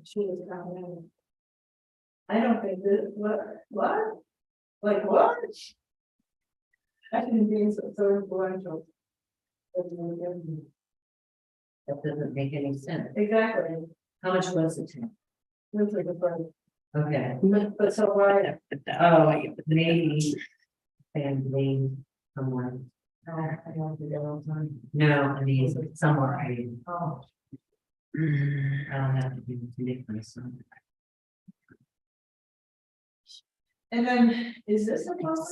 She is coming in. I don't think that, what? Like what? I shouldn't be so influential. That doesn't make any sense. Exactly. How much was it? Looks like a friend. Okay. But so why? Oh, maybe family, someone. I don't do that all the time. No, I mean, somewhere I Oh. don't have to do difference. And then, is this a problem?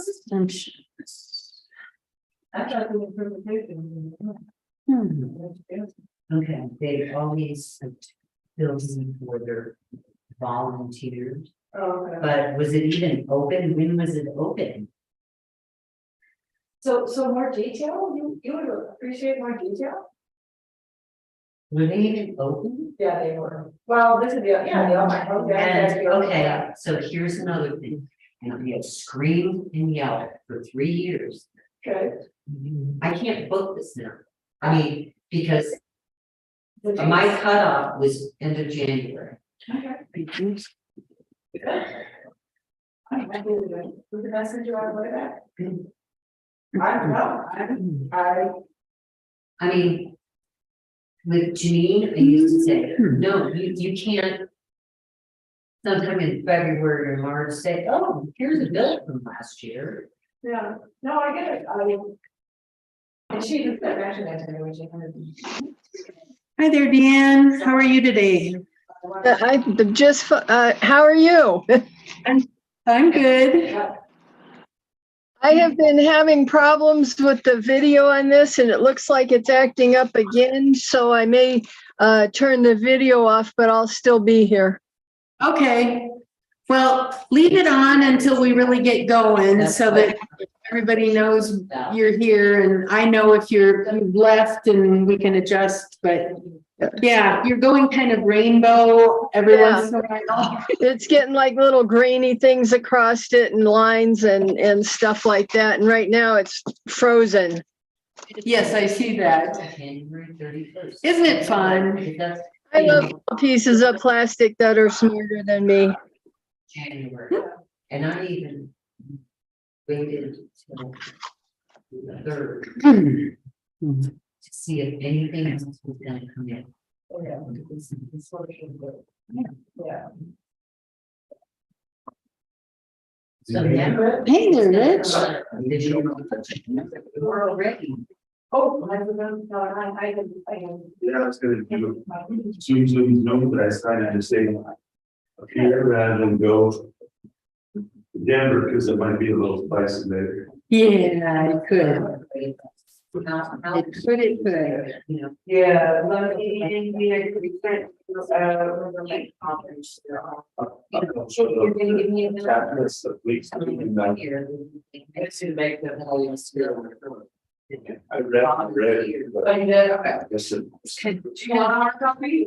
I thought the interpretation. Okay, they always build for their volunteers, Oh, okay. but was it even open? When was it open? So more detail, you would appreciate more detail? Were they even open? Yeah, they were. Well, this is the, yeah, the all my. And, okay, so here's another thing, and we have screamed and yelled for 3 years. Okay. I can't book this now, I mean, because my cutoff was end of January. Okay. I did it. With the messenger on the way back. I don't know, I mean, with Janine, I used to say, no, you can't. Sometime in February or March, say, oh, here's a bill from last year. yeah, no, I get it, and she just mentioned that to me when she kind of. Hi there, Deanne. How are you today? How are you? I'm good. I have been having problems with the video on this and it looks like it's acting up again. So I may turn the video off, but I'll still be here. Okay. Well, leave it on until we really get going so that everybody knows you're here and I know if you've left and we can adjust, but yeah, you're going kind of rainbow every once in a while. It's getting like little grainy things across it and lines and stuff like that. And right now it's frozen. Yes, I see that. January 31st. Isn't it fun? I love pieces of plastic that are smarter than me. January, and I even waited till the 3rd to see if anything else was gonna come in. Oh, yeah. It's sort of good. Yeah. So yeah. Hey there, Rich. We're already. Oh, I remember, no, I can. Yeah, I was gonna do Zoom, but I decided to stay up here rather than go to Denver because it might be a little spicy there. Yeah, it could. It could. You know. Yeah, let me, conference. So You're gonna give me a minute? chapters of weeks. Here, to make the whole experience. I read, but Oh, you did, okay. I guess Do you want a hard copy?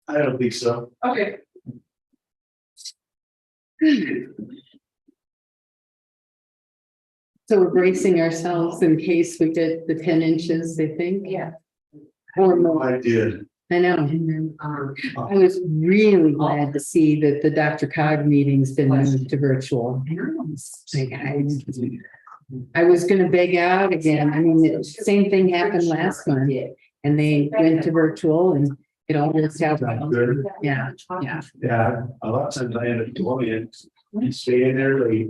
I don't think so. Okay. So we're bracing ourselves in case we get the 10 inches, they think. Yeah. Or No more. idea. I know. I was really glad to see that the Dr. Cog meeting's been moved to virtual. Like, I was gonna beg out again. I mean, the same thing happened last month and they went to virtual and it all worked out well. Good. Yeah, yeah. Yeah, a lot of times I end up going in, you stay in there late,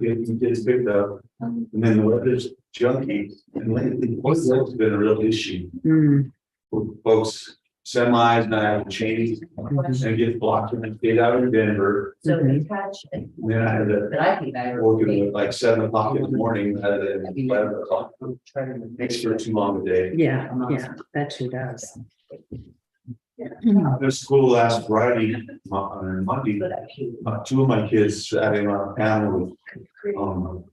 get kids picked up, and then the weather's junky. And lately, what's been a real issue. Mm, Folks, semis, not having chains, and get blocked when they get out of Denver. So attach, And then I had to but I think I. work at like 7 o'clock in the morning, rather than 11 o'clock. Makes for too long a day. yeah, yeah, that sure does. I was school last Friday, on Monday, two of my kids having a panel with,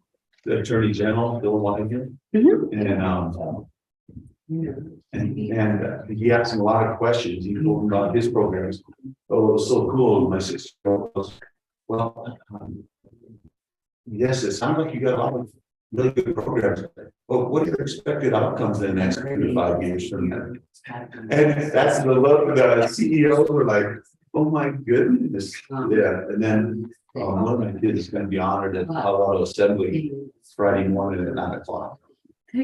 the Attorney General, Bill Whitehead. And, and he asked him a lot of questions, he told him about his programs. Oh, it was so cool, my sister goes, well, yes, it sounds like you got a lot of really good programs. Well, what are your expected outcomes in the next 3 to 5 years from now? And that's the look, the CEO were like, oh my goodness, yeah, and then. One of my kids is gonna be honored at Colorado Assembly Friday morning at 9 o'clock.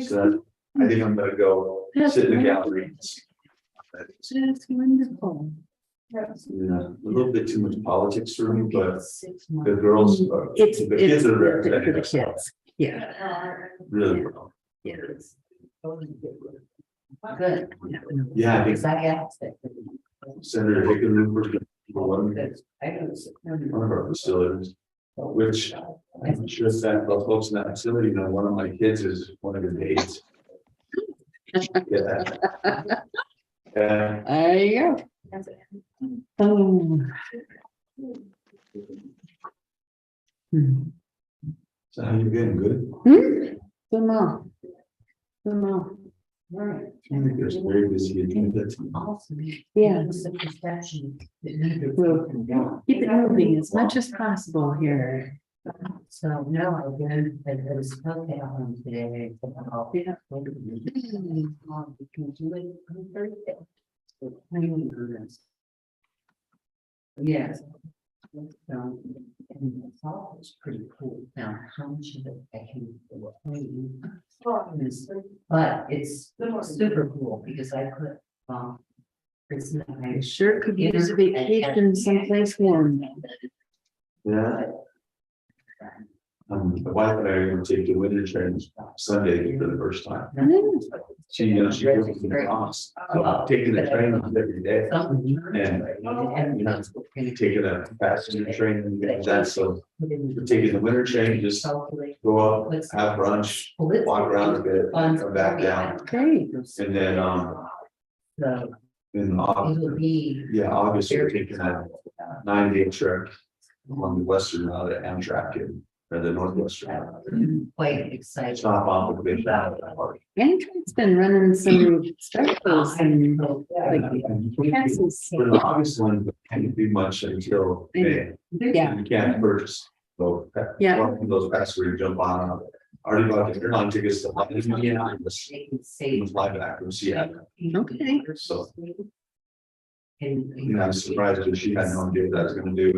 So I think I'm gonna go sit in the gallery. That's wonderful. Yeah, a little bit too much politics for me, but the girls, It's, the kids are for the represented kids. Yeah. really well. Yeah. Good. Yeah, I think Because I asked it. Senator Hickenlooper, one of our facilities, which I'm sure that the folks in that facility, you know, one of my kids is one of the aides. Yeah. And There you go. Oh. so how you getting good? Good mom. Good mom. Right. I think there's a very busy agenda. Yeah. It's the perception that We'll keep it moving as much as possible here. So no, I was supposed to have one today. Yeah. We can do it on Thursday. Yes. And it's always pretty cool. Now, how much of it I can. But it's super cool because I put, I sure could use a vacation someplace warm. Yeah. The wife and I are going to take the winter train Sunday for the first time. She, you know, she goes to the house, so I'm taking the train every day. And, you know, taking a passenger train and that, so we're taking the winter train, just go up, have brunch, walk around a bit, and come back down. Great. And then, So in it'll August, be. yeah, August, we're taking a 9-day trip on the western route at Amtrak and, or the northwestern route. Quite excited. Stop off with a big party. Amtrak's been running some specials and like passes. For the August one, but can't do much until May. Yeah. You can't purchase. So. Yeah. One of those packs where you jump on. Already bought the airline tickets to Indiana. Fly back from Seattle. Okay. So. You know, I was surprised that she had no idea what that was gonna do.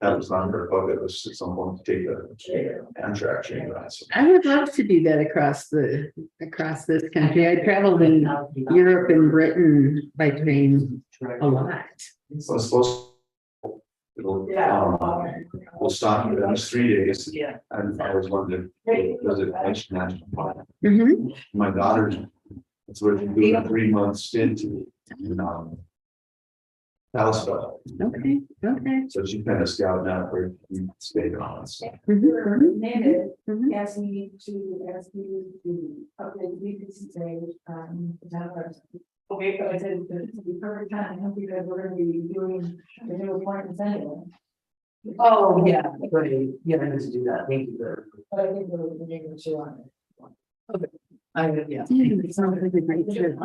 That was on her bucket list at some point to take the Amtrak train ride. So. I would love to do that across this country. I traveled in Europe and Britain by train a lot. So it's supposed. It'll, we'll stop for the next 3 days. Yeah. And I was wondering, was it National Park? Mhm. My daughter, that's where she doing a 3-month stint in, Kalispell. Okay, okay. So she kind of scouting out where you stay on. So. Mhm. Native Mhm. asked me to ask you to update the vacancy page on the town website. Okay, so I said it's the perfect time because we're gonna be doing the new appointments anyway. Oh, yeah, great. Yeah, I need to do that. Thank you. But I think we're gonna show on it. Yeah. Yeah, it sounds like a great trip.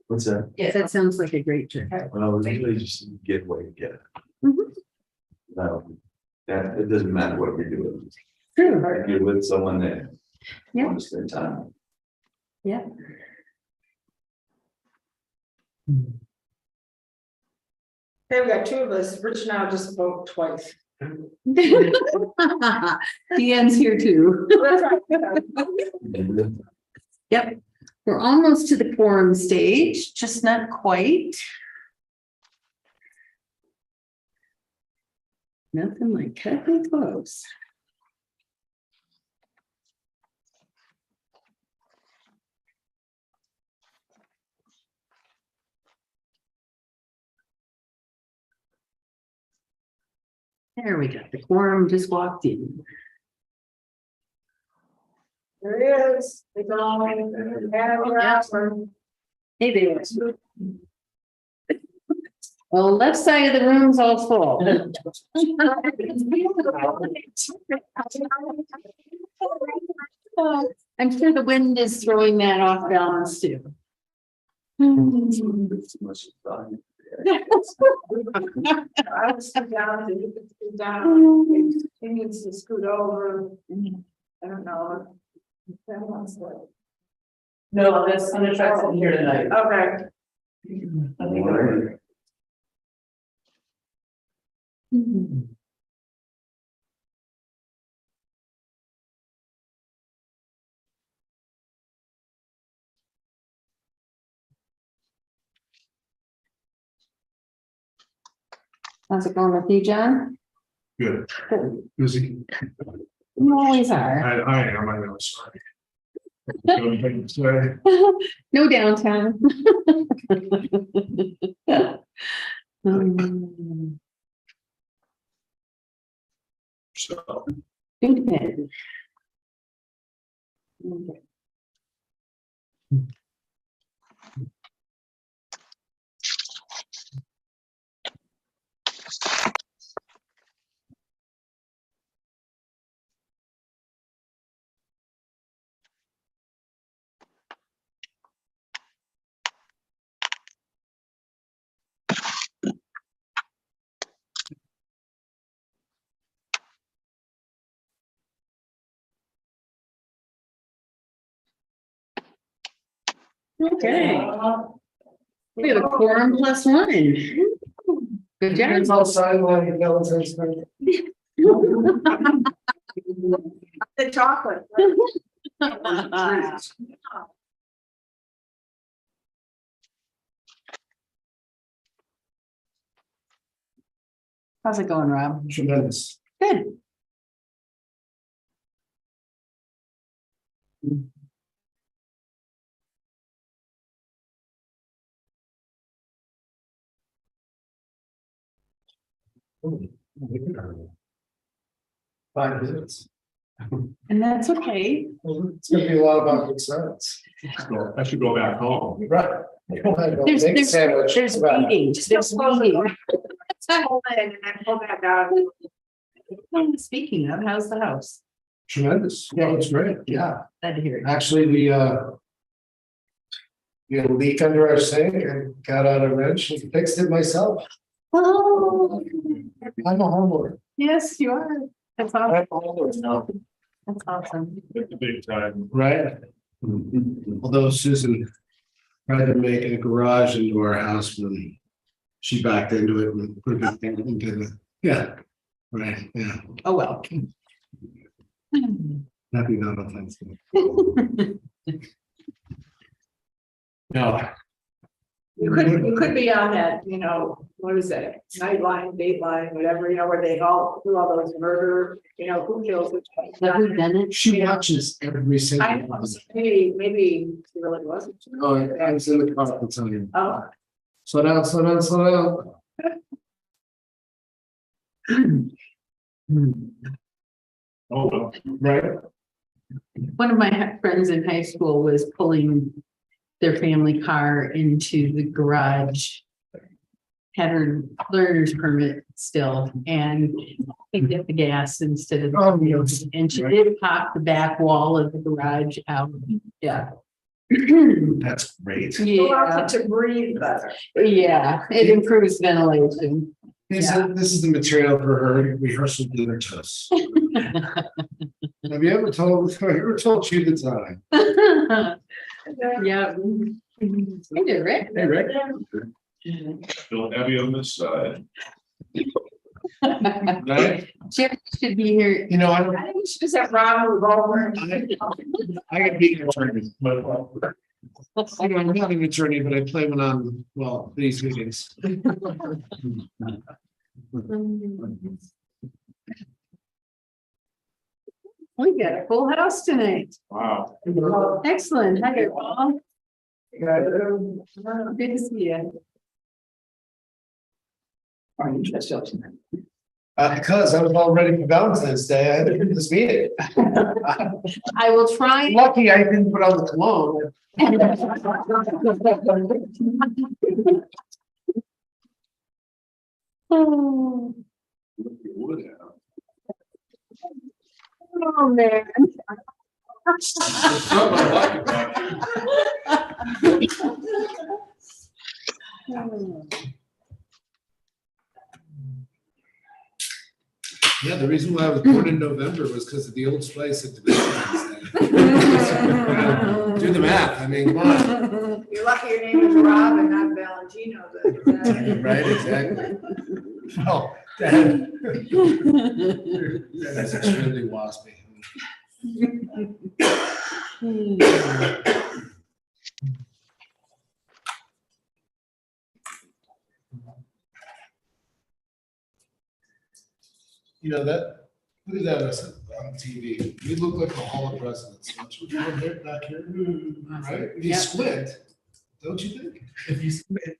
What's that? Yes, that sounds like a great trip. Well, it's really just a giveaway to get it. Mhm. No, that, it doesn't matter what you're doing. True. If you're with someone that Yeah. wants to spend time. Yeah. Hey, we got 2 of us. Rich and I just spoke twice. Deanne's here too. That's right. Yep, we're almost to the quorum stage, just not quite. Nothing like cutting close. There we go. The quorum just walked in. There he is. It's on. Hey there. Well, left side of the room's all full. I'm sure the wind is throwing that off balance too. I was down, he needs to scoot over. I don't know. No, that's, I'm gonna try something here tonight. Okay. I think we're- How's it going with you, John? Good. Good. Busy. You always are. I am, I know, sorry. Sorry. No downtime. So, Good. Okay. Okay. We have a quorum plus one. Good job. it's outside while you go, it's The chocolate. How's it going, Rob? tremendous. Good. Five minutes. And that's okay. It's gonna be a lot about good science. I should go back home. Right. There's meetings. There's meeting. Hold it and then pull back out. Speaking of, how's the house? Tremendous. Yeah, it's great. Yeah. Glad to hear it. Actually, we had a leak under our sink and got out a wrench and fixed it myself. Oh, I'm a homeowner. yes, you are. That's awesome. I'm a homeowner now. That's awesome. Big time. Right? Although Susan tried to make a garage into our house when she backed into it and put it into the, yeah. Right, yeah. Oh, well. Happy not offensive. No. You could be on that, you know, what is that, Nightline, Dateline, whatever, you know, where they all do all those murder, you know, who kills which one. But who done it? She watches every single I one. maybe she really wasn't. Oh, I was in the car, I'll tell you. Oh, Slow down, slow down, slow down. Oh, well, right? One of my friends in high school was pulling their family car into the garage. Had her learner's permit still and picked up the gas instead of. Oh, yes. And she did pop the back wall of the garage out. Yeah. That's great. allows Yeah, it to breathe better. yeah, it improves ventilation. This is the material for her rehearsal dinner tests. Have you ever told you the time? Yeah. I did, Rick. Hey, Rick. Feel heavy on this side. Right? Jeff should be here. You know, I don't. I think we should just have Ron move over. I can be an attorney, but I'm not an attorney, but I play one on, well, these meetings. We got a full house tonight. Wow. Excellent. Hi there, Paul. Good to see you. Are you dressed up tonight? Because I was all ready for Valentine's Day, I had to do this meeting. I will try. Lucky I didn't put on the cologne. Oh, You would have. oh, man. There's something I like about you. Yeah, the reason why I was born in November was because of the Old Spice at the Valentine's Day. Do the math, I mean, come on. You're lucky your name is Rob and not Valentino, but. Right, exactly. Oh, that. That's extremely waspy. You know that, look at that on TV. We look like the Hall of Presidents. Don't you feel here, back here? Right? If you Yep. squint, don't you think? If you squint.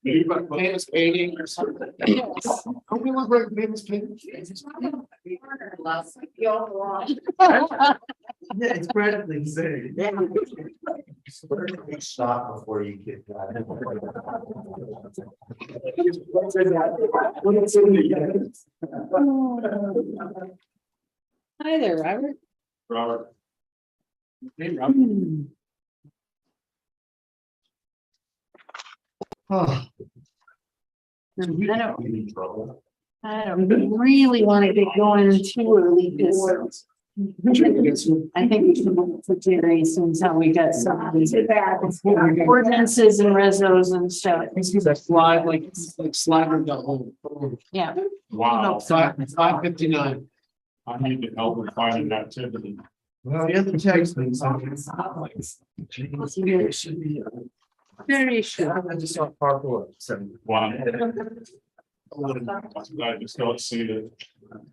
Famous painting or something. Yes. Don't we look like famous painting? Yeah, it's practically the same. Stop before you get that. Hi there, Robert. Robert. Hey, Rob. Oh. I don't, In trouble. I don't really want to get going too early because I think we should look for Jerry as soon as how we got some of these ordinances and resos and stuff. That slide, like sliding the whole. Yeah. Wow, 5:59. I need to help with finding activity. Well, you have to text me. Very sure. I just saw parkour. So Wow. I just don't see it.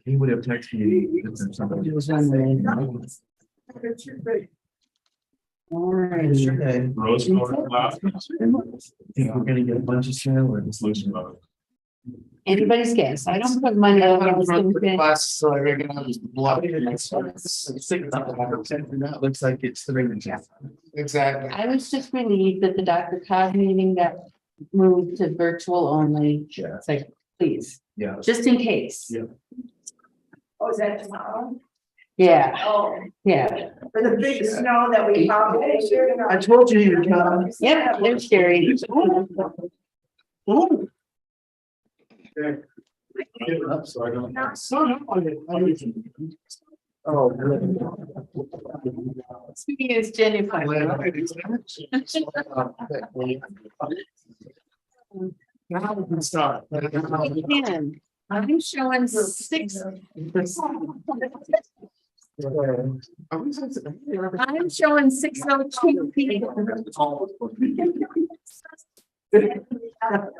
he would have texted me if somebody. It was on the. All right. Rose colored glasses. Think we're gonna get a bunch of snow or It's loose about it. Anybody's guess. I don't put money on anything. So I recognize the blood. That looks like it's the ring. Exactly. I was just relieved that the Dr. Cog meeting got moved to virtual only. Yeah. It's like, please, Yeah. just in case. Yeah. Oh, is that tomorrow? Yeah, Oh, yeah. for the big snow that we found this year. I told you you would come. Yep, there's Jerry. So I don't. Speaking is genuine. Now we can start. Again, I'm showing 6. I'm showing 6:02 p.m.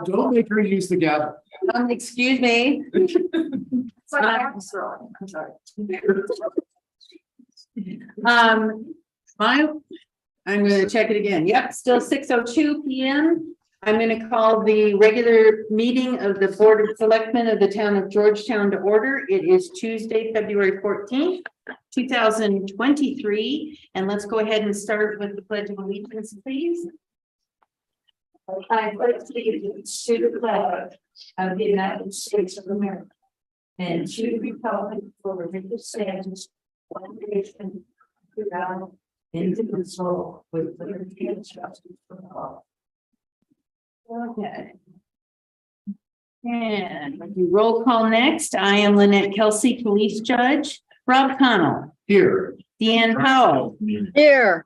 Don't make her use the gavel. Excuse me. It's like I'm sorry. I'm gonna check it again. Yep, still 6:02 p.m. I'm gonna call the regular meeting of the Board of Selectmen of the town of Georgetown to order. It is Tuesday, February 14th, 2023. And let's go ahead and start with the Pledge of Allegiance, please. I pledge allegiance to the flag of the United States of America and to the republic for which it stands, one nation, without indivisible, with liberty and justice for all. Okay. And we'll do roll call next. I am Lynette Kelsey, police judge. Rob Connell. Here. Deanne Powell. Here,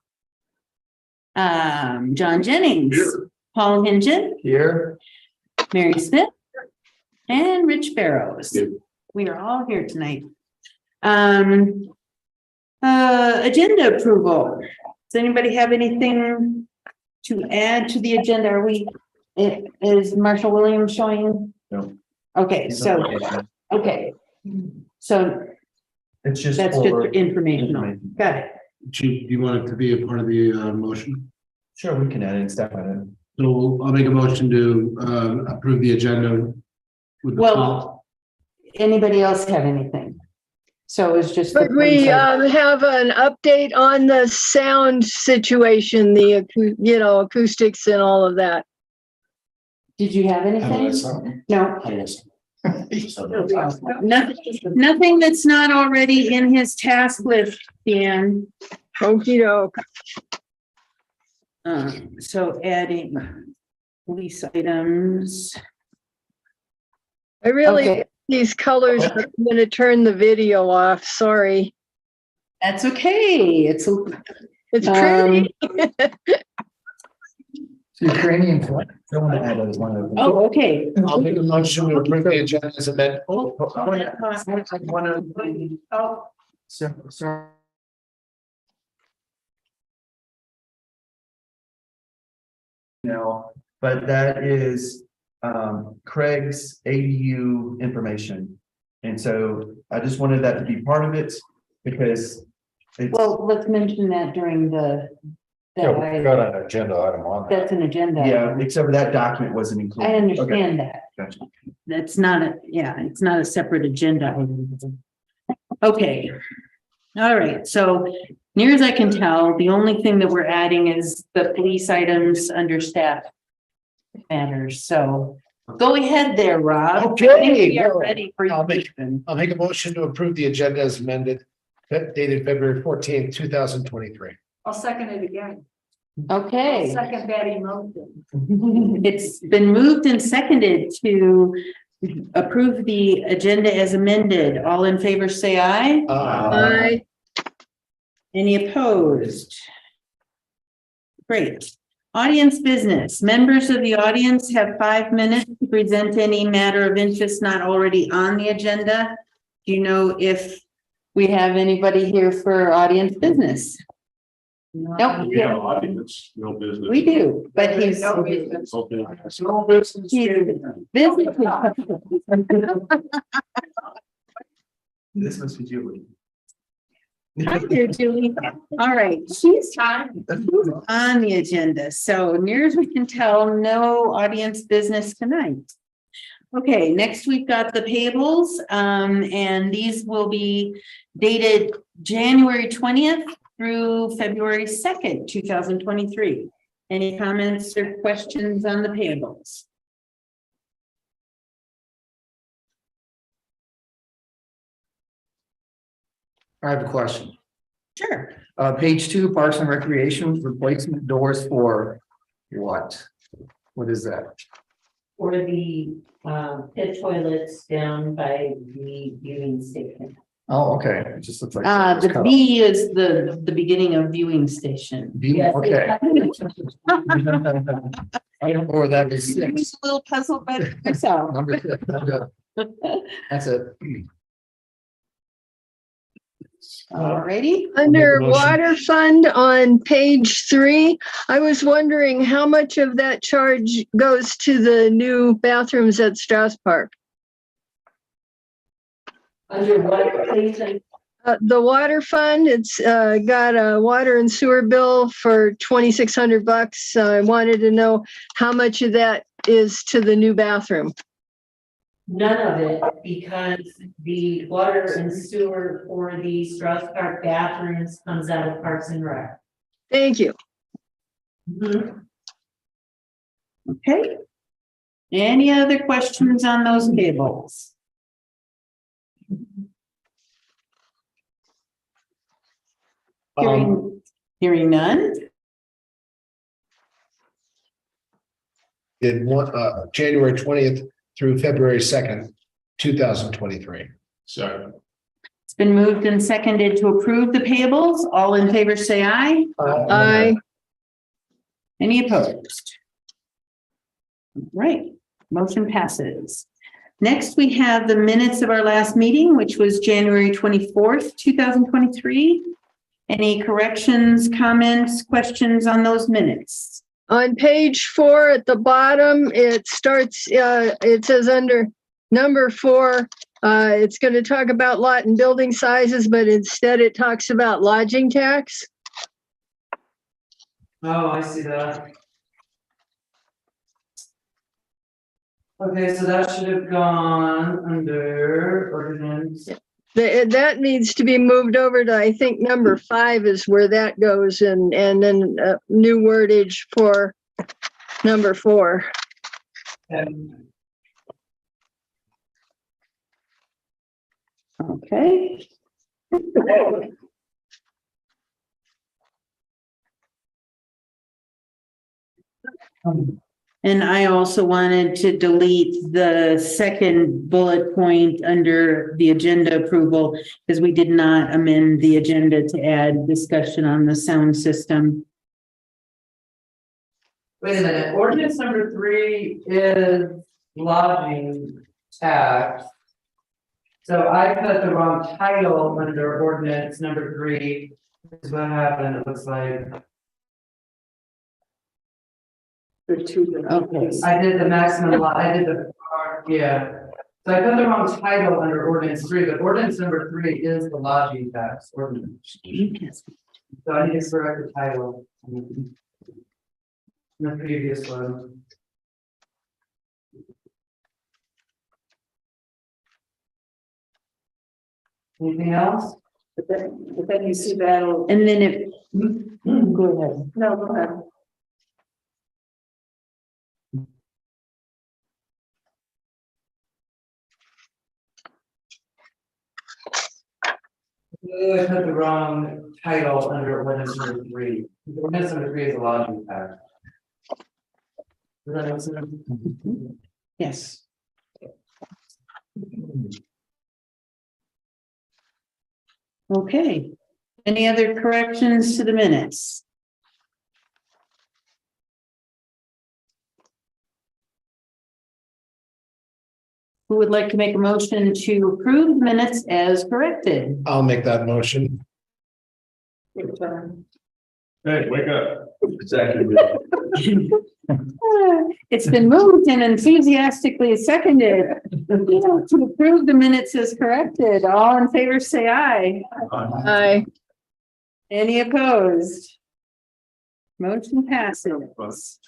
John Jennings. Here. Paul Hinton. Here. Mary Smith. And Rich Barrows. Here. We are all here tonight. Agenda approval. Does anybody have anything to add to the agenda? Are we, is Marshall Williams showing? No. Okay, so, okay. So It's just. that's just for informational. Got it. Do you want it to be a part of the motion? Sure, we can add in step by step. So I'll make a motion to approve the agenda. With the Well, anybody else have anything? So it's just. could we have an update on the sound situation, the, acoustics and all of that? Did you have anything? No, nothing that's not already in his task list, Dan. Okey doke. So adding police items. I really, Okay. these colors, I'm gonna turn the video off, sorry. That's okay. It's It's pretty. Ukrainian flag. I want to add that as one of the. oh, okay. I'll make a motion to approve the agenda as amended. Oh, So. No, but that is Craig's ADU information. And so I just wanted that to be part of it because it's, Well, let's mention that during the. an agenda item on That's an agenda. yeah, except for that document wasn't included. I Okay, understand that. gotcha. That's not a, yeah, it's not a separate agenda. Okay. All right, so near as I can tell, the only thing that we're adding is the police items under staff matters, so go ahead there, Rob. Okay, I think we are ready for I'll make- you. I'll make a motion to approve the agenda as amended, dated February 14th, 2023. I'll second it again. I'll Okay, second that emotion. it's been moved and seconded to approve the agenda as amended. All in favor, say aye. I, Any opposed? Great. Audience business. Members of the audience have 5 minutes to present any matter of interest not already on the agenda. Do you know if we have anybody here for audience business? Nope. We have a lot of it's no business. We do, but he's. No business. Okay. No business. This must be Julie. Hi there, Julie. All right, she's on the agenda, so near as we can tell, no audience business tonight. Okay, next we've got the payables, and these will be dated January 20th through February 2nd, 2023. Any comments or questions on the payables? I have a question. Sure. Page 2, Parks and Recreation, replacement doors for what? What is that? Or the pit toilets down by the viewing station. Oh, okay, it just looks like. The B is the beginning of viewing station. Okay. I don't know where that I is. was a little puzzled by myself. Number 6, I'm good. That's it. Alrighty. under motion. water fund on page 3, I was wondering how much of that charge goes to the new bathrooms at Strauss Park? Under what, please? The water fund, it's got a water and sewer bill for $2,600. So I wanted to know how much of that is to the new bathroom. None of it, because the water and sewer for the Strauss Park bathrooms comes out of Parks and Rec. Thank you. Okay. Any other questions on those tables? Hearing none. Did one, January 20th through February 2nd, 2023. So, It's been moved and seconded to approve the payables. All in favor, say aye. I, Any opposed? Right, motion passes. Next, we have the minutes of our last meeting, which was January 24th, 2023. Any corrections, comments, questions on those minutes? on page 4 at the bottom, it starts, it says under number 4, it's going to talk about lot and building sizes, but instead it talks about lodging tax. Oh, I see that. Okay, so that should have gone under ordinance. That needs to be moved over to, I think, number 5 is where that goes, and then new wordage for number 4. Okay. And I also wanted to delete the second bullet point under the agenda approval, because we did not amend the agenda to add discussion on the sound system. Wait a minute, ordinance number 3 is lodging tax. So I put the wrong title under ordinance number 3. Is what happened, it looks like. The two different Okay. things. I did the maximum lot, I did the, yeah. So I put the wrong title under ordinance 3, but ordinance number 3 is the lodging tax ordinance. So I need to correct the title. In the previous one. Anything else? But then you see that'll, And then if, go ahead. no, go ahead. I put the wrong title under ordinance number 3. Ordinance number 3 is a lodging tax. Does that make sense? Yes. Okay. Any other corrections to the minutes? Who would like to make a motion to approve the minutes as corrected? I'll make that motion. Hey, wake up. Exactly. It's been moved and enthusiastically seconded to approve the minutes as corrected. All in favor, say aye. Aye. Any opposed? Motion passes.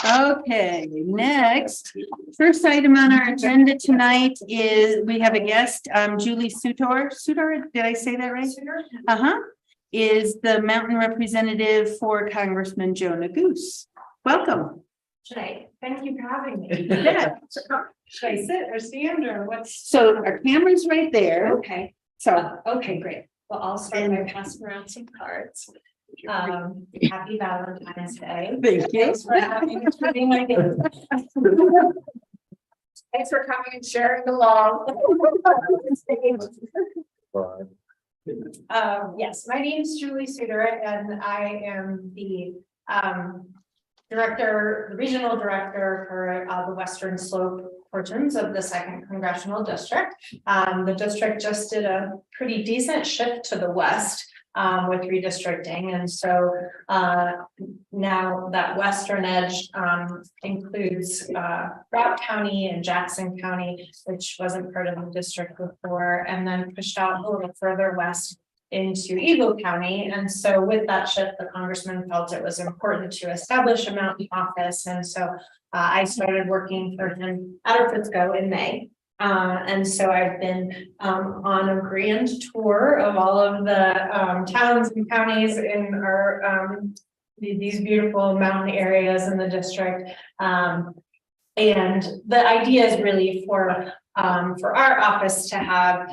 Okay, next, first item on our agenda tonight is, we have a guest, Julie Sutor. Sutor, did I say that right? Uh-huh. Is the mountain representative for Congressman Joe Neguse. Welcome. Thank you for having me. Yeah. Should I sit or stand or what's? So our camera's right there. Okay, So, okay, great. Well, I'll start by passing around some cards. Happy Valentine's Day. thank you. Thanks for having me, for being my guest. Thanks for coming and sharing the love. Yes, my name is Julie Suter and I am the regional director for the Western Slope portions of the 2nd Congressional District. The district just did a pretty decent shift to the west with redistricting, and so now that western edge includes Rock County and Jackson County, which wasn't part of the district before, and then pushed out a little further west into Eagle County. And so with that shift, the congressman felt it was important to establish a mountain office, and so I started working for him at Frisco in May. And so I've been on a grand tour of all of the towns and counties in our these beautiful mountain areas in the district. And the idea is really for our office to have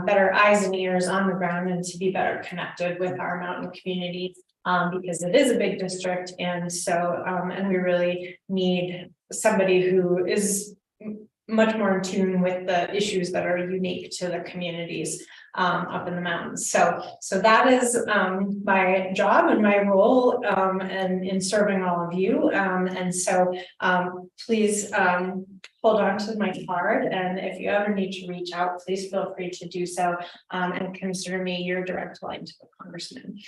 better eyes and ears on the ground and to be better connected with our mountain community, because it is a big district. And so and we really need somebody who is much more in tune with the issues that are unique to the communities up in the mountains. So that is my job and my role and in serving all of you. And so please hold on to my card, and if you ever need to reach out, please feel free to do so, and consider me your direct line to the congressman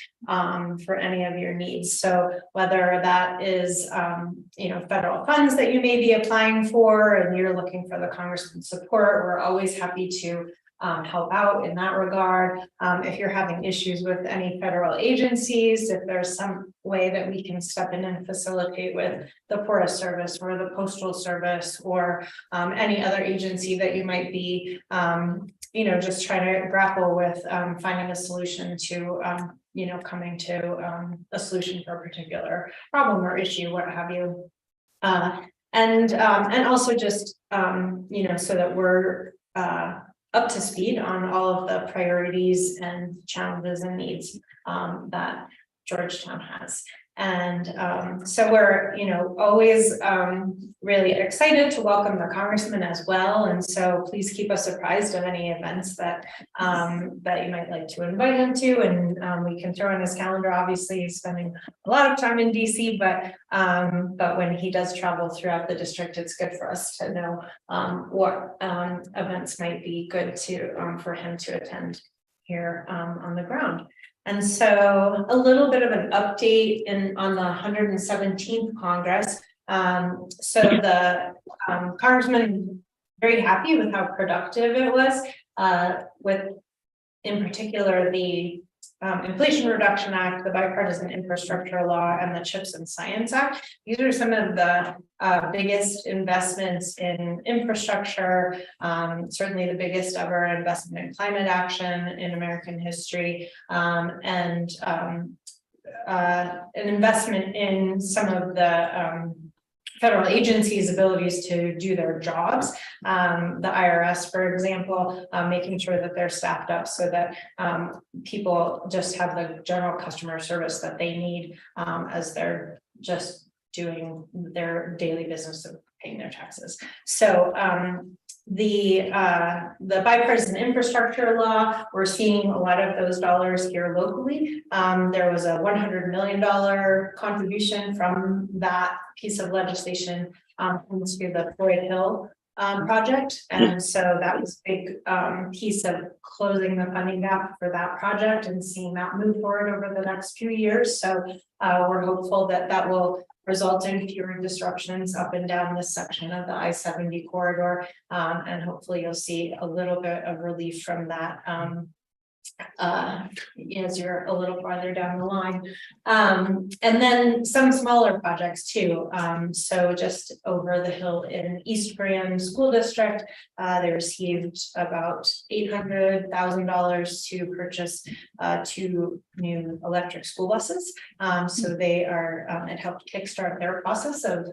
for any of your needs. So whether that is federal funds that you may be applying for and you're looking for the congressman's support, we're always happy to help out in that regard. If you're having issues with any federal agencies, if there's some way that we can step in and facilitate with the Forest Service or the Postal Service or any other agency that you might be, just trying to grapple with finding a solution to, coming to a solution for a particular problem or issue, what have you. And also just, so that we're up to speed on all of the priorities and challenges and needs that Georgetown has. And so we're, always really excited to welcome the congressman as well. And so please keep us apprised of any events that that you might like to invite him to. And we can throw in his calendar. Obviously, he's spending a lot of time in DC, but when he does travel throughout the district, it's good for us to know what events might be good to for him to attend here on the ground. And so a little bit of an update on the 117th Congress. So the congressman very happy with how productive it was, with in particular the Inflation Reduction Act, the Bipartisan Infrastructure Law, and the CHIPS and Science Act. These are some of the biggest investments in infrastructure, certainly the biggest ever investment in climate action in American history, and an investment in some of the federal agencies' abilities to do their jobs. The IRS, for example, making sure that they're staffed up so that people just have the general customer service that they need as they're just doing their daily business of paying their taxes. So the bipartisan infrastructure law, we're seeing a lot of those dollars here locally. There was a $100 million contribution from that piece of legislation into the Floyd Hill project. And so that was a big piece of closing the funding gap for that project and seeing that move forward over the next few years. So we're hopeful that that will result in fewer disruptions up and down this section of the I-70 corridor. And hopefully you'll see a little bit of relief from that as you're a little farther down the line. And then some smaller projects too. So just over the hill in East Grand School District, they received about $800,000 to purchase 2 new electric school buses. So they are, it helped kickstart their process of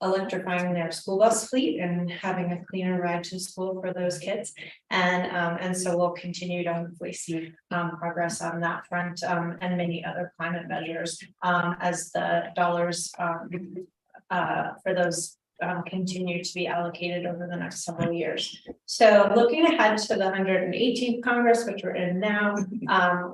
electrifying their school bus fleet and having a cleaner ride to school for those kids. And so we'll continue to hopefully see progress on that front and many other climate measures as the dollars for those continue to be allocated over the next several years. So looking ahead to the 118th Congress, which we're in now,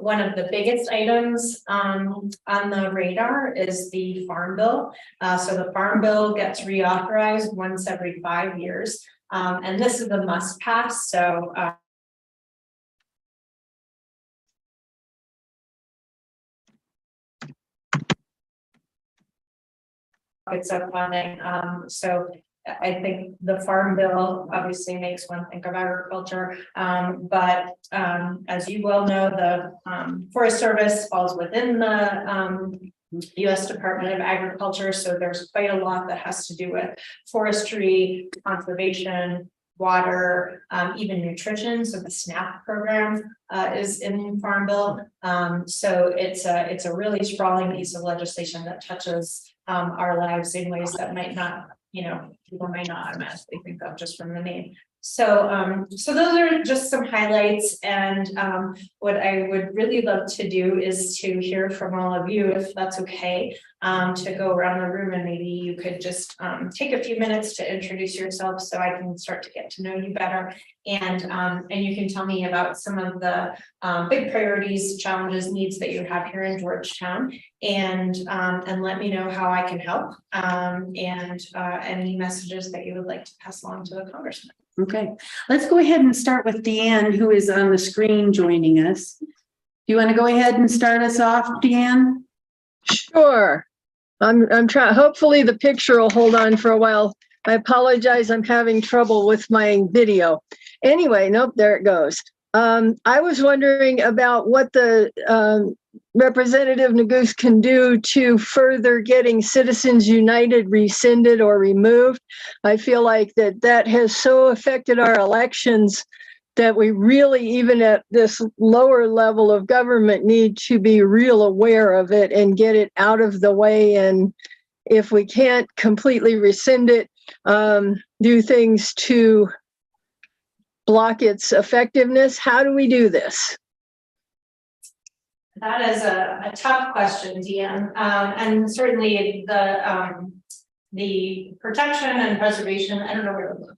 one of the biggest items on the radar is the Farm Bill. So the Farm Bill gets reauthorized once every 5 years. And this is a must pass. So it's a funding. So I think the Farm Bill obviously makes one think of agriculture, but as you well know, the Forest Service falls within the U.S. Department of Agriculture. So there's quite a lot that has to do with forestry, conservation, water, even nutrition. So the SNAP program is in Farm Bill. So it's a really sprawling piece of legislation that touches our lives in ways that might not, people might not automatically think of just from the name. So, so those are just some highlights, and what I would really love to do is to hear from all of you, if that's okay, to go around the room and maybe you could just take a few minutes to introduce yourself so I can start to get to know you better, and you can tell me about some of the big priorities, challenges, needs that you have here in Georgetown, and let me know how I can help, and any messages that you would like to pass along to the congressman. Okay, let's go ahead and start with Deanne, who is on the screen joining us. Do you want to go ahead and start us off, Deanne? Sure. I'm trying, hopefully the picture will hold on for a while. I apologize, I'm having trouble with my video. Anyway, nope, there it goes. I was wondering about what the Representative Neguse can do to further getting Citizens United rescinded or removed. I feel like that has so affected our elections that we really, even at this lower level of government, need to be real aware of it and get it out of the way. And if we can't completely rescind it, do things to block its effectiveness. How do we do this? That is a tough question, Deanne, and certainly the protection and preservation, I don't know where to look.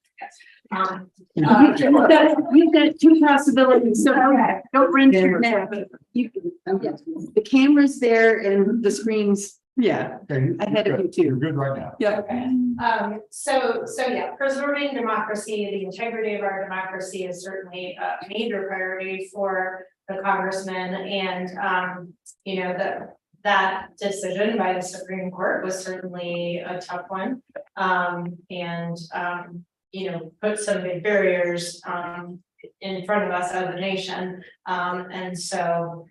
You've got two possibilities, so don't run your neck. The camera's there and the screen's, yeah, ahead of you too. You're good right now. Yeah. So yeah, preserving democracy, the integrity of our democracy is certainly a major priority for the congressman, and you know, that decision by the Supreme Court was certainly a tough one. And you know, put some big barriers in front of us as a nation. And so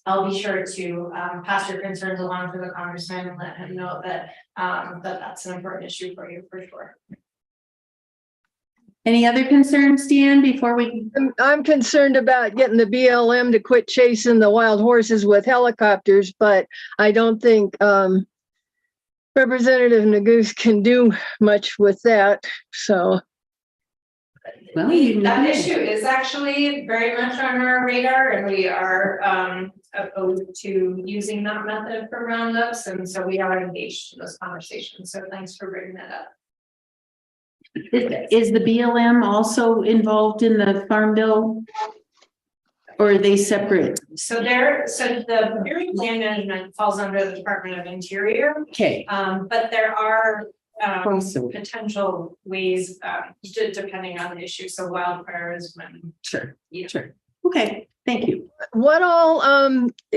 I'll be sure to pass your concerns along to the congressman and let him know that that's an important issue for you for sure. Any other concerns, Deanne, before we? I'm concerned about getting the BLM to quit chasing the wild horses with helicopters, but I don't think Representative Neguse can do much with that, so. Well, That issue is actually very much on our radar, and we are opposed to using that method for roundups, and so we are engaged in those conversations, so thanks for bringing that up. Is the BLM also involved in the Farm Bill? Or are they separate? So the Bureau of Land Management falls under the Department of Interior. Okay. But there are Also. potential ways, depending on the issue, so wildfires when. Sure. Yeah. Sure. Okay, thank you. What all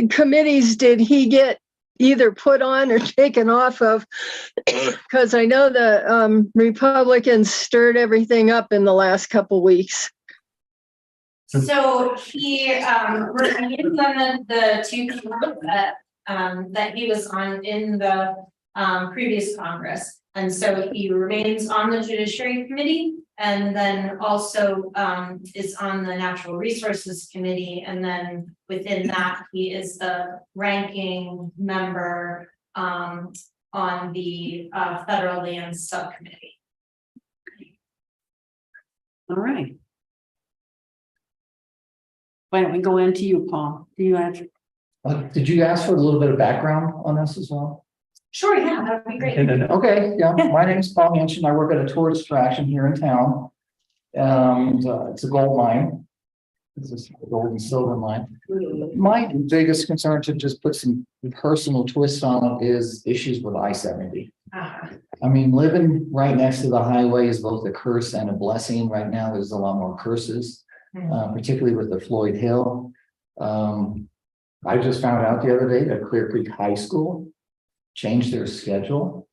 committees did he get either put on or taken off of? Because I know the Republicans stirred everything up in the last couple weeks. So he remains on the two people that he was on in the previous Congress. And so he remains on the Judiciary Committee, and then also is on the Natural Resources Committee. And then within that, he is the ranking member on the Federal Lands Subcommittee. All right. Why don't we go into you, Paul? Do you have? Did you ask for a little bit of background on this as well? Sure, yeah, that would be great. Okay, yeah, my name is Paul Hanson. I work at a tourist attraction here in town. And it's a gold mine. This is a gold and silver mine. My biggest concern, to just put some personal twist on it, is issues with I-70. I mean, living right next to the highway is both a curse and a blessing. Right now, there's a lot more curses. Particularly with the Floyd Hill. I just found out the other day that Clear Creek High School changed their schedule.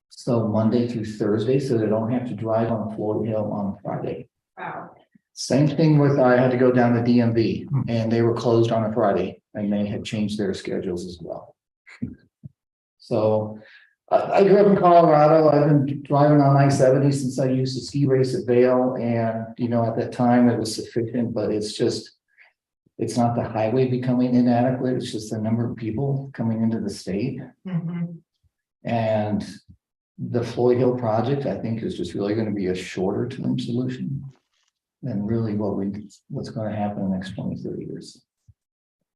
So Monday through Thursday, so they don't have to drive on Floyd Hill on Friday. Wow. Same thing with, I had to go down to DMV and they were closed on a Friday and they had changed their schedules as well. So I grew up in Colorado. I've been driving on I-70 since I used to ski race at Vail, and you know, at that time it was sufficient, but it's just, it's not the highway becoming inadequate, it's just the number of people coming into the state. And the Floyd Hill project, I think, is just really going to be a shorter term solution than really what's going to happen in the next 20, 30 years.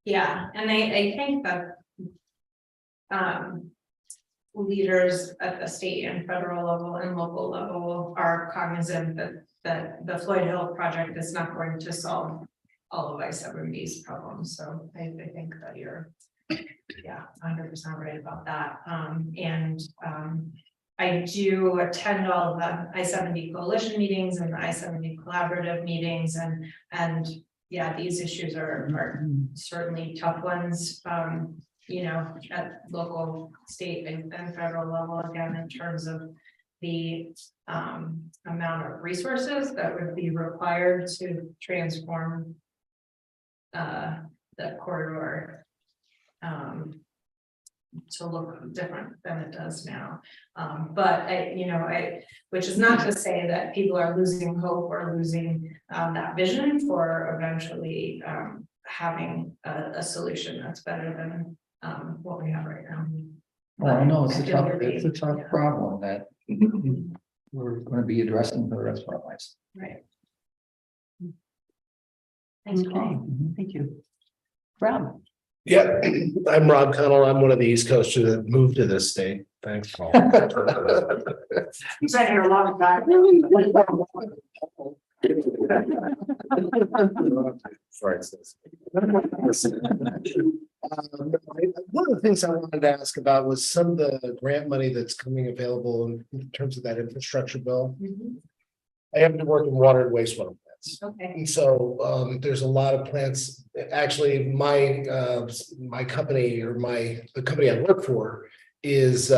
Yeah, and I think that leaders at the state and federal level and local level are cognizant that the Floyd Hill project is not going to solve all of I-70's problems. So I think that you're 100% right about that. I do attend all of the I-70 coalition meetings and the I-70 collaborative meetings, and yeah, these issues are certainly tough ones. You know, at local, state, and federal level, again, in terms of the amount of resources that would be required to transform the corridor to look different than it does now. But which is not to say that people are losing hope or losing that vision for eventually having a solution that's better than what we have right now. Well, I know it's a tough problem that we're going to be addressing for the rest of our lives. Right. Thanks, Paul. Thank you. Rob. Yeah, I'm Rob Connell. I'm one of the East Coasters that moved to this state. Thanks, Paul. He's been here a long time. Sorry. One of the things I wanted to ask about was some of the grant money that's coming available in terms of that infrastructure bill. I happen to work in water and wastewater plants. Okay. And so there's a lot of plants. Actually, my company or the company I work for is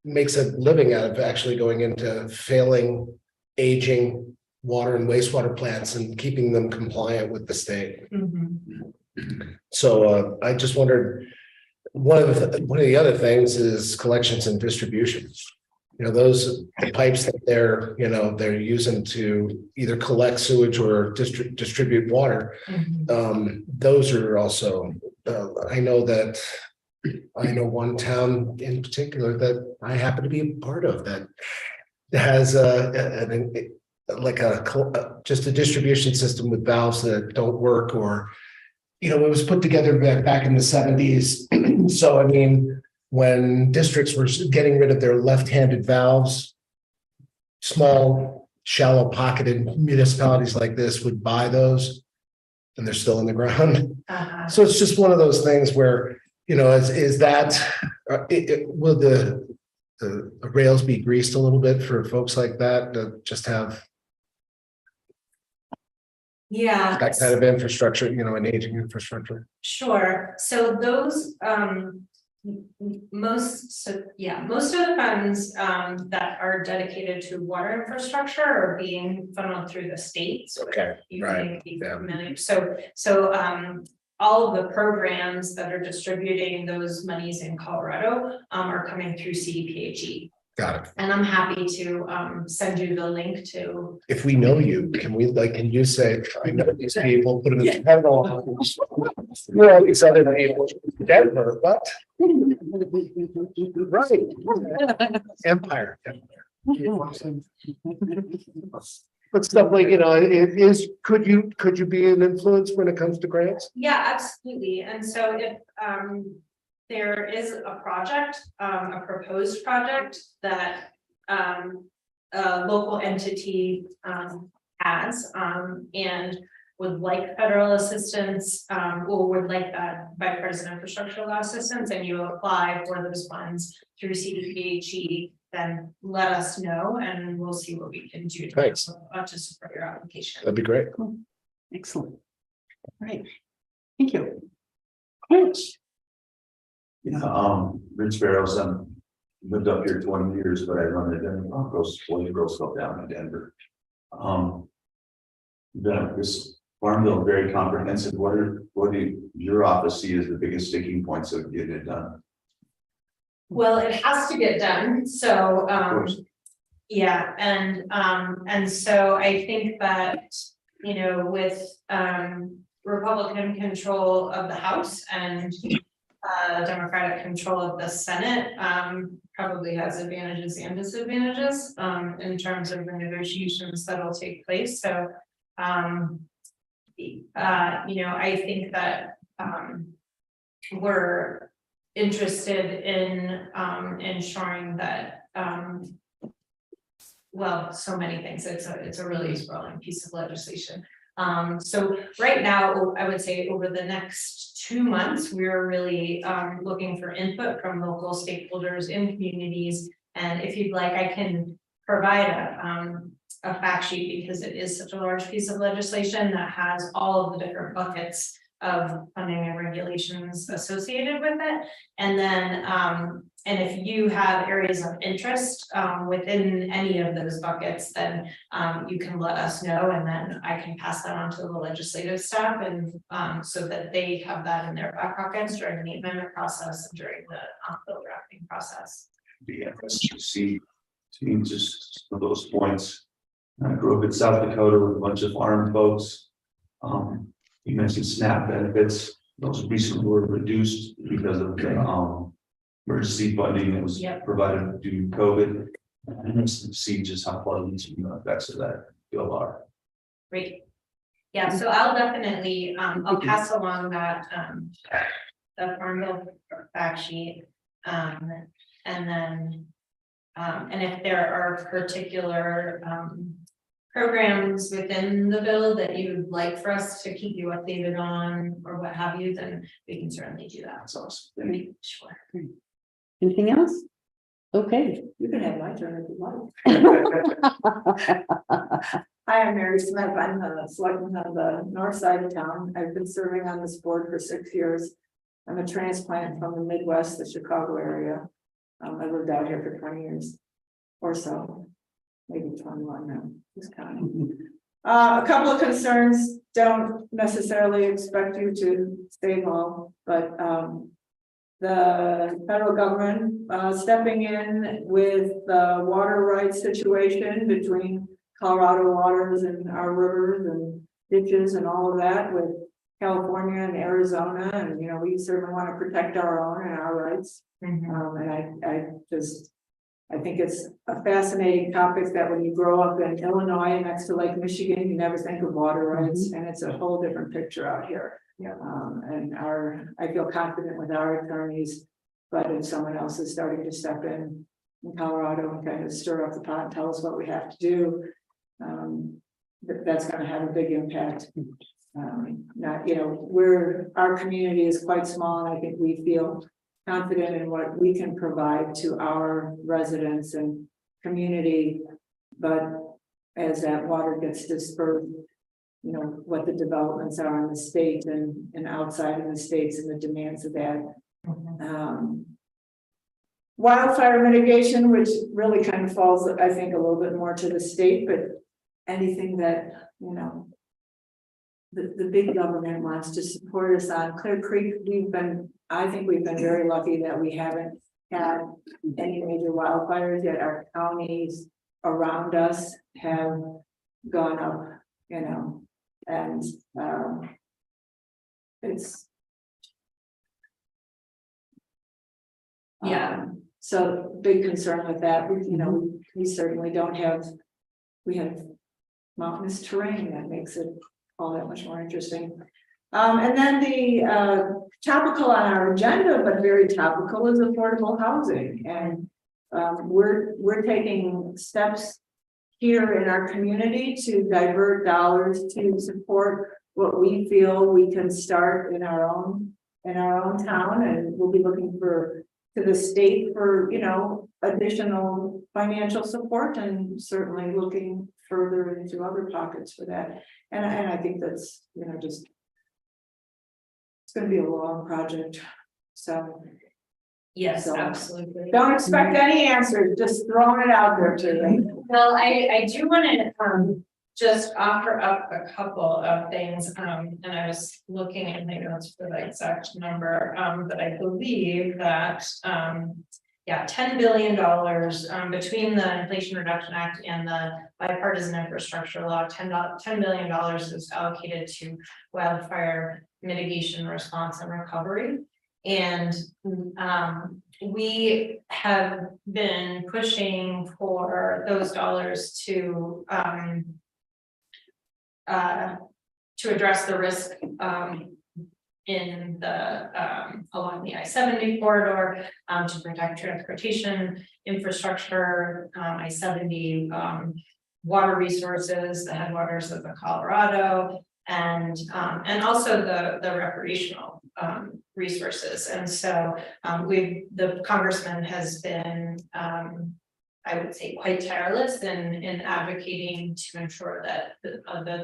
makes a living out of actually going into failing, aging water and wastewater plants and keeping them compliant with the state. So I just wondered, one of the other things is collections and distribution. You know, those pipes that they're using to either collect sewage or distribute water. Those are also, I know one town in particular that I happen to be a part of that has just a distribution system with valves that don't work, or, you know, it was put together back in the 70s. So, I mean, when districts were getting rid of their left-handed valves, small, shallow pocketed municipalities like this would buy those, and they're still in the ground. So it's just one of those things where, you know, is that, will the rails be greased a little bit for folks like that to just have that kind of infrastructure, you know, an aging infrastructure? Sure. So those, most of the funds that are dedicated to water infrastructure are being funneled through the state. So Okay, you right, may be yeah. familiar. So all of the programs that are distributing those monies in Colorado are coming through CDPHE. Got it. And I'm happy to send you the link to. If we know you, can you say, I know these people, put them in Denver. Well, these other people, Denver, what? Right. Empire. But stuff like, you know, could you be an influence when it comes to grants? Yeah, absolutely. And so if there is a project, a proposed project that a local entity has and would like federal assistance or would like that bipartisan infrastructure law assistance, and you apply for those funds through CDPHE, then let us know and we'll see what we can do to support your application. That'd be great. Cool. Excellent. All right. Thank you. Thanks. Yeah, Rich Barrows, lived up here 20 years, but I run the Denver Broncos, Girl Scout down in Denver. This Farm Bill, very comprehensive. What do your office see as the biggest sticking points of getting it done? Well, it has to get done, so yeah, and so I think that, you know, with Republican control of the House and Democratic control of the Senate, probably has advantages and disadvantages in terms of the negotiations that will take place. So you know, I think that we're interested in ensuring that well, so many things. It's a really sprawling piece of legislation. So right now, I would say over the next 2 months, we're really looking for input from local stakeholders in communities. And if you'd like, I can provide a fact sheet, because it is such a large piece of legislation that has all of the different buckets of funding and regulations associated with it. And then and if you have areas of interest within any of those buckets, then you can let us know, and then I can pass that on to the legislative staff, and so that they have that in their back pockets during the amendment process and during the bill drafting process. Be interested to see just some of those points. I grew up in South Dakota with a bunch of farm folks. You mentioned SNAP benefits; those recently were reduced because of the emergency funding that was provided due to COVID. And see just how pleasant the effects of that bill are. Great. Yeah, so I'll definitely I'll pass along that the Farm Bill fact sheet. And then, and if there are particular, programs within the bill that you would like for us to keep you updated on, or what have you, then we can certainly do that. That's awesome. Sure. Anything else? Okay. You can have my turn if you like. Hi, I'm Mary Smith. I'm the selectman of the north side of town. I've been serving on this board for 6 years. I'm a transplant from the Midwest, the Chicago area. I lived out here for 20 years or so, maybe 21 now, just counting. A couple of concerns, don't necessarily expect you to stay long, but the federal government stepping in with the water rights situation between Colorado waters and our rivers and ditches and all of that with California and Arizona, and you know, we certainly want to protect our own and our rights. And I think it's a fascinating topic that when you grow up in Illinois next to Lake Michigan, you never think of water rights, and it's a whole different picture out here. And I feel confident with our attorneys, but if someone else is starting to step in Colorado and kind of stir up the pot and tell us what we have to do, that's going to have a big impact. Not, you know, our community is quite small, and I think we feel confident in what we can provide to our residents and community. But as that water gets dispersed, you know, what the developments are in the state and outside in the states and the demands of that. Wildfire mitigation, which really kind of falls, I think, a little bit more to the state, but anything that, you know, the big government wants to support us on. Clear Creek, I think we've been very lucky that we haven't had any major wildfires yet. Our counties around us have gone up, you know, and it's so big concern with that. You know, we certainly don't have, we have mountainous terrain that makes it all that much more interesting. And then the topical on our agenda, but very topical, is affordable housing. And we're taking steps here in our community to divert dollars to support what we feel we can start in our own town, and we'll be looking to the state for, you know, additional financial support, and certainly looking further into other pockets for that. And I think that's, you know, just, it's going to be a long project. So Yes, absolutely. don't expect any answers, just throwing it out there to them. Well, I do want to just offer up a couple of things, and I was looking at my notes for the exact number, but I believe that $10 billion between the Inflation Reduction Act and the bipartisan infrastructure law. $10 billion is allocated to wildfire mitigation, response, and recovery. And we have been pushing for those dollars to address the risk in the along the I-70 corridor, to protect transportation infrastructure, I-70 water resources, the headwaters of the Colorado, and also the recreational resources. And so the congressman has been, I would say, quite tireless in advocating to ensure that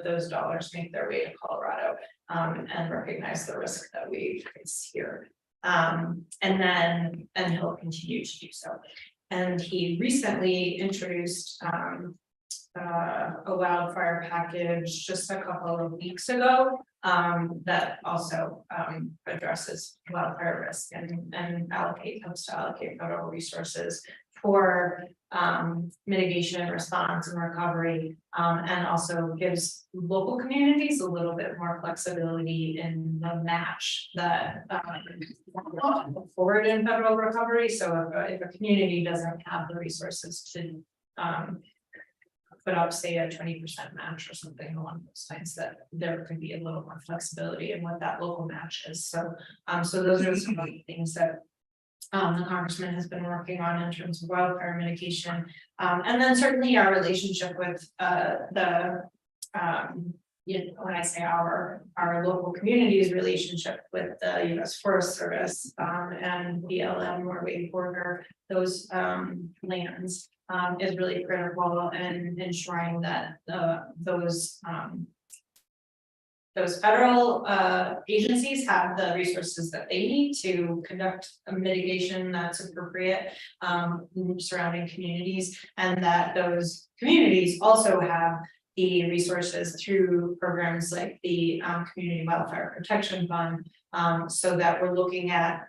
those dollars make their way to Colorado, and recognize the risk that we face here. And he'll continue to do so. And he recently introduced a wildfire package just a couple of weeks ago, that also addresses wildfire risk and helps to allocate federal resources for mitigation, response, and recovery, and also gives local communities a little bit more flexibility in the match that forward in federal recovery. So if a community doesn't have the resources to put up, say, a 20% match or something along those lines, that there could be a little more flexibility in what that local match is. So, so those are some of the things that the congressman has been working on in terms of wildfire mitigation. And then certainly our relationship with you know, when I say our local community's relationship with the U.S. Forest Service and BLM Norway border, those lands is really critical in ensuring that those federal agencies have the resources that they need to conduct a mitigation that's appropriate surrounding communities, and that those communities also have the resources through programs like the Community Wildfire Protection Fund, so that we're looking at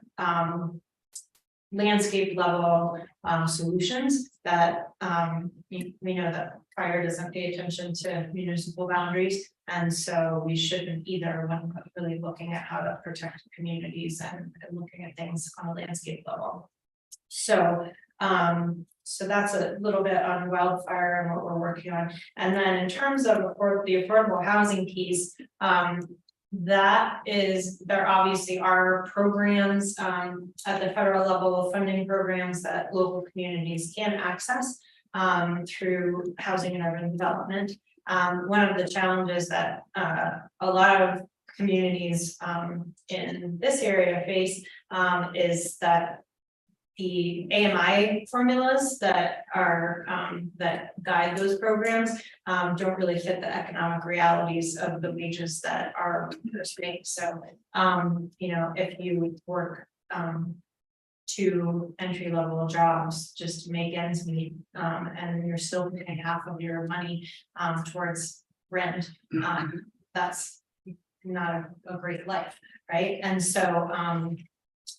landscape level solutions that we know that fire doesn't pay attention to municipal boundaries, and so we shouldn't either when really looking at how to protect communities and looking at things on a landscape level. So so that's a little bit on wildfire and what we're working on. And then in terms of the affordable housing piece, that is, there obviously are programs at the federal level, funding programs that local communities can access through housing and urban development. One of the challenges that a lot of communities in this area face is that the AMI formulas that are that guide those programs don't really fit the economic realities of the wages that are paying. So you know, if you work 2 entry-level jobs just to make ends meet, and you're still paying half of your money towards rent, that's not a great life, right? And so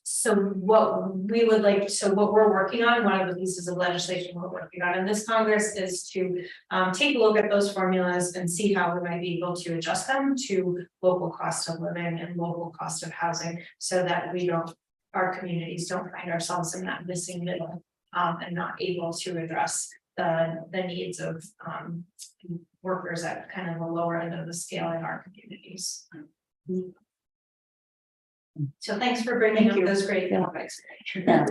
so what we would like, so what we're working on, one of the pieces of legislation we're working on in this Congress is to take a look at those formulas and see how we might be able to adjust them to local cost of living and local cost of housing, so that we don't, our communities don't find ourselves in that missing middle and not able to address the needs of workers at kind of the lower end of the scale in our communities. So thanks for bringing up those great topics. Yeah,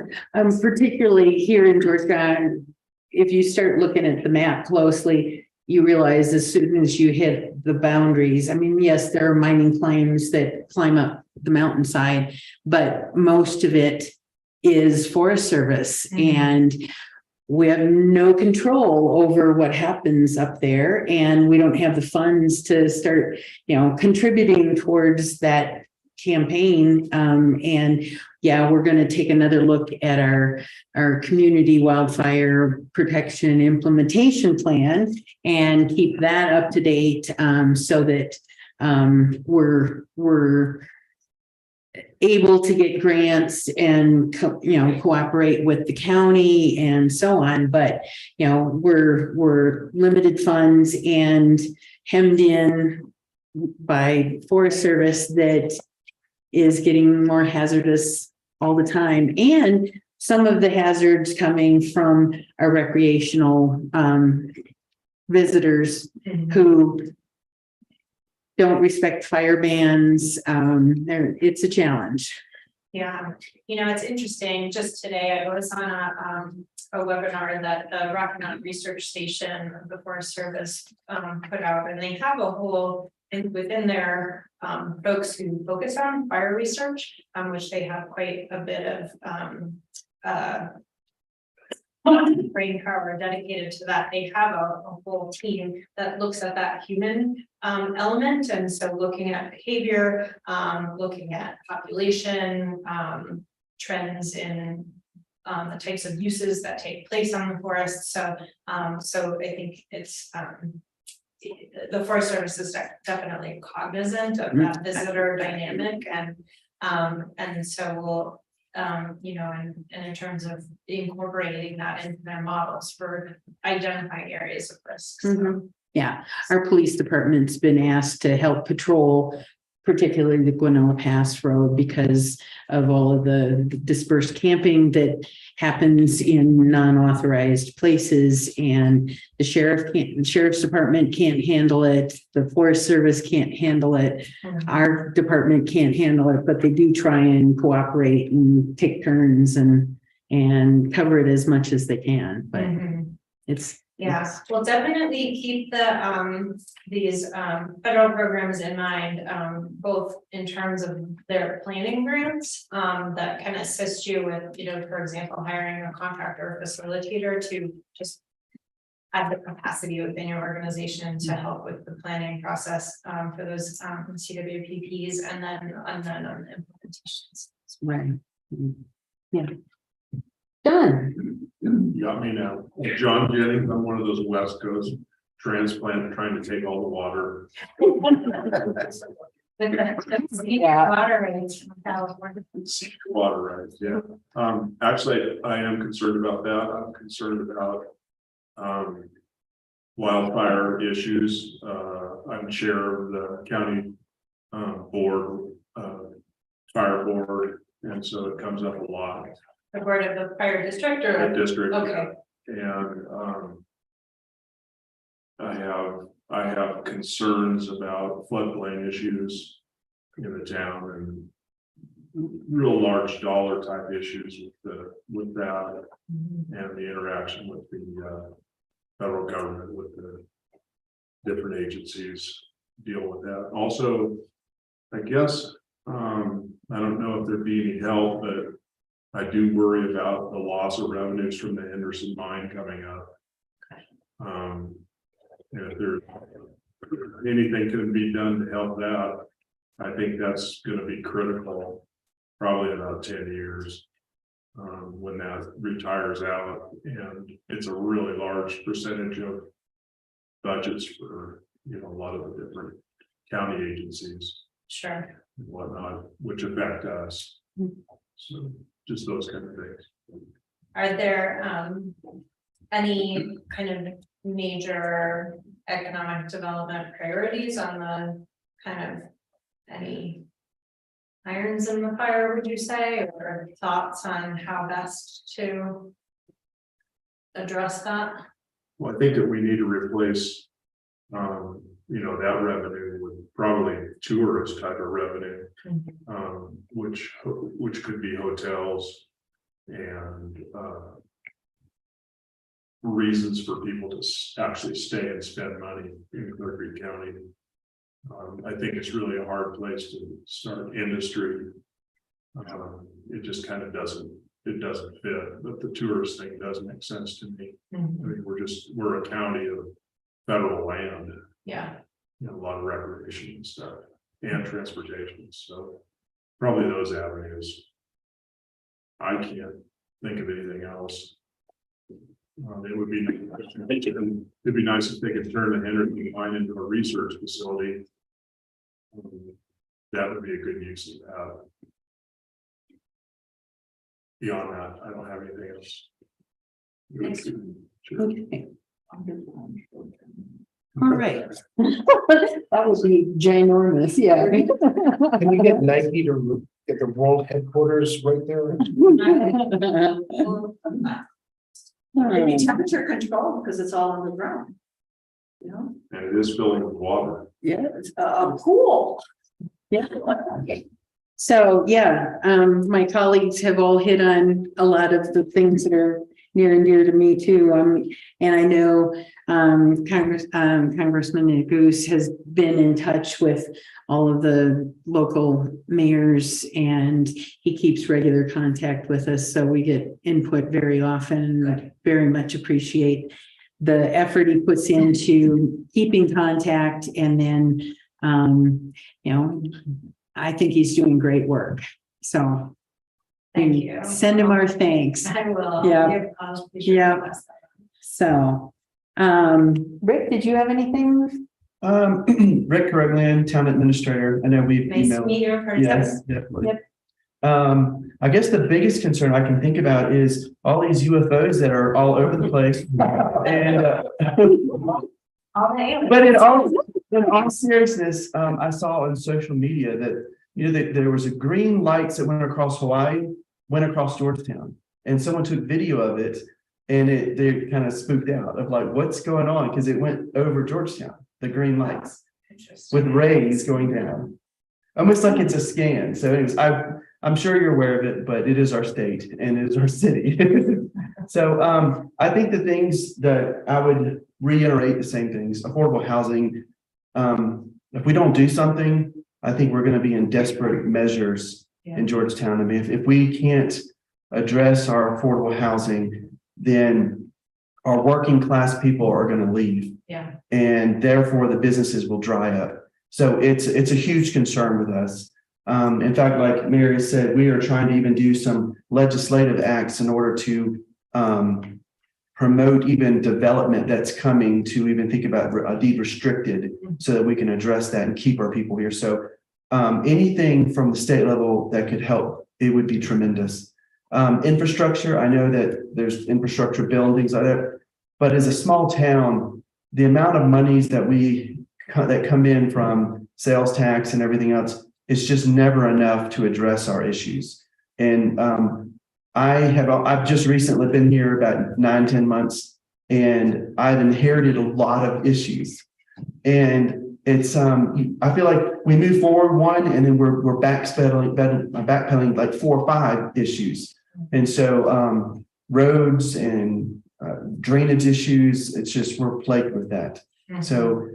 particularly here in Georgetown, if you start looking at the map closely, you realize as soon as you hit the boundaries, I mean, yes, there are mining claims that climb up the mountainside, but most of it is Forest Service, and we have no control over what happens up there, and we don't have the funds to start, you know, contributing towards that campaign. And yeah, we're going to take another look at our community wildfire protection implementation plan and keep that up to date, so that we're able to get grants and cooperate with the county and so on. But you know, we're limited funds and hemmed in by Forest Service that is getting more hazardous all the time, and some of the hazards coming from our recreational visitors who don't respect fire bans. It's a challenge. Yeah, you know, it's interesting. Just today, I was on a webinar that the Rocky Mountain Research Station of the Forest Service put out, and they have a whole within their folks who focus on fire research, which they have quite a bit of brain power dedicated to that. They have a whole team that looks at that human element, and so looking at behavior, looking at population trends in the types of uses that take place on the forest. So so I think it's the Forest Service is definitely cognizant of that visitor dynamic, and so we'll you know, and in terms of incorporating that into their models for identifying areas of risk. Yeah, our police department's been asked to help patrol particularly the Guanella Pass Road, because of all of the dispersed camping that happens in non-authorized places, and the sheriff's department can't handle it, the Forest Service can't handle it, our department can't handle it, but they do try and cooperate and take turns and cover it as much as they can, but it's. Yeah, we'll definitely keep the, these, federal programs in mind, both in terms of their planning grants, that can assist you with, you know, for example, hiring a contractor or facilitator to just have the capacity within your organization to help with the planning process, for those, CWPPs and then on the implementations. Right. Yeah. Done. You got me now. John Jennings, I'm one of those West Coast transplant trying to take all the water. Yeah. Water rates from California. Water rights, yeah. Actually, I am concerned about that. I'm concerned about wildfire issues. I'm chair of the county board, fire board, and so it comes up a lot. The board of the fire district or? The district. Okay. And I have concerns about floodplain issues in the town and real large dollar type issues with that and the interaction with the federal government, with the different agencies deal with that. Also, I guess I don't know if there'd be any help, but I do worry about the loss of revenues from the Henderson mine coming up. If there's anything can be done to help that, I think that's going to be critical, probably about 10 years when that retires out. And it's a really large percentage of budgets for, you know, a lot of the different county agencies. Sure. And whatnot, which affect us. So just those kind of things. Are there any kind of major economic development priorities on the kind of any irons in the fire, would you say, or thoughts on how best to address that? Well, I think that we need to replace, you know, that revenue with probably tourist type of revenue, which could be hotels and reasons for people to actually stay and spend money in Clear Creek County. I think it's really a hard place to start industry. It just kind of doesn't fit, but the tourist thing does make sense to me. I mean, we're a county of federal land. Yeah. You know, a lot of recreation and stuff and transportation. So probably those avenues. I can't think of anything else. It would be it'd be nice if they could turn the Henderson mine into a research facility. That would be a good use of that. Beyond that, I don't have anything else. Sure. Okay. All right. That would be ginormous, yeah. Can we get Nike to get the world headquarters right there? Maybe temperature control, because it's all underground. You know, And it is filling with water. Yeah. it's a pool. Yeah. So, yeah, my colleagues have all hit on a lot of the things that are near and dear to me too. And I know Congressman Goose has been in touch with all of the local mayors and he keeps regular contact with us. So we get input very often. I very much appreciate the effort he puts into keeping contact. And then, you know, I think he's doing great work. So Thank you. Send him our thanks. I will. Yeah. Yeah. So, Rick, did you have anything? Rick Corrigland, town administrator. I know we've Nice to emailed. meet you in person. Yes, definitely. Yep. I guess the biggest concern I can think about is all these UFOs that are all over the place. And All the aliens. but it all, in all seriousness, I saw on social media that, that there was a green lights that went across Hawaii, went across Georgetown. And someone took video of it and they kind of spooked out of like, what's going on? Because it went over Georgetown, the green lights with rays going down. Almost like it's a scan. So anyways, I'm sure you're aware of it, but it is our state and it is our city. So I think the things that I would reiterate the same things, affordable housing. If we don't do something, I think we're going to be in desperate measures in Georgetown. I mean, if we can't address our affordable housing, then our working class people are going to leave. Yeah. And therefore the businesses will dry up. So it's a huge concern with us. In fact, like Mary said, we are trying to even do some legislative acts in order to promote even development that's coming to even think about a deed restricted so that we can address that and keep our people here. So anything from the state level that could help, it would be tremendous. Infrastructure, I know that there's infrastructure bill and things like that, but as a small town, the amount of monies that come in from sales tax and everything else, it's just never enough to address our issues. And I've just recently been here about 9-10 months, and I've inherited a lot of issues. And it's I feel like we move forward one, and then we're backpedaling like 4 or 5 issues. And so roads and drainage issues, it's just we're plagued with that. So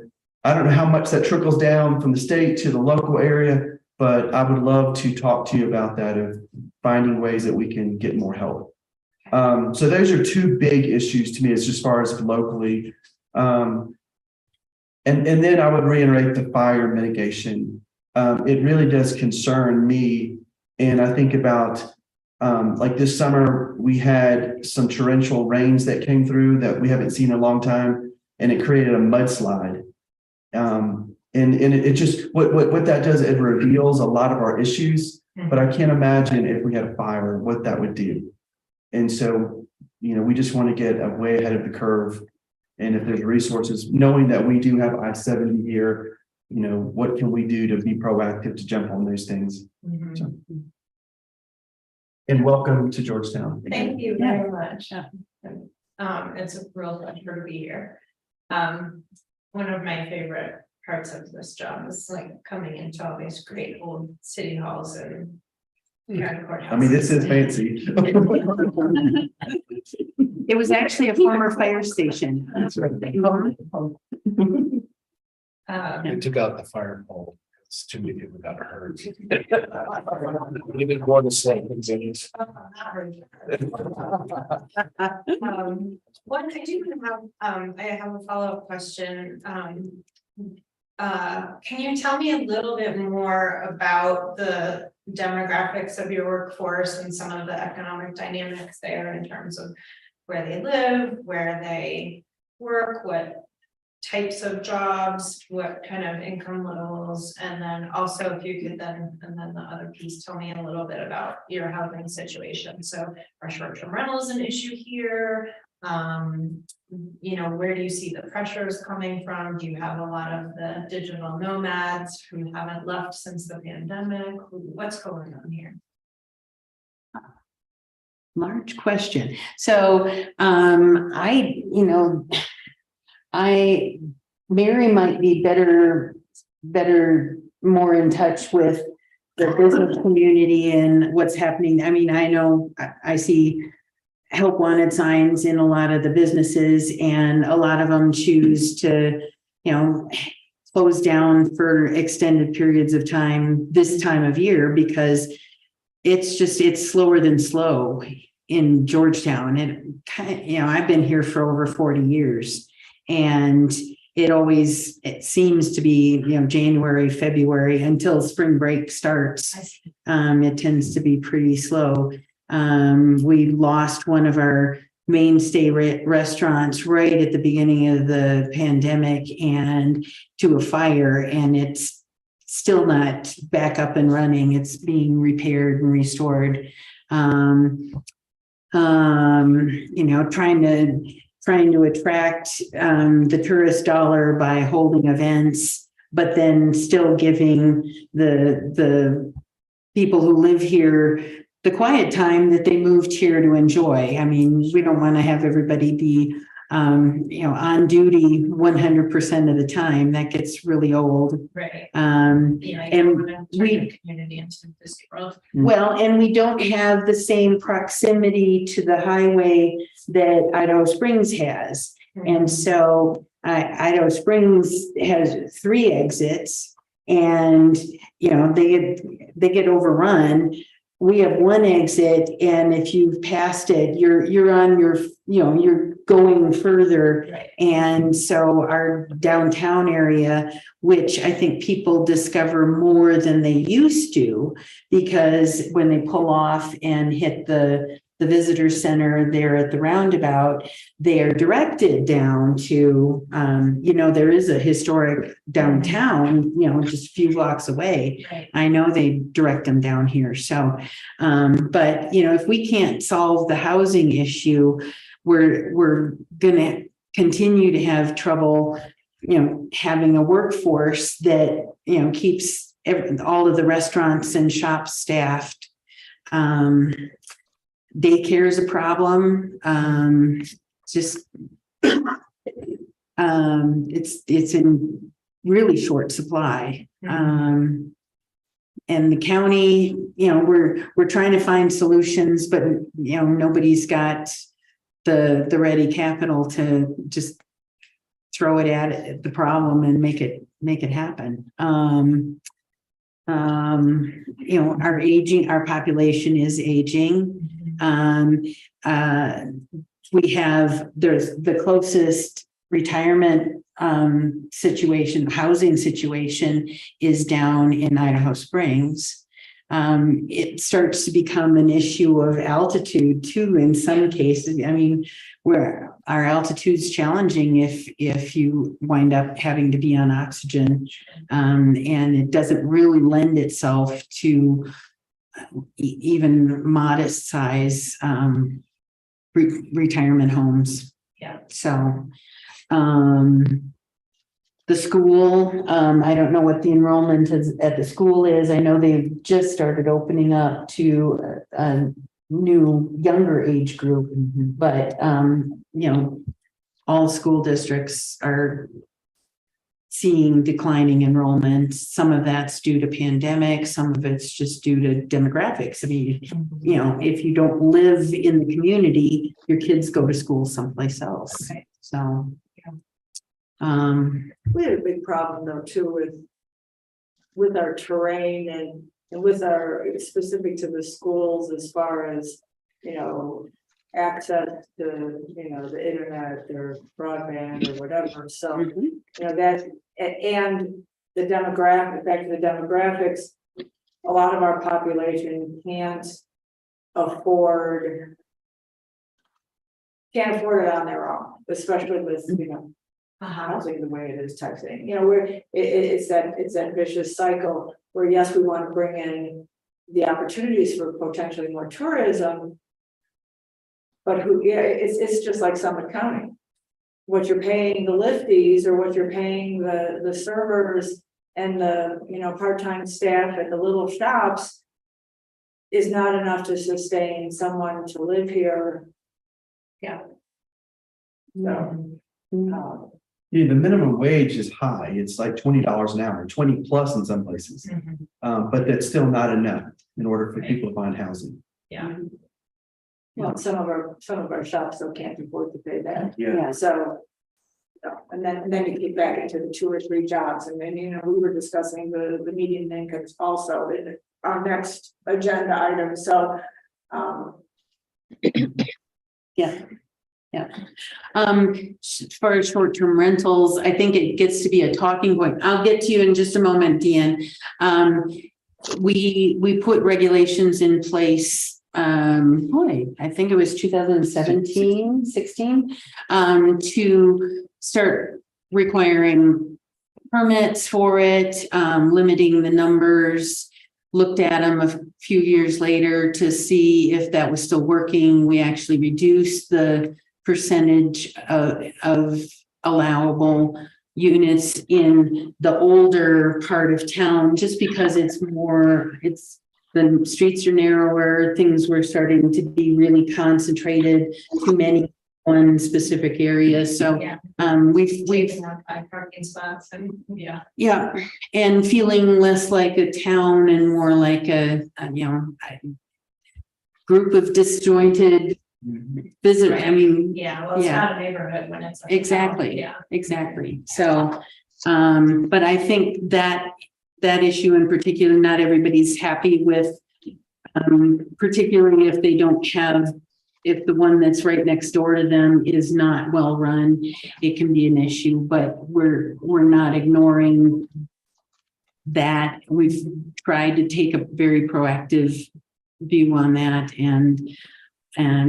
I don't know how much that trickles down from the state to the local area, but I would love to talk to you about that, of finding ways that we can get more help. So those are 2 big issues to me as far as locally. And then I would reiterate the fire mitigation. It really does concern me. And I think about like this summer, we had some torrential rains that came through that we haven't seen in a long time, and it created a mudslide. And it just, what that does, it reveals a lot of our issues, but I can't imagine if we had a fire, what that would do. And so, we just want to get way ahead of the curve. And if there's resources, knowing that we do have I-70 here, what can we do to be proactive to jump on those things? So. And welcome to Georgetown. Thank you very much. It's a real pleasure to be here. One of my favorite parts of this job is like coming into all these great old city halls and courthouses. I mean, this is fancy. It was actually a former fire station. They took out the fire pole. It's too many people got hurt. Even more to say things in it. One, I do have, I have a follow-up question. Can you tell me a little bit more about the demographics of your workforce and some of the economic dynamics there in terms of where they live, where they work, what types of jobs, what kind of income levels, and then also if you could then, and then the other piece, tell me a little bit about your housing situation. So are short-term rentals an issue here? Where do you see the pressures coming from? Do you have a lot of the digital nomads who haven't left since the pandemic? What's going on here? Large question. So Mary might be better, more in touch with the business community and what's happening. I mean, I know I see help wanted signs in a lot of the businesses, and a lot of them choose to, close down for extended periods of time this time of year, because it's slower than slow in Georgetown. And I've been here for over 40 years. And it seems to be, January, February until spring break starts. It tends to be pretty slow. We lost one of our mainstay restaurants right at the beginning of the pandemic and to a fire, and it's still not back up and running. It's being repaired and restored. Trying to trying to attract the tourist dollar by holding events, but then still giving the people who live here the quiet time that they moved here to enjoy. I mean, we don't want to have everybody be on duty 100% of the time. That gets really old. Right. And we community into this world. well, and we don't have the same proximity to the highway that Idaho Springs has. And so Idaho Springs has 3 exits, and they get overrun. We have 1 exit, and if you've passed it, you're on your, you're going further. Right. And so our downtown area, which I think people discover more than they used to, because when they pull off and hit the visitor center there at the roundabout, they are directed down to, there is a historic downtown, just a few blocks away. Right. I know they direct them down here. So, but if we can't solve the housing issue, we're going to continue to have trouble, having a workforce that, keeps all of the restaurants and shops staffed. Daycare is a problem. It's in really short supply. And the county, we're trying to find solutions, but nobody's got the ready capital to just throw it at the problem and make it happen. Our population is aging. There's the closest retirement housing situation is down in Idaho Springs. It starts to become an issue of altitude too, in some cases. I mean, where our altitude's challenging if you wind up having to be on oxygen, and it doesn't really lend itself to even modest size retirement homes. Yeah. So the school, I don't know what the enrollment is at the school is. I know they've just started opening up to a new younger age group, but all school districts are seeing declining enrollment. Some of that's due to pandemic, some of it's just due to demographics. I mean, if you don't live in the community, your kids go to school someplace else. Okay. So We had a big problem though too with our terrain and with our specific to the schools as far as, access to, the internet or broadband or whatever. So, that and the demographics, a lot of our population can't afford it on their own, especially with, housing the way it is type thing. It's that vicious cycle where yes, we want to bring in the opportunities for potentially more tourism. But it's just like Summit County. What you're paying the lifties or what you're paying the servers and the part-time staff at the little shops is not enough to sustain someone to live here. Yeah. So, the minimum wage is high. It's like $20 an hour, 20 plus in some places. But that's still not enough in order for people to find housing. Yeah. Well, some of our shops still can't afford to pay that. Yeah. So, and then you get back into the 2 or 3 jobs, and then we were discussing the median incomes also in our next agenda item. So, yeah. As far as short-term rentals, I think it gets to be a talking point. I'll get to you in just a moment, Deanne. We put regulations in place. I think it was 2017, 16, to start requiring permits for it, limiting the numbers. Looked at them a few years later to see if that was still working. We actually reduced the percentage of allowable units in the older part of town, just because the streets are narrower, things were starting to be really concentrated, too many one specific area. So Yeah. we've Taking up 5 parking spots and, yeah. yeah, and feeling less like a town and more like a group of disjointed visitors. I mean, Yeah, well, it's Yeah. not a neighborhood when it's. exactly, Yeah. exactly. So, but I think that issue in particular, not everybody's happy with, particularly if they don't have, if the one that's right next door to them is not well run, it can be an issue, but we're not ignoring that. We've tried to take a very proactive view on that, and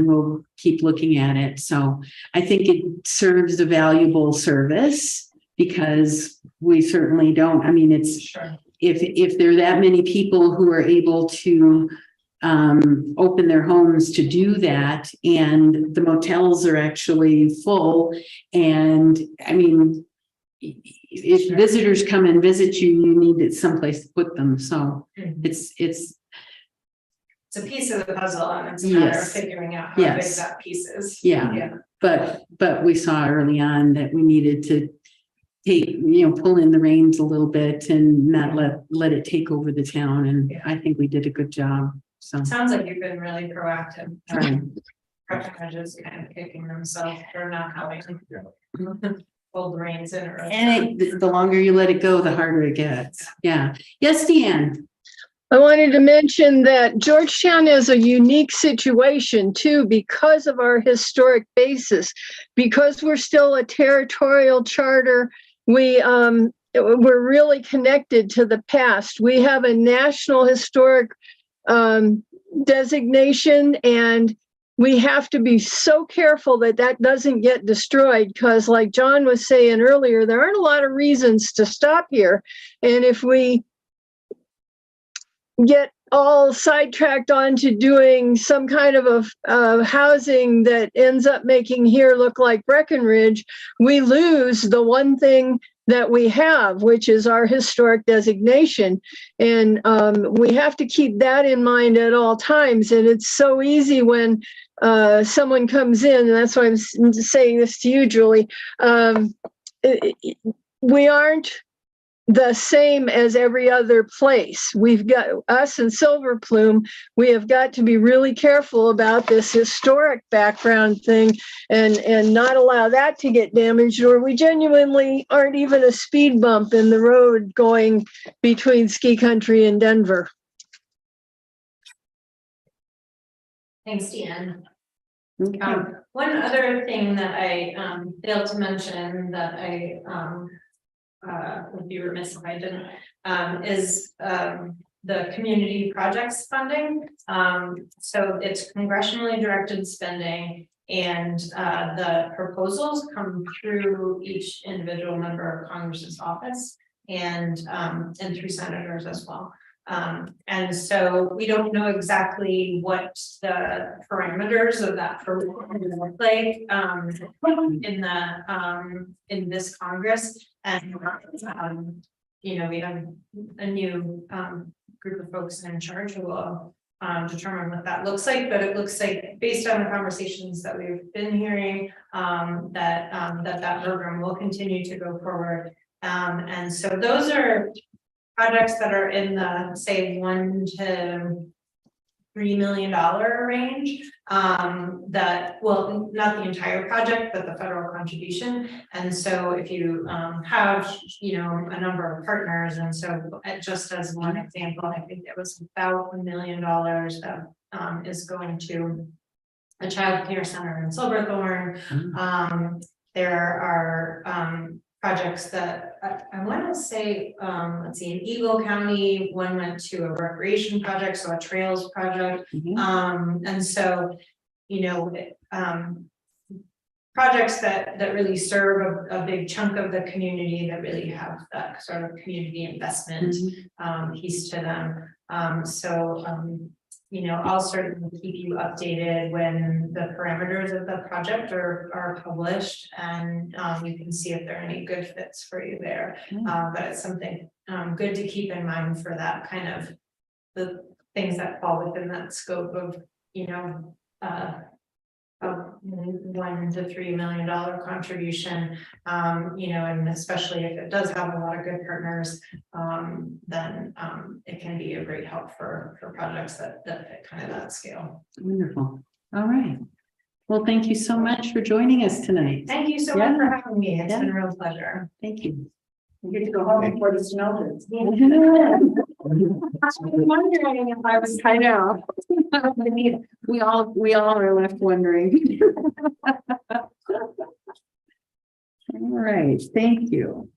we'll keep looking at it. So I think it serves a valuable service, because we certainly don't, I mean, it's, Sure. if there are that many people who are able to open their homes to do that, and the motels are actually full, and I mean, if visitors come and visit you, you need someplace to put them. So it's a piece of the puzzle, and it's a matter of Yes. figuring out how big Yes. that piece is. Yeah. But we saw early on that we needed to pull in the reins a little bit and not let it take over the town. And Yeah. I think we did a good job. So Sounds like you've been really proactive. trying. Just kind of kicking themselves for not having to hold the reins in. And the longer you let it go, the harder it gets. Yeah. Yes, Deanne. I wanted to mention that Georgetown is a unique situation too, because of our historic basis, because we're still a territorial charter. We're really connected to the past. We have a national historic designation, and we have to be so careful that that doesn't get destroyed, because like John was saying earlier, there aren't a lot of reasons to stop here. And if we get all sidetracked onto doing some kind of a housing that ends up making here look like Breckenridge, we lose the one thing that we have, which is our historic designation. And we have to keep that in mind at all times. And it's so easy when someone comes in, and that's why I'm saying this to you, Julie. We aren't the same as every other place. We've got us in Silver Plume. We have got to be really careful about this historic background thing and not allow that to get damaged, or we genuinely aren't even a speed bump in the road going between ski country and Denver. Thanks, Deanne. Okay. One other thing that I failed to mention that I would be remiss if I didn't, is the community projects funding. So it's congressionally directed spending, and the proposals come through each individual member of Congress's office, and through senators as well. And so we don't know exactly what the parameters of that program look like in this Congress. And we have a new group of folks in charge who will determine what that looks like. But it looks like, based on the conversations that we've been hearing, that program will continue to go forward. And so those are projects that are in the, say, $1 to $3 million range, that, well, not the entire project, but the federal contribution. And so if you have, a number of partners, and so just as one example, I think it was about $1 million that is going to a child care center in Silverthorne. There are projects that I want to say, let's see, in Eagle County, one went to a recreation project, so a trails project. And so, projects that really serve a big chunk of the community, that really have that sort of community investment piece to them. I'll certainly keep you updated when the parameters of the project are published, and you can see if there are any good fits for you there. But it's something good to keep in mind for that kind of the things that fall within that scope of, a $1 to $3 million contribution, and especially if it does have a lot of good partners, then it can be a great help for projects that fit kind of that scale. Wonderful. All right. Well, thank you so much for joining us tonight. Thank you so much for having me. It's been a real pleasure. Thank you. You get to go home before the snow hits. I'm wondering if I was. I know. We all are left wondering. All right, thank you.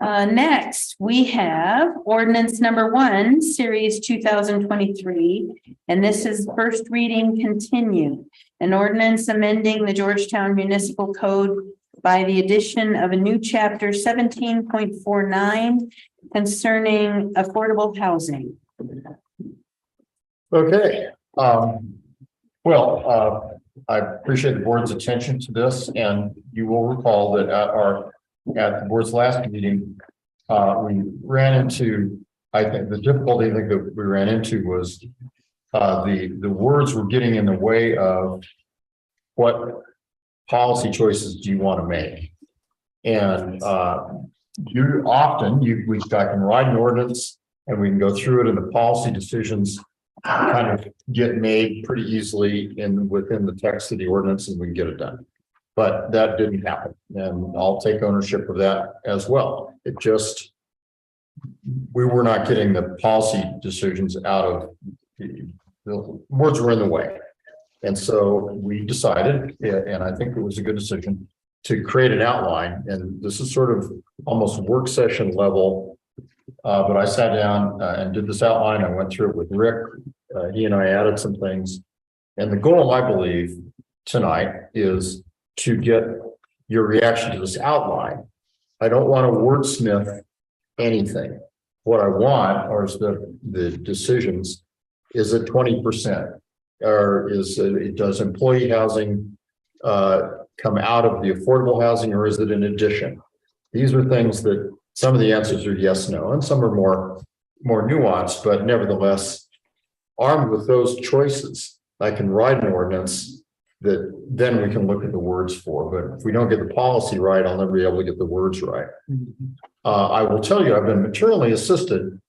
Next, we have ordinance number 1, series 2023, and this is first reading continued. An ordinance amending the Georgetown Municipal Code by the addition of a new chapter 17.49 concerning affordable housing. Okay, I appreciate the board's attention to this, and you will recall that at the board's last meeting, we ran into, I think the difficulty that we ran into was the words were getting in the way of what policy choices do you want to make? And I can write an ordinance and we can go through it, and the policy decisions kind of get made pretty easily within the text of the ordinance, and we can get it done. But that didn't happen, and I'll take ownership of that as well. We were not getting the policy decisions out of the words were in the way. And so we decided, and I think it was a good decision, to create an outline. And this is sort of almost work session level. But I sat down and did this outline. I went through it with Rick. He and I added some things. And the goal, I believe, tonight is to get your reaction to this outline. I don't want to wordsmith anything. What I want are the decisions. Is it 20%? Or does employee housing come out of the affordable housing, or is it an addition? These are things that some of the answers are yes, no, and some are more nuanced, but nevertheless, armed with those choices, I can write an ordinance that then we can look at the words for. But if we don't get the policy right, I'll never be able to get the words right. I will tell you, I've been materially assisted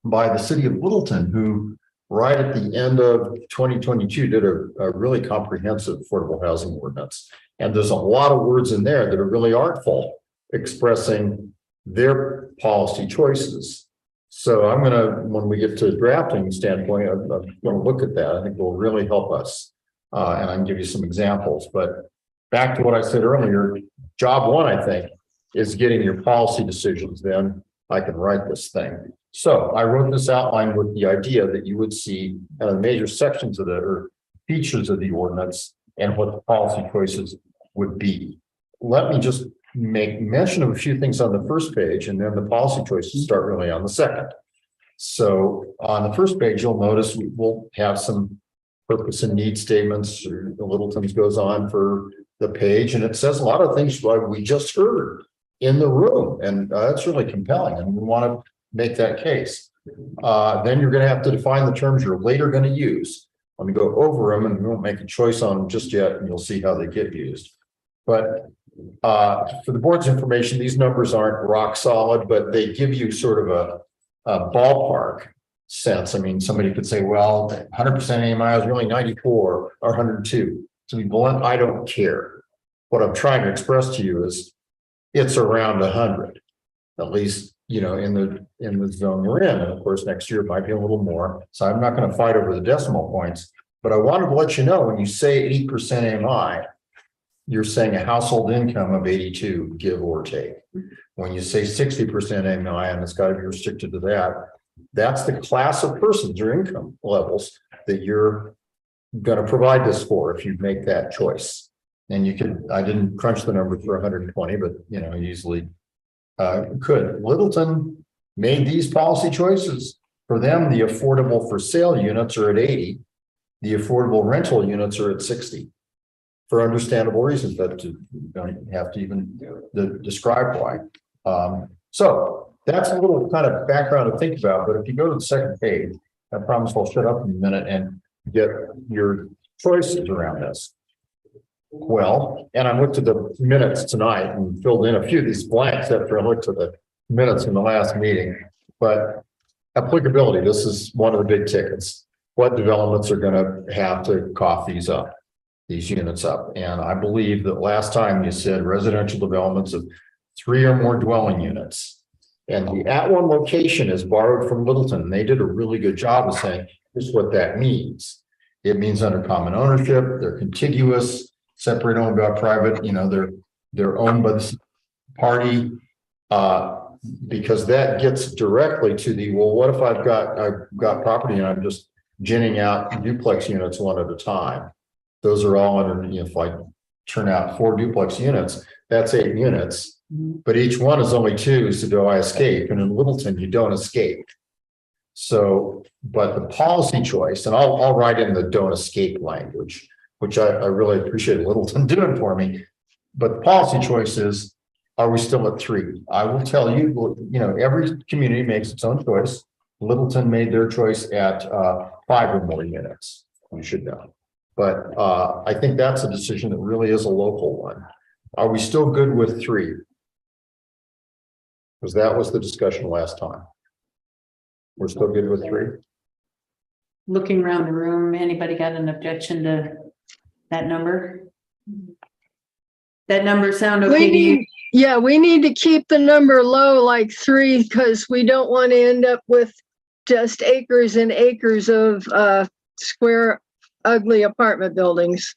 by the city of Littleton, who right at the end of 2022 did a really comprehensive affordable housing ordinance. And there's a lot of words in there that are really artful, expressing their policy choices. So I'm when we get to the drafting standpoint, I'm going to look at that. I think it will really help us. And I can give you some examples. But back to what I said earlier, job one, I think, is getting your policy decisions. Then I can write this thing. So I wrote this outline with the idea that you would see major sections of or features of the ordinance and what the policy choices would be. Let me just make mention of a few things on the first page, and then the policy choices start really on the second. So on the first page, you'll notice we will have some purpose and need statements. The Littleton's goes on for the page, and it says a lot of things like we just heard in the room, and that's really compelling, and we want to make that case. Then you're going to have to define the terms you're later going to use. Let me go over them, and we won't make a choice on them just yet, and you'll see how they get used. But for the board's information, these numbers aren't rock solid, but they give you sort of a ballpark sense. I mean, somebody could say, well, 100% AMI is really 94 or 102. To be blunt, I don't care. What I'm trying to express to you is it's around 100, at least, in the zone we're in. And of course, next year it might be a little more. So I'm not going to fight over the decimal points, but I wanted to let you know, when you say 80% AMI, you're saying a household income of 82, give or take. When you say 60% AMI, and it's got to be restricted to that, that's the class of persons or income levels that you're going to provide this for if you make that choice. And I didn't crunch the number for 120, but easily could. Littleton made these policy choices For them, the affordable for sale units are at 80. The affordable rental units are at 60. For understandable reasons that you don't have to even describe why. So that's a little kind of background to think about, but if you go to the second page, I promise I'll shut up in a minute and get your choices around this. Well, and I looked at the minutes tonight and filled in a few of these blanks after I looked at the minutes in the last meeting, but applicability, this is one of the big tickets. What developments are going to have to cough these up, these units up? And I believe that last time you said residential developments of 3 or more dwelling units. And the at one location is borrowed from Littleton. And they did a really good job of saying, here's what that means. It means under common ownership, they're contiguous, separate owned by private, they're owned by the party. Because that gets directly to the, well, what if I've got property and I'm just ginning out duplex units one at a time? Those are all under, if I turn out 4 duplex units, that's 8 units, but each one is only 2, so do I escape? And in Littleton, you don't escape. So, but the policy choice, and I'll write in the don't escape language, which I really appreciate Littleton doing for me. But the policy choice is, are we still at 3? I will tell you, every community makes its own choice. Littleton made their choice at 5 or more units. You should know. But I think that's a decision that really is a local one. Are we still good with 3? Because that was the discussion last time. We're still good with 3? Looking around the room, anybody got an objection to that number? That number sound okay to you? Yeah, we need to keep the number low, like 3, because we don't want to end up with just acres and acres of square, ugly apartment buildings.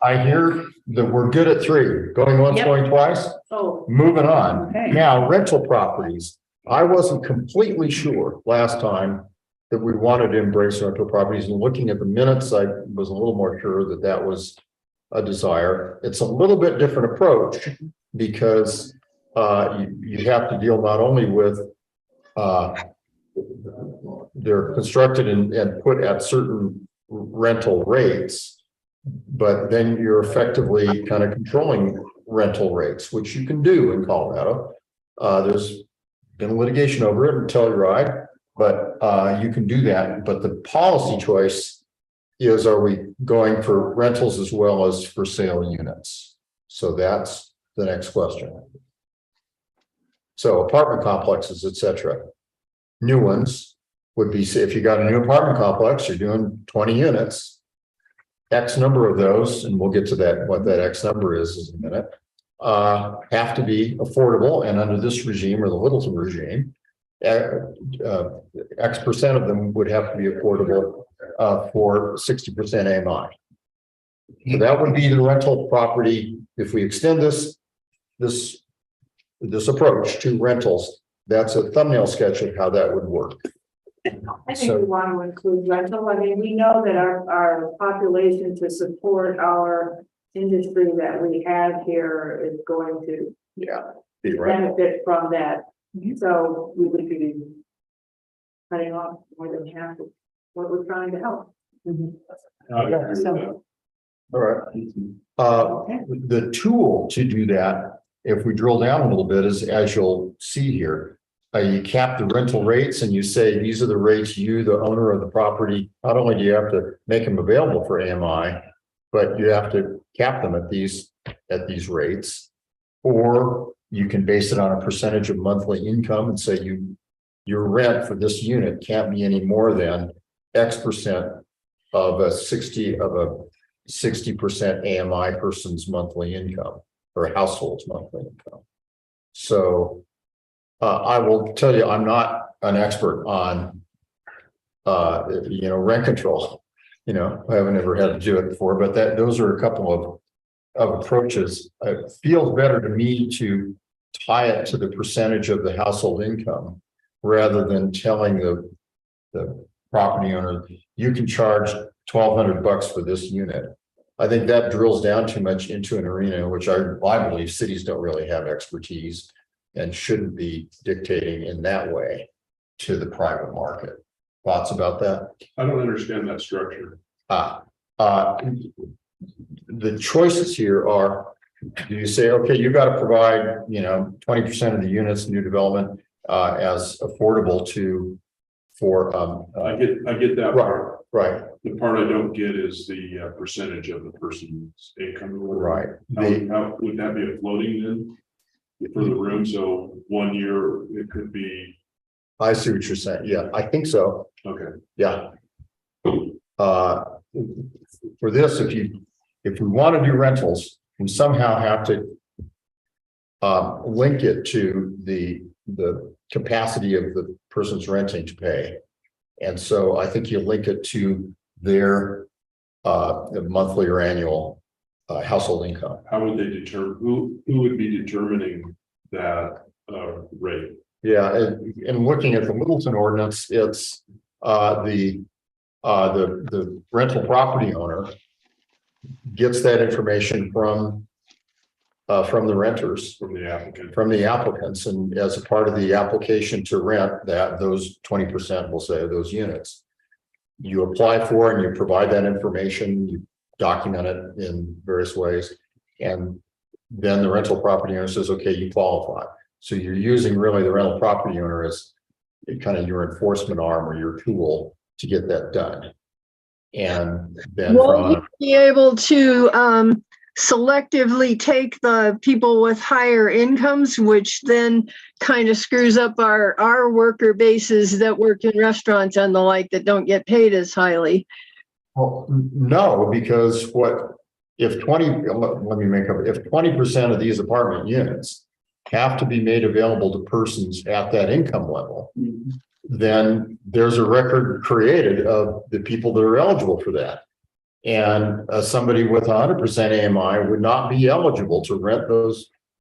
I hear that we're good at 3, going once, Yep. going twice. Oh, Moving on. okay. Now, rental properties. I wasn't completely sure last time that we wanted to embrace rental properties, and looking at the minutes, I was a little more sure that that was a desire. It's a little bit different approach because you have to deal not only with they're constructed and put at certain rental rates, but then you're effectively kind of controlling rental rates, which you can do in Colorado. There's been litigation over it and Telluride, but you can do that. But the policy choice is, are we going for rentals as well as for sale units? So that's the next question. So apartment complexes, etc. New ones would be, say, if you got a new apartment complex, you're doing 20 units, X number of those, and we'll get to that, what that X number is in a minute, have to be affordable. And under this regime, or the Littleton regime, X percent of them would have to be affordable for 60% AMI. So that would be the rental property. If we extend this approach to rentals, that's a thumbnail sketch of how that would work. I think we want to include rental. I mean, we know that our population to support our industry that we have here is going to benefit from that. So we would be cutting off more than half of what we're trying to help. All right. The tool to do that, if we drill down a little bit, is, as you'll see here, you cap the rental rates and you say, these are the rates you, the owner of the property, not only do you have to make them available for AMI, but you have to cap them at these rates, or you can base it on a percentage of monthly income and say your rent for this unit can't be any more than X percent of a 60% AMI person's monthly income, or a household's monthly income. So I will tell you, I'm not an expert on rent control. I haven't ever had to do it before, but those are a couple of approaches. It feels better to me to tie it to the percentage of the household income rather than telling the property owner, you can charge $1,200 for this unit. I think that drills down too much into an arena, which I believe cities don't really have expertise and shouldn't be dictating in that way to the private market. Thoughts about that? I don't understand that structure. Uh, the choices here are, do you say, okay, you got to provide, 20% of the units, new development, as affordable I get that part. right, The part I don't get is the percentage of the person's income. right. How would that be a floating then? For the room, so 1 year, it could be, I see what you're saying. Yeah, I think so. okay. Yeah. For this, if we want to do rentals, we somehow have to link it to the capacity of the person's renting to pay. And so I think you link it to their monthly or annual household income. How would they determine, who would be determining that rate? Yeah, and looking at the Littleton ordinance, it's the rental property owner gets that information from the renters, From the applicant. from the applicants, and as a part of the application to rent that, those 20% will say those units. You apply for and you provide that information, you document it in various ways, and then the rental property owner says, okay, you qualify. So you're using really the rental property owner as kind of your enforcement arm or your tool to get that done. And then Will he be able to selectively take the people with higher incomes, which then kind of screws up our worker bases that work in restaurants and the like that don't get paid as highly? well, no, because if 20% of these apartment units have to be made available to persons at that income level, then there's a record created of the people that are eligible for that. And somebody with 100% AMI would not be eligible to rent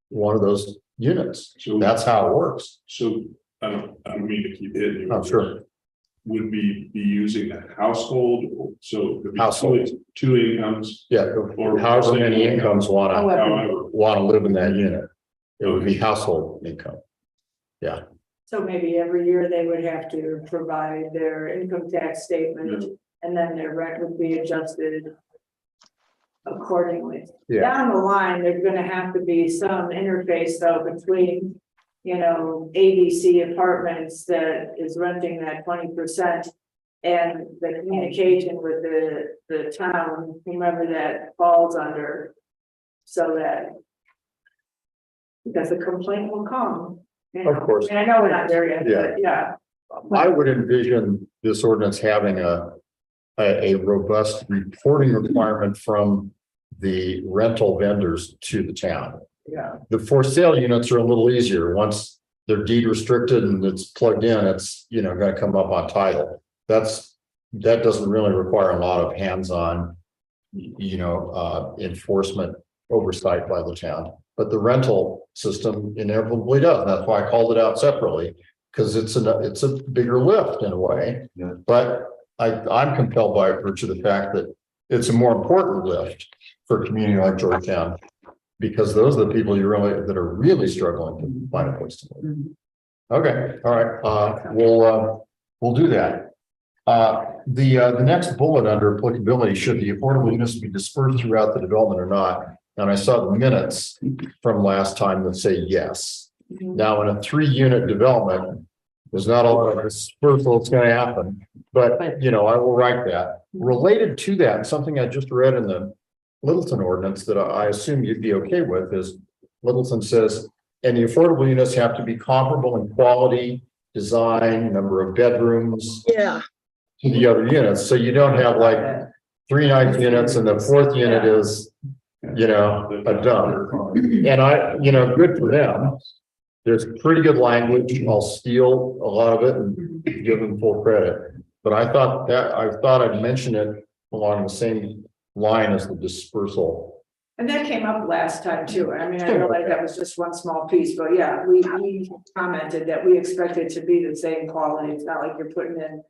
one of those units. So that's how it works. So I don't mean to keep hitting you. I'm sure. Would we be using a household? So it'd be Household. two incomes. Yeah, or however many incomes want However, to live in that unit. It would be household income. Yeah. So maybe every year they would have to provide their income tax statement, and then their rent would be adjusted accordingly. Yeah. Down the line, there's gonna have to be some interface though between, ABC Apartments that is renting that 20% and the communication with the town, whomever that falls under, so that because the complaint will come. Of course. And I know we're not there yet, Yeah. but yeah. I would envision this ordinance having a robust reporting requirement from the rental vendors to the town. Yeah. The for sale units are a little easier. Once they're deed restricted and it's plugged in, it's, going to come up on title. That doesn't really require a lot of hands-on, enforcement oversight by the town. But the rental system inevitably does. That's why I called it out separately, because it's a bigger lift in a way. Yeah. But I'm compelled by virtue of the fact that it's a more important lift for a community like Georgetown, because those are the people that are really struggling to find a place to live. Okay, all right. We'll do that. The next bullet under applicability, should the affordable units be dispersed throughout the development or not? And I saw the minutes from last time that say yes. Now, in a 3-unit development, there's not a lot of dispersal that's going to happen, but I will write that. Related to that, something I just read in the Littleton ordinance that I assume you'd be okay with is Littleton says, and the affordable units have to be comparable in quality, design, number of bedrooms. Yeah. To the other units. So you don't have like 3 nice units and the 4th unit is, a dump. And good for them. There's pretty good language. I'll steal a lot of it and give them full credit. But I thought I'd mention it along the same line as the dispersal. And that came up last time too. I mean, I realized that was just one small piece, but yeah, we commented that we expect it to be the same quality. It's not like you're putting in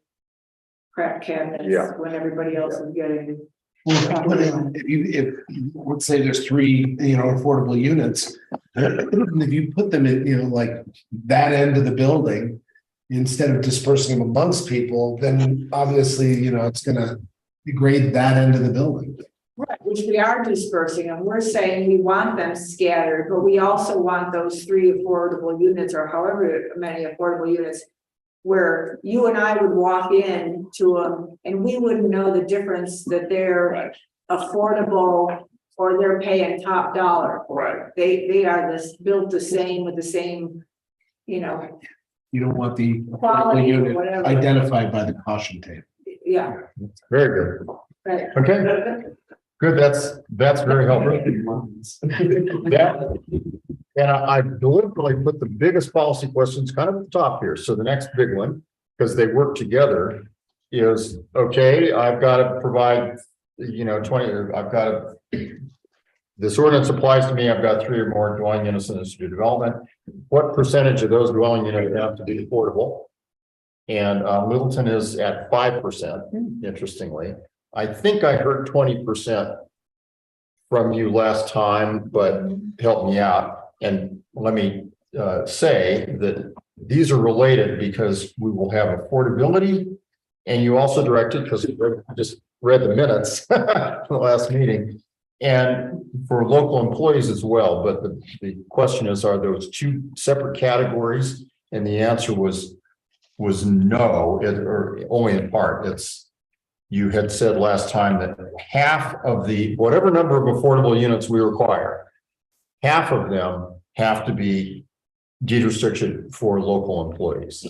crap cabinets when everybody else is getting. If let's say there's 3, affordable units, if you put them in, like that end of the building, instead of dispersing them amongst people, then obviously, it's gonna degrade that end of the building. Right, which we are dispersing, and we're saying we want them scattered, but we also want those 3 affordable units or however many affordable units. Where you and I would walk in to them and we wouldn't know the difference that they're affordable or they're paying top dollar. Right. They are built the same with the same, You don't want the quality or unit whatever. identified by the caution tape. Yeah, Very good. right. Okay, good. That's very helpful. That, and I deliberately put the biggest policy questions kind of at the top here. So the next big one, because they work together, is, okay, I've got to provide, 20, I've got to, this ordinance applies to me, I've got 3 or more dwelling units in this new development. What percentage of those dwelling units have to be affordable? And Littleton is at 5%, interestingly. I think I heard 20% from you last time, but help me out. And let me say that these are related because we will have affordability. And you also directed, because I just read the minutes from the last meeting, and for local employees as well. But the question is, are those 2 separate categories? And the answer was no, or only in part. You had said last time that half of the, whatever number of affordable units we require, half of them have to be deed restricted for local employees.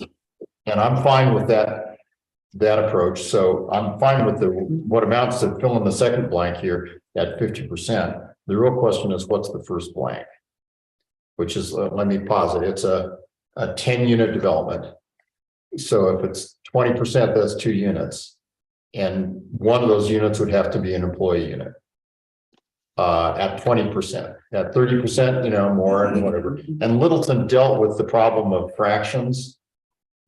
And I'm fine with that approach. So I'm fine with what amounts to fill in the second blank here at 50%. The real question is, what's the first blank? Which is, let me pause it. It's a 10-unit development. So if it's 20%, that's 2 units. And one of those units would have to be an employee unit. At 20%, at 30%, more and whatever. And Littleton dealt with the problem of fractions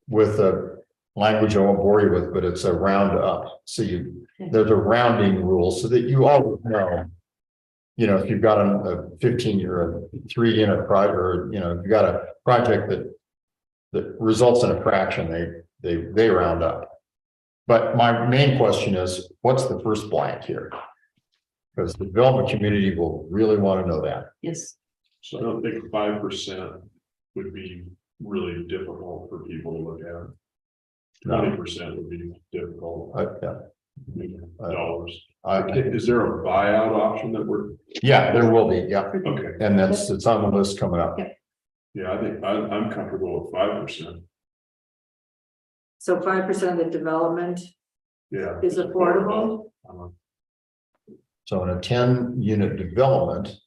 with a language I won't bore you with, but it's a round up. So there's a rounding rule so that you always know, if you've got a 15 or a 3-unit project, or, you've got a project that results in a fraction, they round up. But my main question is, what's the first blank here? Because the development community will really want to know that. Yes. So I don't think 5% would be really difficult for people to look at. 20% would be difficult. Dollars. Is there a buyout option that we're? Yeah, there will be. Yeah. Okay. And it's on the list coming up. Yeah, I think I'm comfortable with 5%. So 5% of the development Yeah. is affordable. So in a 10-unit development,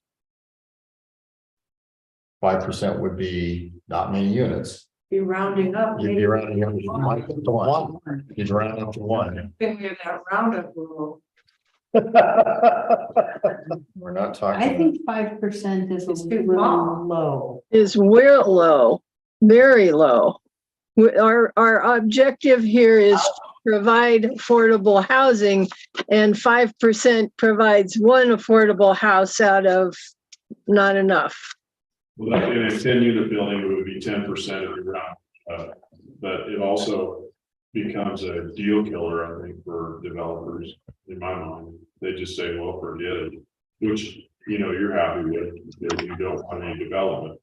5% would be not many units. Be rounding up. You'd be rounding up to 1. You'd round up to 1. Figure that roundup rule. We're not talking. I think 5% is It's a too little small. low. Is real low, very low. Our objective here is to provide affordable housing, and 5% provides one affordable house out of not enough. Well, in a 10-unit building, it would be 10% of your round. But it also becomes a deal killer, I think, for developers, in my mind. They just say, well, forget it, which, you're happy with, if you don't want any development.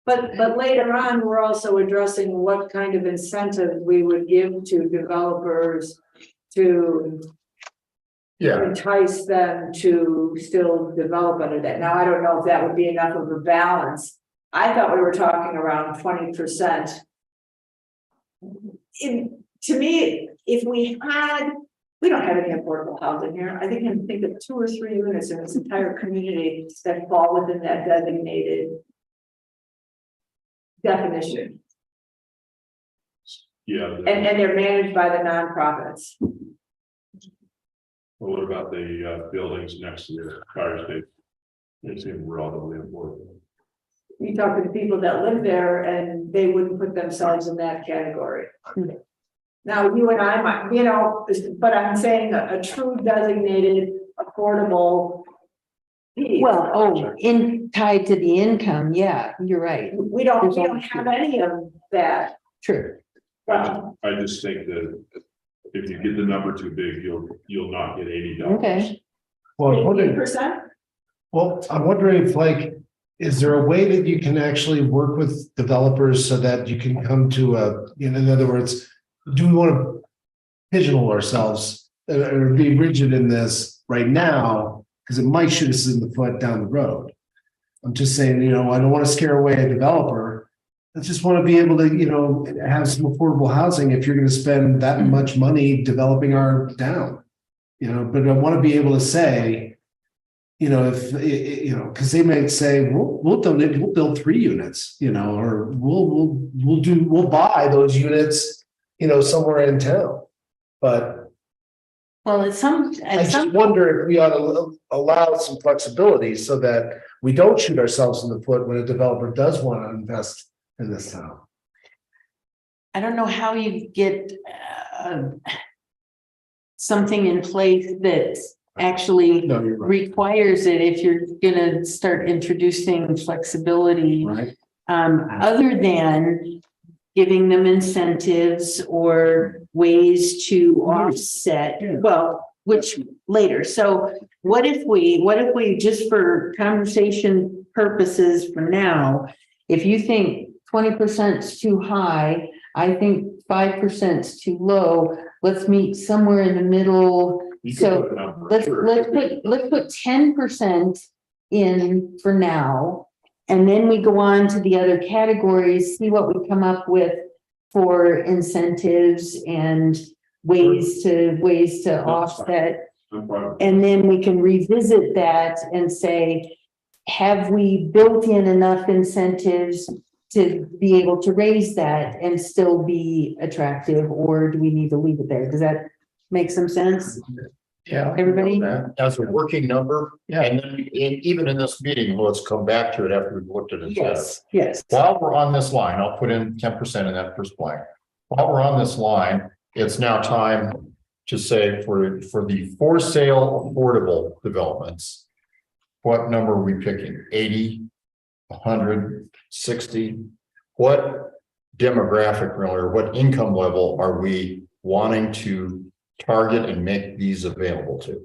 But later on, we're also addressing what kind of incentive we would give to developers to entice them to still develop under that. Now, I don't know if that would be enough of a balance. I thought we were talking around 20%. To me, if we don't have any affordable housing here. I think of 2 or 3 units in this entire community that fall within that designated definition. Yeah. And they're managed by the nonprofits. Well, what about the buildings next to the fire station? They seem relatively important. You talk to the people that live there and they wouldn't put themselves in that category. Now, you and I might, but I'm saying a true designated affordable piece. Well, tied to the income, yeah, you're right. We don't have any of that. True. I just think that if you get the number too big, you'll not get $80. Okay. Well, I'm wondering, 50%? well, I'm wondering if like, is there a way that you can actually work with developers so that you can come to a, in other words, do we want to pigeonhole ourselves or be rigid in this right now? Because it might shoot us in the foot down the road. I'm just saying, I don't want to scare away a developer. I just want to be able to, have some affordable housing if you're going to spend that much money developing our town. But I want to be able to say, if, because they might say, we'll build 3 units, or we'll buy those units, somewhere in town. But Well, at some I just wonder if we ought to allow some flexibility so that we don't shoot ourselves in the foot when a developer does want to invest in this town. I don't know how you get something in place that actually No, you're right. requires it if you're gonna start introducing flexibility. Right. Other than giving them incentives or ways to offset, well, which later. So what if we, just for conversation purposes for now, if you think 20% is too high, I think 5% is too low, let's meet somewhere in the middle. So let's put 10% in for now. And then we go on to the other categories, see what we come up with for incentives and ways to offset. And then we can revisit that and say, have we built in enough incentives to be able to raise that and still be attractive, or do we need to leave it there? Does that make some sense? Yeah. Everybody? As a working number, Yeah. and then even in this meeting, let's come back to it after we've looked at it. Yes. While we're on this line, I'll put in 10% in that first blank. While we're on this line, it's now time to say for the for sale affordable developments, what number are we picking? 80, 100, 60? What demographic really, or what income level are we wanting to target and make these available to?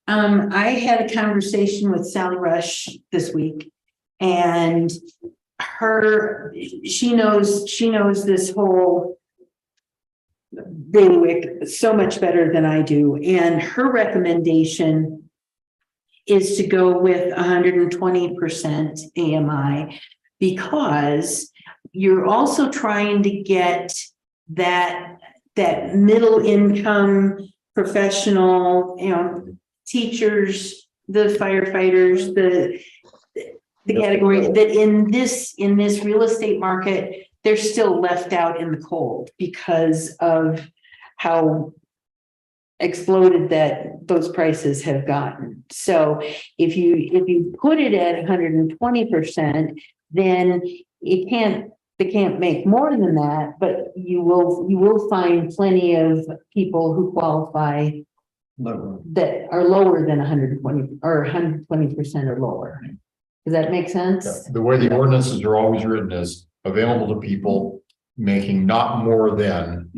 I had a conversation with Sally Rush this week, and she knows this whole bailiwick so much better than I do. And her recommendation is to go with 120% AMI, because you're also trying to get that middle income professional, teachers, the firefighters, the category that in this real estate market, they're still left out in the cold because of how exploded that those prices have gotten. So if you put it at 120%, then they can't make more than that, but you will find plenty of people who qualify that are lower than 120 or 120% or lower. Does that make sense? The way the ordinances are always written is available to people making not more than,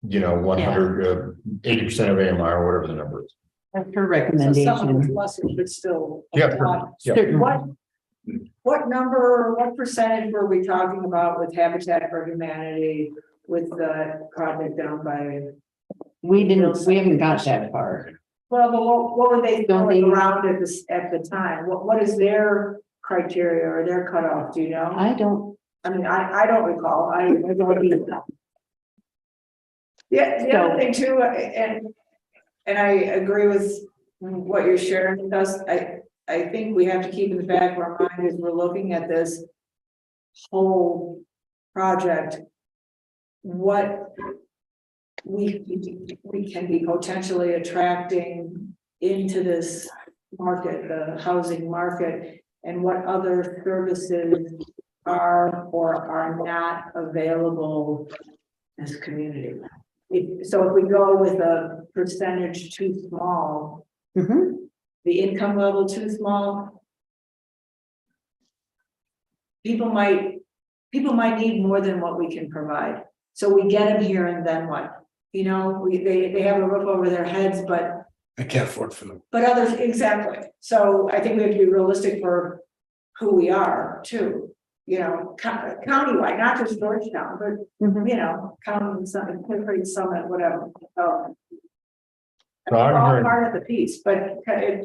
100, 80% of AMI or whatever the number is. That's her So someone with recommendation. lesser, but still. Yeah. Certain- What number, what percentage were we talking about with Habitat for Humanity with the project down by? We haven't got that far. Well, but what were they Don't going they- around at the time? What is their criteria or their cutoff? Do you know? I don't, I mean, I don't recall. I don't either. Yeah, the other thing too, and I agree with what you're sharing with us. I think we have to keep in the back of our mind as we're looking at this whole project, what we can be potentially attracting into this market, the housing market, and what other services are or are not available as a community. So if we go with a percentage too small, the income level too small, people might need more than what we can provide. So we get them here and then what? You know, they have a roof over their heads, but I can't afford food. others, exactly. So I think we have to be realistic for who we are too. You know, countywide, not just Georgetown, but you know, county, Summit, Summit, whatever. So So I'm all hearing- part of the piece, but I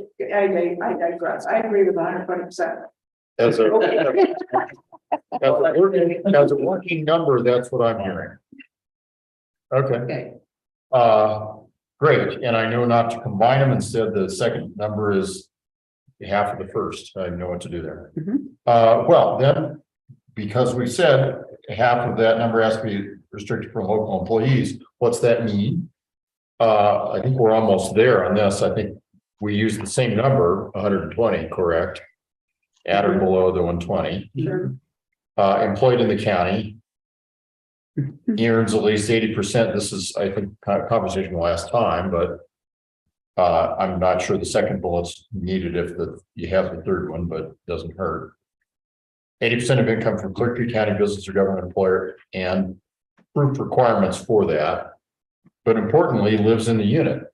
digress. I agree with 120%. As a working number, that's what I'm hearing. Okay, Okay. great, and I know not to combine them, instead the second number is half of the first, I know what to do there. Well, then, because we said half of that number has to be restricted for local employees, what's that mean? I think we're almost there on this, I think we use the same number, 120, correct? At or below the 120. Sure. Employed in the county. Earns at least 80%. This is, I think, kind of conversation last time, but I'm not sure the second bullet's needed if you have the third one, but it doesn't hurt. 80% of income from Clerk County business or government employer, and proof requirements for that. But importantly, lives in the unit.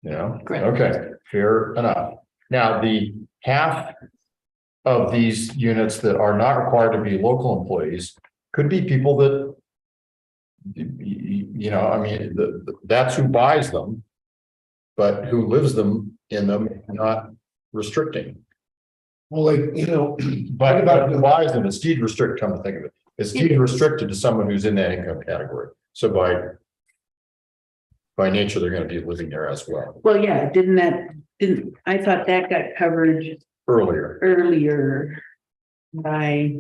You know, Correct. okay, fair enough. Now, the half of these units that are not required to be local employees could be people that, you know, I mean, that's who buys them, but who lives in them, not restricting. Well, like, you know, But who buys them, it's deed restricted, come to think of it. It's deed restricted to someone who's in that income category. So by nature, they're going to be living there as well. Well, yeah, I thought that got covered earlier by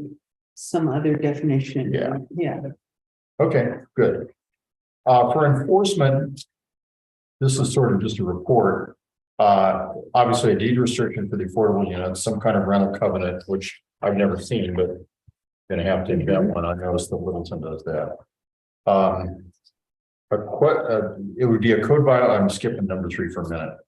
some other definition. Yeah. Yeah. Okay, good. For enforcement, this is sort of just a report. Obviously a deed restriction for the affordable units, some kind of rental covenant, which I've never seen, but gonna have to get one. I noticed that Littleton does that. It would be a code violation. I'm skipping number 3 for a minute.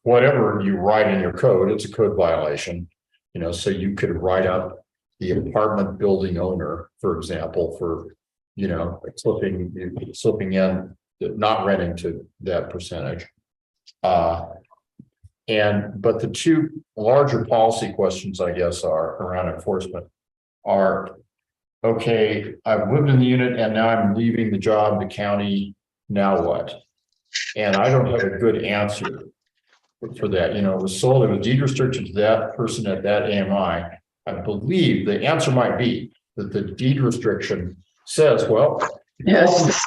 Whatever you write in your code, it's a code violation. You know, so you could write up the apartment building owner, for example, for, you know, slipping in, not renting to that percentage. But the two larger policy questions, I guess, are around enforcement are, okay, I've lived in the unit and now I'm leaving the job, the county, now what? And I don't have a good answer for that. You know, it was sold, it was deed restricted to that person at that AMI. I believe the answer might be that the deed restriction says, well, Yes.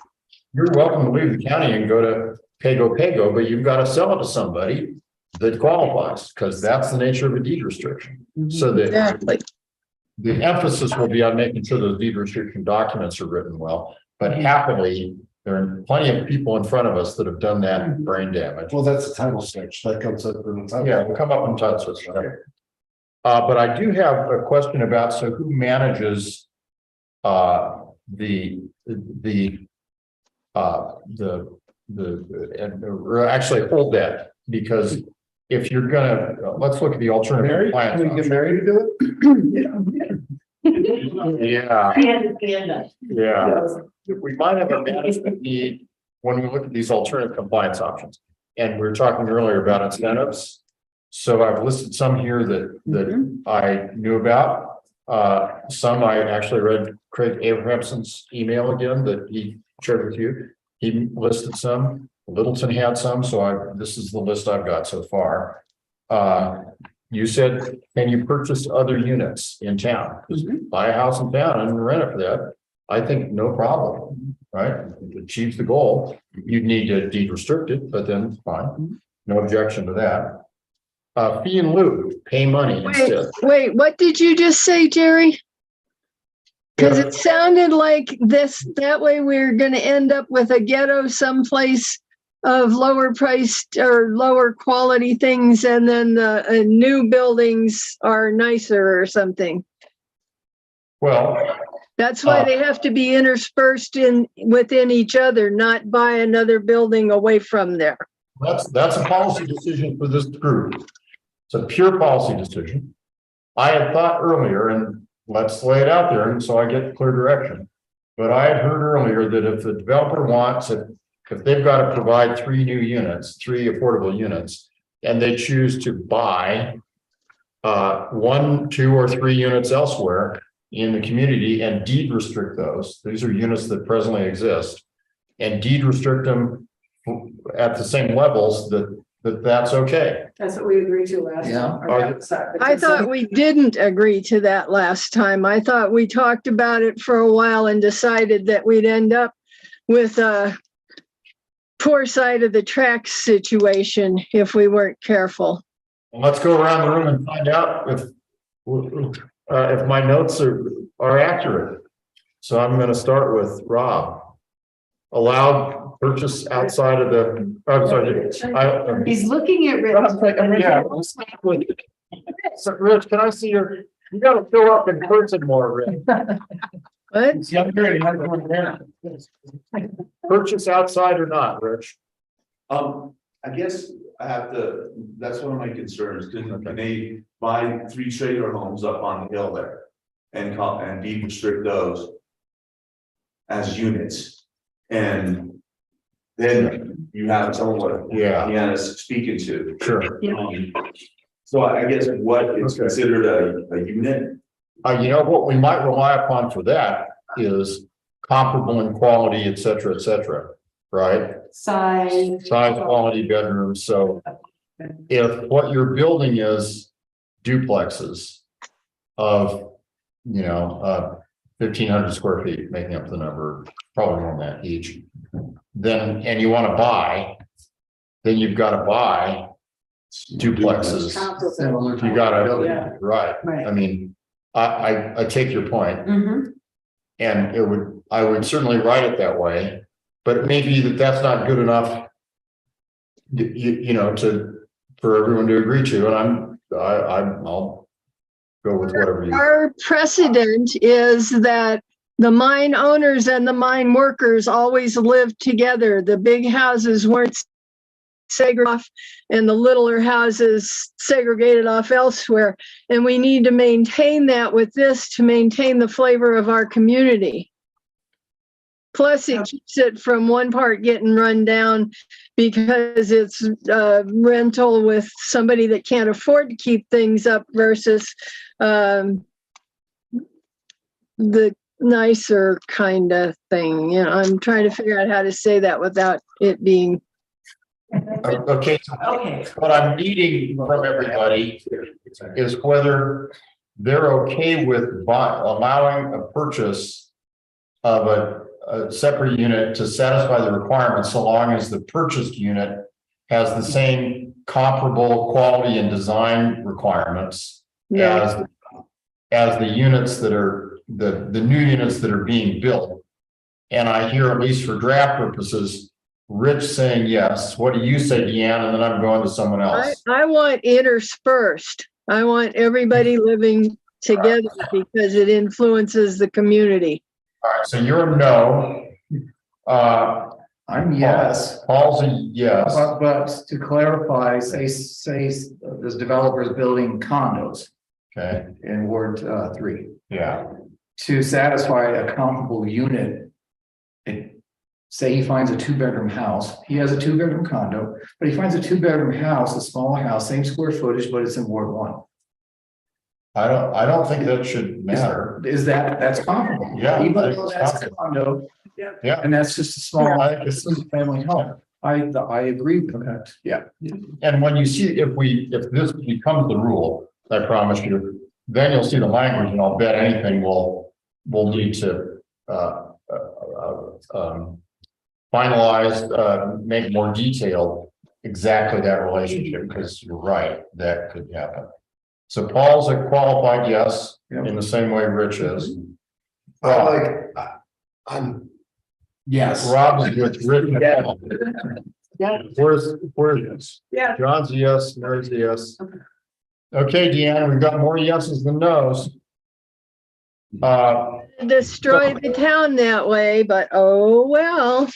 you're welcome to leave the county and go to Pago, but you've got to sell it to somebody that qualifies, because that's the nature of a deed restriction. So that Exactly. the emphasis will be on making sure those deed restriction documents are written well, but happily, there are plenty of people in front of us that have done that brain damage. well, that's a title search that comes up in the title. Yeah, we'll come up and touch this. But I do have a question about, so who manages actually hold that, because if you're gonna, let's look at the alternative. Married? compliance Can we get option. married to do it? Yeah, we might have a management need when we look at these alternative compliance options. And we were talking earlier about incentives. So I've listed some here that I knew about. Some I actually read Craig Abrahamson's email again that he shared with you. He listed some. Littleton had some, so this is the list I've got so far. You said, can you purchase other units in town? Buy a house in town and rent it for that. I think no problem, right? It achieves the goal. You'd need to deed restrict it, but then fine. No objection to that. Fee in lieu, pay money instead. Wait, what did you just say, Jerry? Because it sounded like that way we're gonna end up with a ghetto someplace of lower priced or lower quality things, and then the new buildings are nicer or something. Well, That's why they have to be interspersed within each other, not buy another building away from there. that's a policy decision for this group. It's a pure policy decision. I had thought earlier, and let's lay it out there, and so I get clear direction. But I had heard earlier that if the developer wants, if they've got to provide 3 new units, 3 affordable units, and they choose to buy 1, 2, or 3 units elsewhere in the community and deed restrict those, these are units that presently exist, and deed restrict them at the same levels that's okay. That's what we agreed to last Yeah. time. or that was that, but I it's- thought we didn't agree to that last time. I thought we talked about it for a while and decided that we'd end up with a poor side of the tracks situation if we weren't careful. Well, let's go around the room and find out if my notes are accurate. So I'm going to start with Rob. Allowed purchase outside of the, I'm sorry. He's looking at Rich. Yeah. So Rich, can I see you gotta fill up in person more, Rich. What? It's younger and has more hair. Purchase outside or not, Rich? I guess I have to, that's one of my concerns, can they buy 3 trailer homes up on the hill there? And deed restrict those as units? And then you have someone, Yeah. Deanna's speaking to. Sure. So I guess what is Okay. considered a unit? You know, what we might rely upon for that is comparable in quality, et cetera, right? Size, quality, bedrooms, so if what you're building is duplexes of, 1,500 square feet, making up the number, probably more than that each, then, and you want to buy, then you've got to buy duplexes. You gotta, right, I mean, I take your point. And I would certainly write it that way, but it may be that that's not good enough. For everyone to agree to, and I'll go with whatever you. Our precedent is that the mine owners and the mine workers always lived together. The big houses weren't segregated off and the littler houses segregated off elsewhere. And we need to maintain that with this to maintain the flavor of our community. Plus, it keeps it from one part getting run down because it's rental with somebody that can't afford to keep things up versus the nicer kind of thing. I'm trying to figure out how to say that without it being. Okay, what I'm needing from everybody is whether they're okay with allowing a purchase of a separate unit to satisfy the requirements, so long as the purchased unit has the same comparable quality and design requirements as the units that are the new units that are being built. And I hear, at least for draft purposes, Rich saying yes. What do you say, Deanne? And then I'm going to someone else. I want interspersed. I want everybody living together because it influences the community. All right, so you're a no. I'm yes. Paul's a yes. But to clarify, say this developer is building condos. Okay. In Ward 3. Yeah. To satisfy a comparable unit. Say he finds a 2-bedroom house. He has a 2-bedroom condo, but he finds a 2-bedroom house, a smaller house, same square footage, but it's in Ward 1. I don't think that should matter. Is that's comparable? Yeah. Even though that's a condo. Yeah. And that's just a small family home. I agree with that. Yeah. And when you see, if this becomes the rule, I promise you, then you'll see the language, and I'll bet anything we'll need to finalize, make more detailed exactly that relationship, because you're right, that could happen. So Paul's a qualified yes, in the same way Rich is. I'm. Yes. Rob's with Rich. Yeah. Where's Yeah. John's a yes, Mary's a yes. Okay, Deanna, we've got more yeses than nos. Destroy the town that way, but oh well.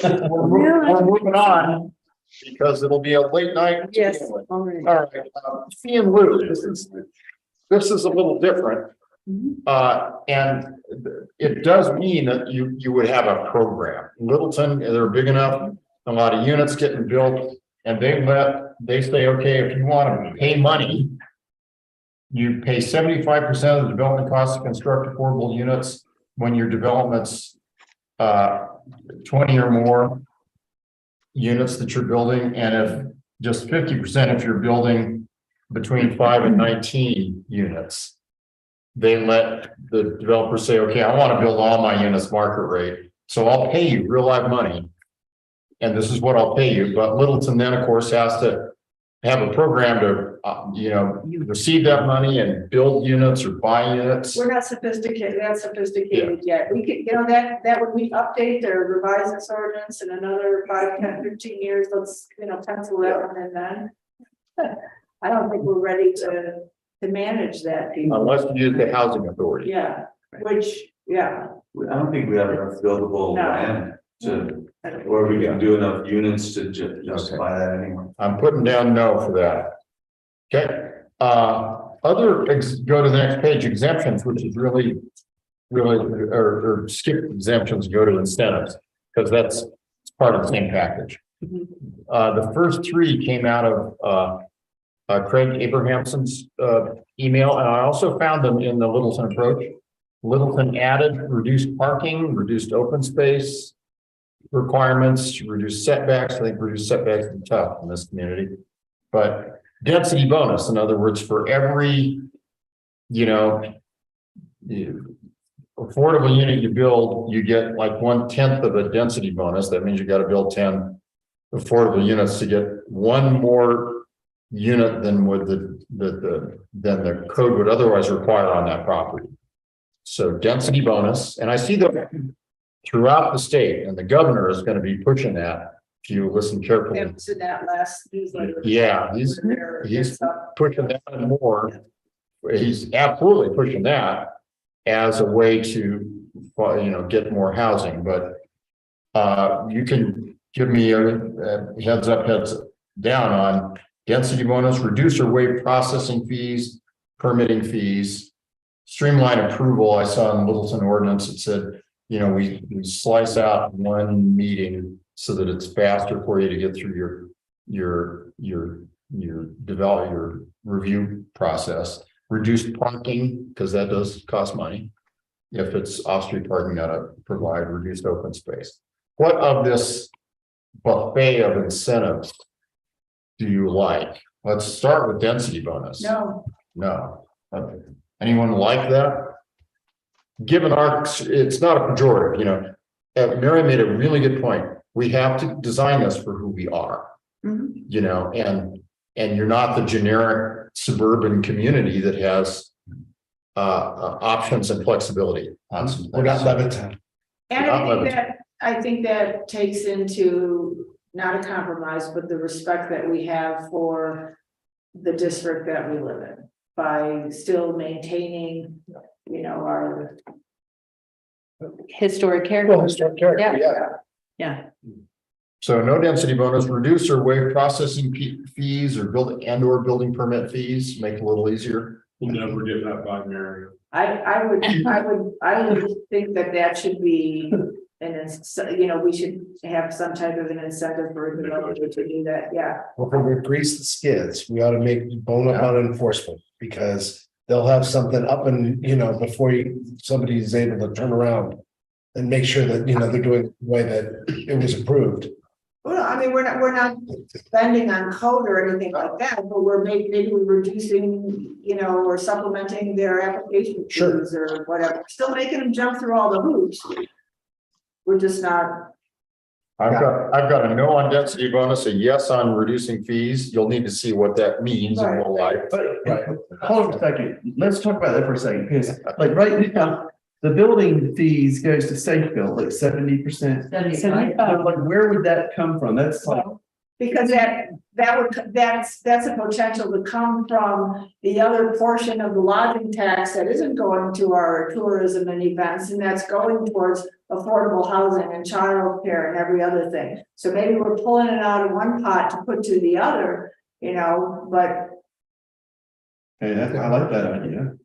We're moving on, because it'll be a late night. Yes. All right, fee and lieu, this is a little different. And it does mean that you would have a program. Littleton, they're big enough, a lot of units getting built, and they say, okay, if you want to pay money, you pay 75% of the development costs to construct affordable units when your development's 20 or more units that you're building, and if just 50% if you're building between 5 and 19 units. They let the developer say, okay, I want to build all my units market rate, so I'll pay you real live money. And this is what I'll pay you. But Littleton then, of course, has to have a program to, receive that money and build units or buy units. We're not sophisticated yet. We could, that would we update or revise this ordinance in another 5, 10, 15 years, let's, pencil that one in then. I don't think we're ready to manage that. Unless you use the housing authority. Yeah, I don't think we have enough buildable land to, or we can do enough units to justify that anymore. I'm putting down no for that. Okay, go to the next page, exemptions, which is really, or skip exemptions, go to incentives, because that's part of the same package. The first 3 came out of Craig Abrahamson's email, and I also found them in the Littleton approach. Littleton added reduced parking, reduced open space requirements, reduced setbacks. I think reduced setbacks is tough in this community, but density bonus, in other words, for every, affordable unit you build, you get like 1/10 of a density bonus. That means you got to build 10 affordable units to get 1 more unit than would the code would otherwise require on that property. So density bonus, and I see that throughout the state, and the governor is going to be pushing that. If you listen carefully, in that last newsletter. yeah, he's pushing that and more. He's absolutely pushing that as a way to, get more housing. But you can give me a heads up, heads down on density bonus, reduce or waive processing fees, permitting fees, streamline approval. I saw in the Littleton ordinance, it said, we slice out 1 meeting so that it's faster for you to get through your review process. Reduced parking, because that does cost money. If it's off-street parking, gotta provide reduced open space. What of this buffet of incentives do you like? Let's start with density bonus. No. Okay. Anyone like that? Given it's not a pejorative, Mary made a really good point. We have to design this for who we are, and you're not the generic suburban community that has options and flexibility on some things. We're not Levittown. And I think that takes into not a compromise, but the respect that we have for the district that we live in by still maintaining, our Historic character. Historic character, yeah. So no density bonus, reduce or waive processing fees or building permit fees, make it a little easier. We'll never get that by Mary. I would think that should be we should have some type of an incentive for a developer to do that. Yeah. Well, if we grease the skids, we ought to make bone up on enforcement, because they'll have something up and, before somebody is able to turn around and make sure that, they're doing it the way that it was approved. Well, I mean, we're not spending on code or anything like that, but we're maybe we're reducing, or supplementing their application fees or whatever. Still making them jump through all the hoops. We're just not. I've got a no on density bonus, a yes on reducing fees. You'll need to see what that means in real life. But hold on a second. Let's talk about that for a second, because like right now, the building fees goes to safe build like 70%. 75. Like, where would that come from? That's like. Because that's a potential to come from the other portion of the lodging tax that isn't going to our tourism and events, and that's going towards affordable housing and childcare and every other thing. So maybe we're pulling it out of one pot to put to the other, but. Hey, I like that idea.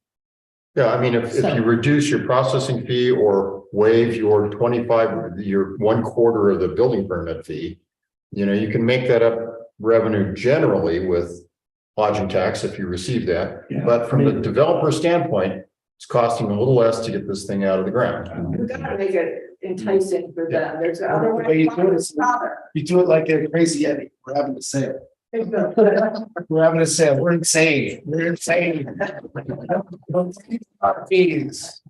Yeah, I mean, if you reduce your processing fee or waive your 25, your 1/4 of the building permit fee, you know, you can make that up revenue generally with lodging tax if you receive that. Yeah. But from the developer standpoint, it's costing a little less to get this thing out of the ground. We've got to make it enticing for them. There's other The way ways. you do it is- You do it like a crazy Eddie. We're having a sale. We're having a sale. We're insane. We're insane. Our fees.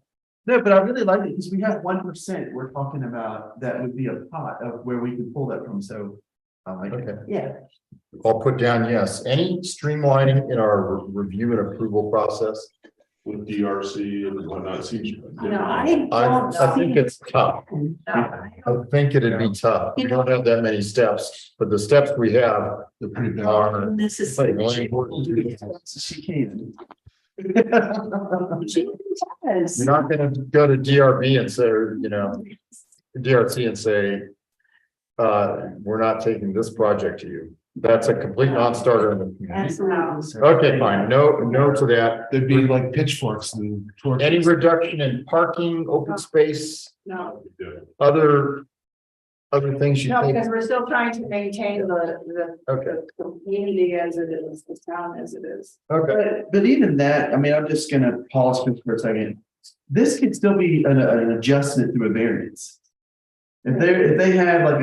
No, but I really like it because we have 1% we're talking about that would be a pot of where we can pull that from. So I like it. Okay. Yeah. I'll put down yes. Any streamlining in our review and approval process? With DRC and whatnot seems. No, I I think it's tough. No. I think it'd be tough. We don't have that many steps, but the steps we have They're pretty big. are. This is. really important. She can. You're not gonna go to DRB and say, you know, DRC and say, we're not taking this project to you. That's a complete non-starter in the community. Okay, fine. No to that. There'd be like pitchforks and. torches. Any reduction in parking, open space, No, other things you no, think? because we're still trying to maintain Okay, the community as it is, the town as it is. okay. But even that, I mean, I'm just gonna pause for a second. This could still be an adjustment through a variance. If they have like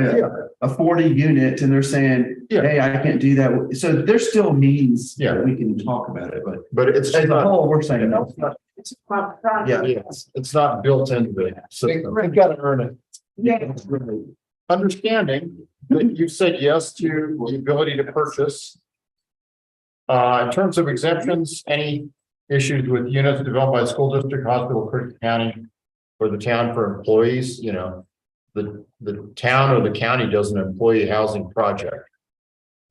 a 40 unit and they're saying, Yeah. hey, I can't do that. So there's still means Yeah. that we can talk about it, but But it's as a not, whole, we're saying no. It's a project. Yeah. it's not built into the system. We've got to earn it. Yeah. Understanding that you said yes to the ability to purchase. In terms of exemptions, any issues with units developed by the school district, hospital, Clinton County, or the town for employees, you know, the town or the county does an employee housing project.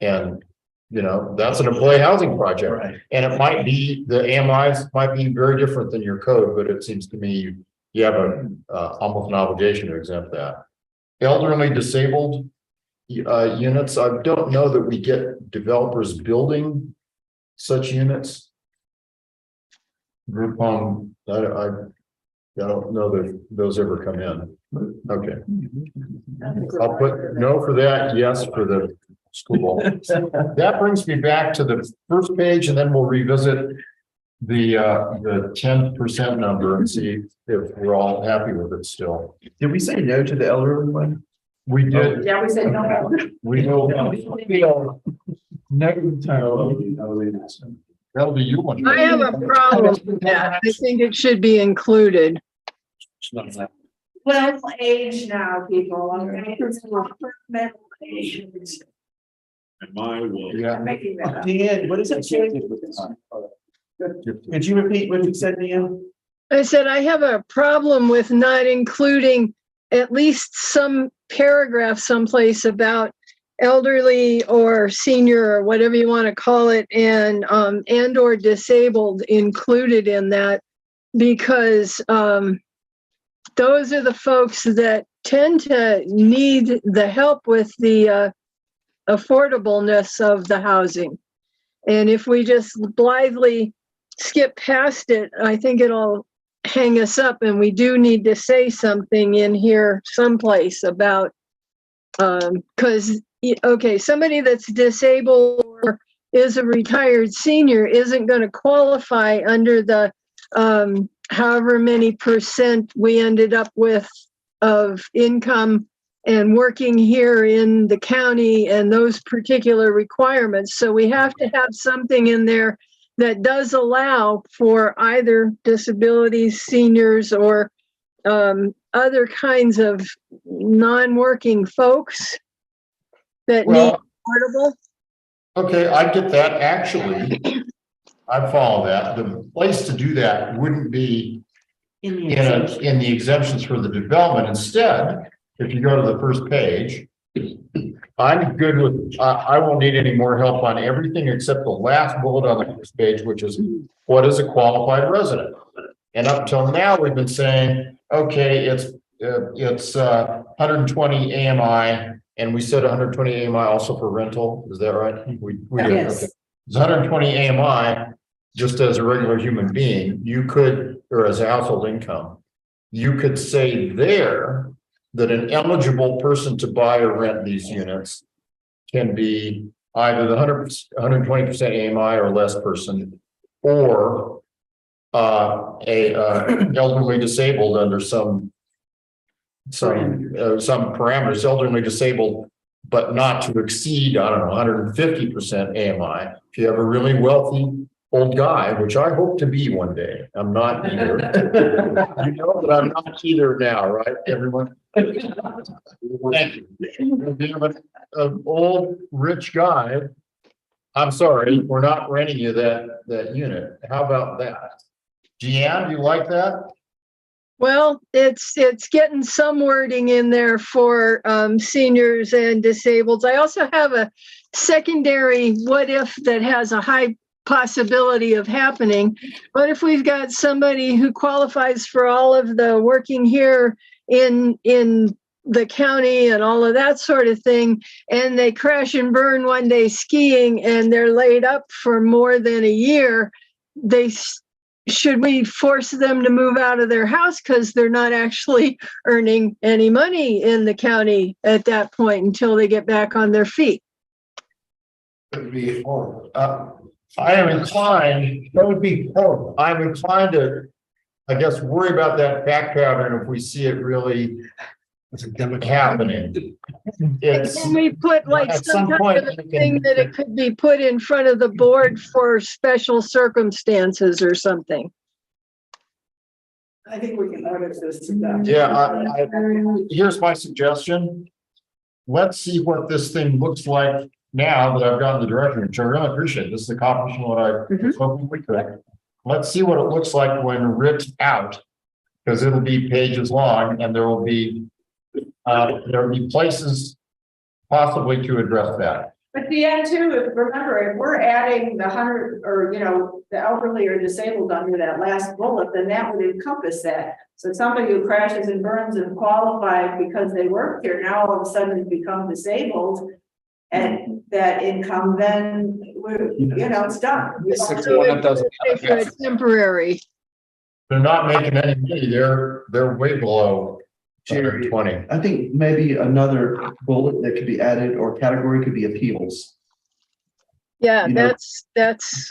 And, you know, that's an employee housing project. Right. And it might be, the AMIs might be very different than your code, but it seems to me you have almost an obligation to exempt that. Elderly disabled units, I don't know that we get developers building such units. Group home, I don't know that those ever come in. Okay, I'll put no for that, yes for the school. That brings me back to the first page, and then we'll revisit the 10% number and see if we're all happy with it still. Did we say no to the elderly one? We did, Yeah, we said no. we know. That'll be you one. I have a problem with that. I think it should be included. Well, age now, people. I mean, it's mental age. And my will. Yeah. I'm making that up. Deanne, what is it? Could you repeat what you said, Deanne? I said I have a problem with not including at least some paragraph someplace about elderly or senior or whatever you want to call it and or disabled included in that, because those are the folks that tend to need the help with the affordableness of the housing. And if we just blithely skip past it, I think it'll hang us up, and we do need to say something in here someplace about, because, okay, somebody that's disabled or is a retired senior isn't going to qualify under the however many % we ended up with of income and working here in the county and those particular requirements. So we have to have something in there that does allow for either disabilities, seniors, or other kinds of non-working folks that need Well, affordable. okay, I get that. Actually, I follow that. The place to do that wouldn't be in the exemptions for the development. Instead, if you go to the first page, I'm good with, I won't need any more help on everything except the last bullet on the first page, which is what is a qualified resident? And up till now, we've been saying, okay, it's 120 AMI, and we said 120 AMI also for rental. Is that right? We did. Yes. Okay. It's 120 AMI, just as a regular human being, you could, or as a household income, you could say there that an eligible person to buy or rent these units can be either the 120% AMI or less person, or elderly disabled under some parameters, elderly disabled, but not to exceed, I don't know, 150% AMI. If you have a really wealthy old guy, which I hope to be one day, I'm not either. You know that I'm not either now, right, everyone? Thank you. If you have an old rich guy, I'm sorry, we're not renting you that unit. How about that? Deanne, do you like that? Well, it's getting some wording in there for seniors and disabled. I also have a secondary what if that has a high possibility of happening. What if we've got somebody who qualifies for all of the working here in the county and all of that sort of thing, and they crash and burn one day skiing and they're laid up for more than a year? Should we force them to move out of their house because they're not actually earning any money in the county at that point until they get back on their feet? It would be horrible. I am inclined, that would be horrible. I'm inclined to, I guess, worry about that fact pattern if we see it really happening. Can we put like at some some kind point of a thing that it could be put in front of the board for special circumstances or something? I think we can notice this. Yeah, here's my suggestion. Let's see what this thing looks like now that I've gotten the direction, which I really appreciate. This is accomplishing what I was hoping we could. Let's see what it looks like when ripped out, because it'll be pages long and there will be places possibly to address that. But the end too, remember, if we're adding the 100 or, the elderly or disabled under that last bullet, then that would encompass that. So somebody who crashes and burns and qualified because they work here now all of a sudden become disabled, and that income, then we're, it's done. It's temporary. They're not making any money. They're way below 220. I think maybe another bullet that could be added or category could be appeals. Yeah, that's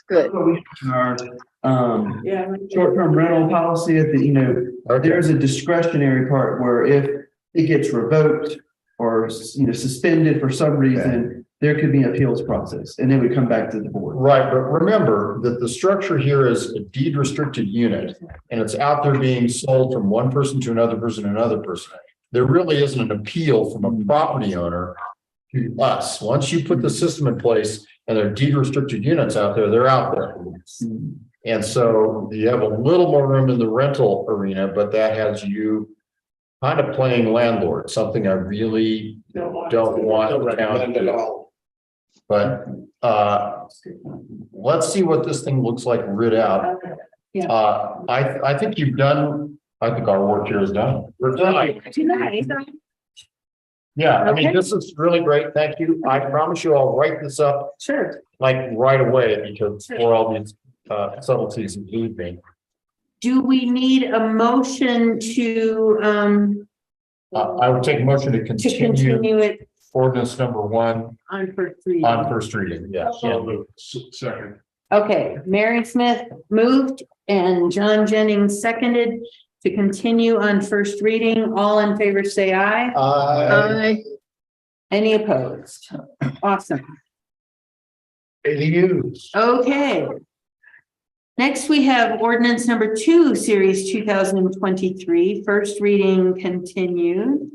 good. Our short-term rental policy at the, there's a discretionary part where if it gets revoked or, suspended for some reason, there could be an appeals process and then we come back to the board. Right, but remember that the structure here is a deed restricted unit and it's out there being sold from one person to another person to another person. There really isn't an appeal from a property owner to us. Once you put the system in place and there are deed restricted units out there, they're out there. And so you have a little more room in the rental arena, but that has you kind of playing landlord, something I really don't want down at all. But let's see what this thing looks like writ out. I think you've done, I think our work here is done. We're done. Yeah, I mean, this is really great. Thank you. I promise you I'll write this up. Sure. Like right away, because for all these subtleties elude me. Do we need a motion to I would take a motion to continue it ordinance number 1 on first reading? on first reading? Yes. Second. Okay, Mary Smith moved and John Jennings seconded to continue on first reading. All in favor say aye. Aye. Any opposed? Awesome. ADUs. Okay. Next, we have ordinance number 2, series 2023, first reading continued.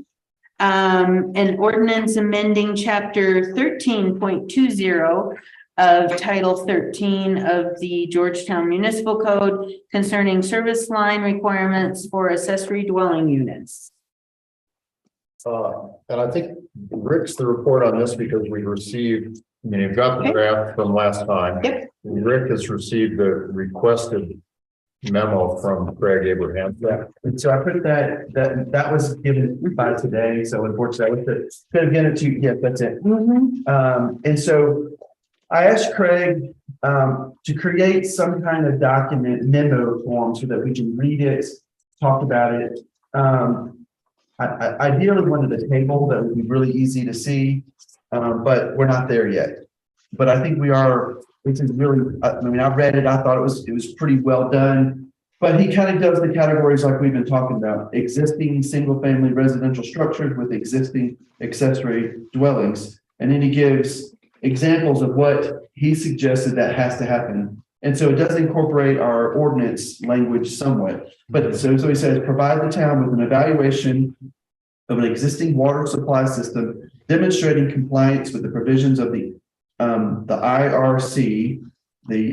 An ordinance amending chapter 13.20 of Title 13 of the Georgetown Municipal Code concerning service line requirements for accessory dwelling units. And I think Rick's the report on this because we received, you've got the draft from last time. Yep. Rick has received the requested memo from Craig Abraham. And so I put that was given by today. So unfortunately, I could have given it to you. Yeah, that's it. And so I asked Craig to create some kind of document memo form so that we can read it, talk about it. I ideally wanted a table that would be really easy to see, but we're not there yet. But I think we are, which is really, I mean, I read it, I thought it was pretty well done. But he kind of does the categories like we've been talking about, existing single-family residential structures with existing accessory dwellings. And then he gives examples of what he suggested that has to happen. And so it does incorporate our ordinance language somewhat. But so he says, provide the town with an evaluation of an existing water supply system demonstrating compliance with the provisions of the IRC, the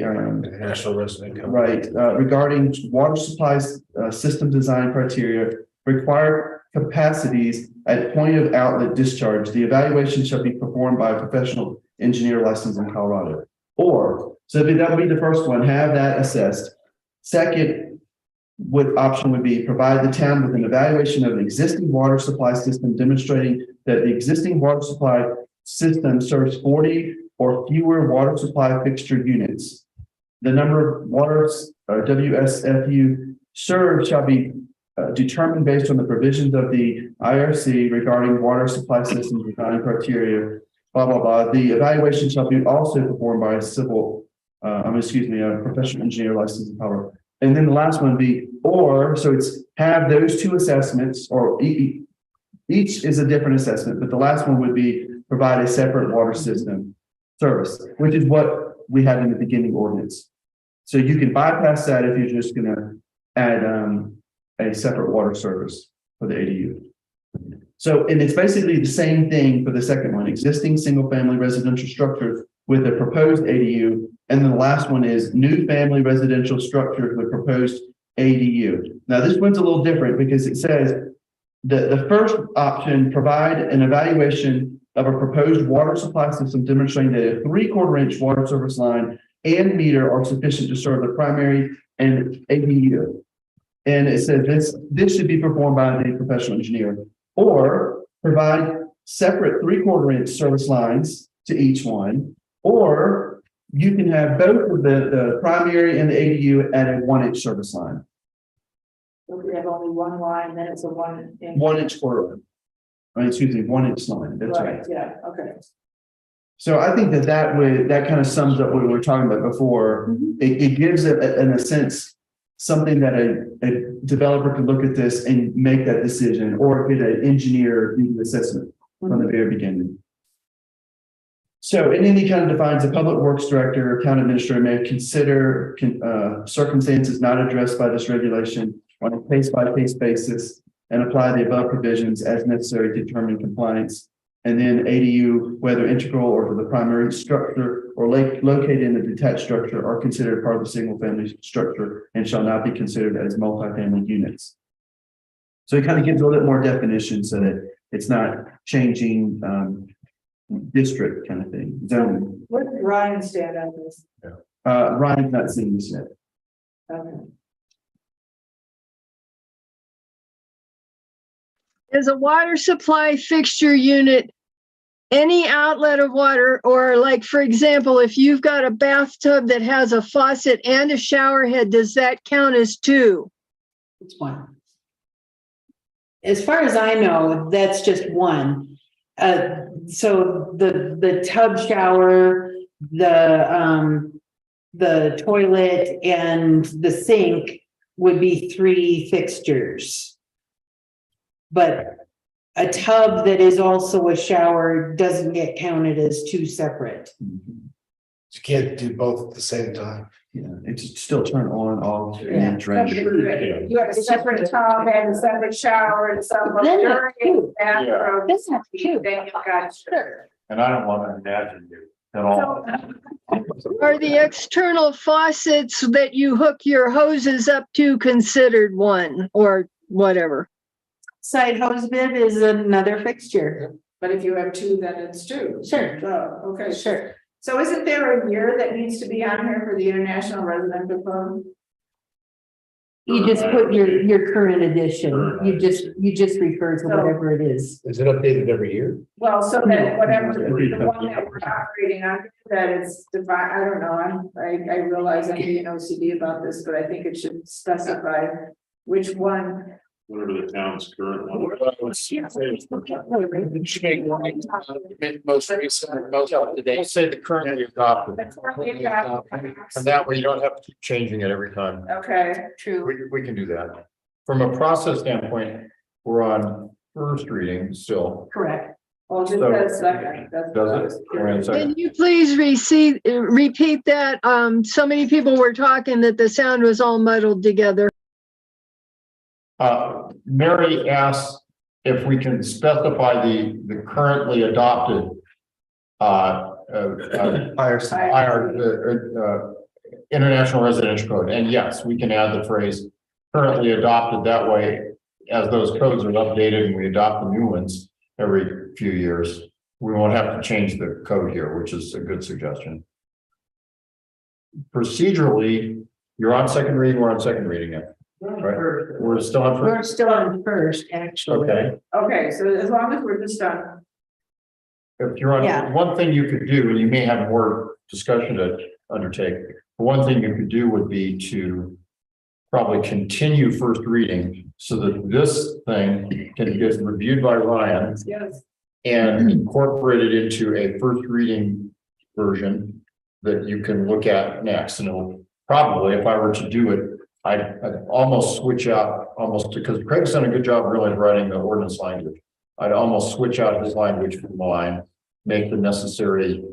National Resident Code. right, regarding water supplies, system design criteria, required capacities at point of outlet discharge. The evaluation shall be performed by a professional engineer licensed in Colorado. Or, so that would be the first one, have that assessed. Second, option would be provide the town with an evaluation of an existing water supply system demonstrating that the existing water supply system serves 40 or fewer water supply fixture units. The number of water WSFU served shall be determined based on the provisions of the IRC regarding water supply system design criteria, blah, blah, blah. The evaluation shall be also performed by a professional engineer licensed in Colorado. And then the last one would be, or, so it's have those two assessments, or each is a different assessment, but the last one would be provide a separate water system service, which is what we had in the beginning ordinance. So you can bypass that if you're just going to add a separate water service for the ADU. So, and it's basically the same thing for the second one, existing single-family residential structures with a proposed ADU. And then the last one is new family residential structures with proposed ADU. Now, this one's a little different because it says the first option, provide an evaluation of a proposed water supply system demonstrating that a 3/4 inch water service line and meter are sufficient to serve the primary and ADU. And it says this should be performed by the professional engineer, or provide separate 3/4 inch service lines to each one, or you can have both of the primary and the ADU at a 1 inch service line. So if we have only one line, then it's a 1 inch. 1 inch quarter. I mean, excuse me, 1 inch line. That's right. Yeah, okay. So I think that kind of sums up what we were talking about before. It gives it, in a sense, something that a developer could look at this and make that decision, or get an engineer do the assessment from the very beginning. So, and then he kind of defines a public works director or town administrator may consider circumstances not addressed by this regulation on a case-by-case basis and apply the above provisions as necessary to determine compliance. And then ADU, whether integral or to the primary structure or located in a detached structure, are considered part of the single-family structure and shall not be considered as multifamily units. So it kind of gives a little bit more definition so that it's not changing district kind of thing. Zoning. Where did Ryan stand on this? Ryan's not seen this yet. Okay. Is a water supply fixture unit any outlet of water, or like, for example, if you've got a bathtub that has a faucet and a shower head, does that count as two? It's one. As far as I know, that's just one. So the tub shower, the toilet and the sink would be 3 fixtures. But a tub that is also a shower doesn't get counted as 2 separate. You can't do both at the same time. Yeah, it's still turn on, off, Yeah. and drain. You have a separate tub and a separate shower and some Then luxurious bathroom. That's not two. Then you've got sure. And I don't want to imagine you at all. Are the external faucets that you hook your hoses up to considered one or whatever? Side hose bib is another fixture. But if you have 2, then it's 2. Sure. Oh, okay. Sure. So isn't there a year that needs to be on here for the International Residential Code? You just put your current edition, you just refer to whatever it is. Is it updated every year? Well, so that whatever, the Every one that we're operating on, that it's divine, I don't know, I realize I'm being OCD about this, but I think it should specify which one. Whatever the town's current one. Most recent, most up to date. Say the currently adopted. That's currently adopted. And that way you don't have to keep changing it every time. Okay, true. We can do that. From a process standpoint, we're on first reading still. Correct. Well, just So- a second. That's what I Does was it? We're in a curious. second. Can you please repeat that? So many people were talking that the sound was all muddled together. Mary asked if we can specify the currently adopted International Residential Code, and yes, we can add the phrase currently adopted. That way, as those codes are updated and we adopt the new ones every few years, we won't have to change the code here, which is a good suggestion. Procedurally, you're on second reading, we're on second reading it, right? We're still on We're first. still on first, actually. Okay. Okay, so as long as we're just done. If you're on, Yeah. one thing you could do, and you may have more discussion to undertake, but one thing you could do would be to probably continue first reading so that this thing can get reviewed by Ryan Yes. and incorporated into a first reading version that you can look at next. And it'll probably, if I were to do it, I'd almost switch out because Craig's done a good job really writing the ordinance language. I'd almost switch out his language from mine, make the necessary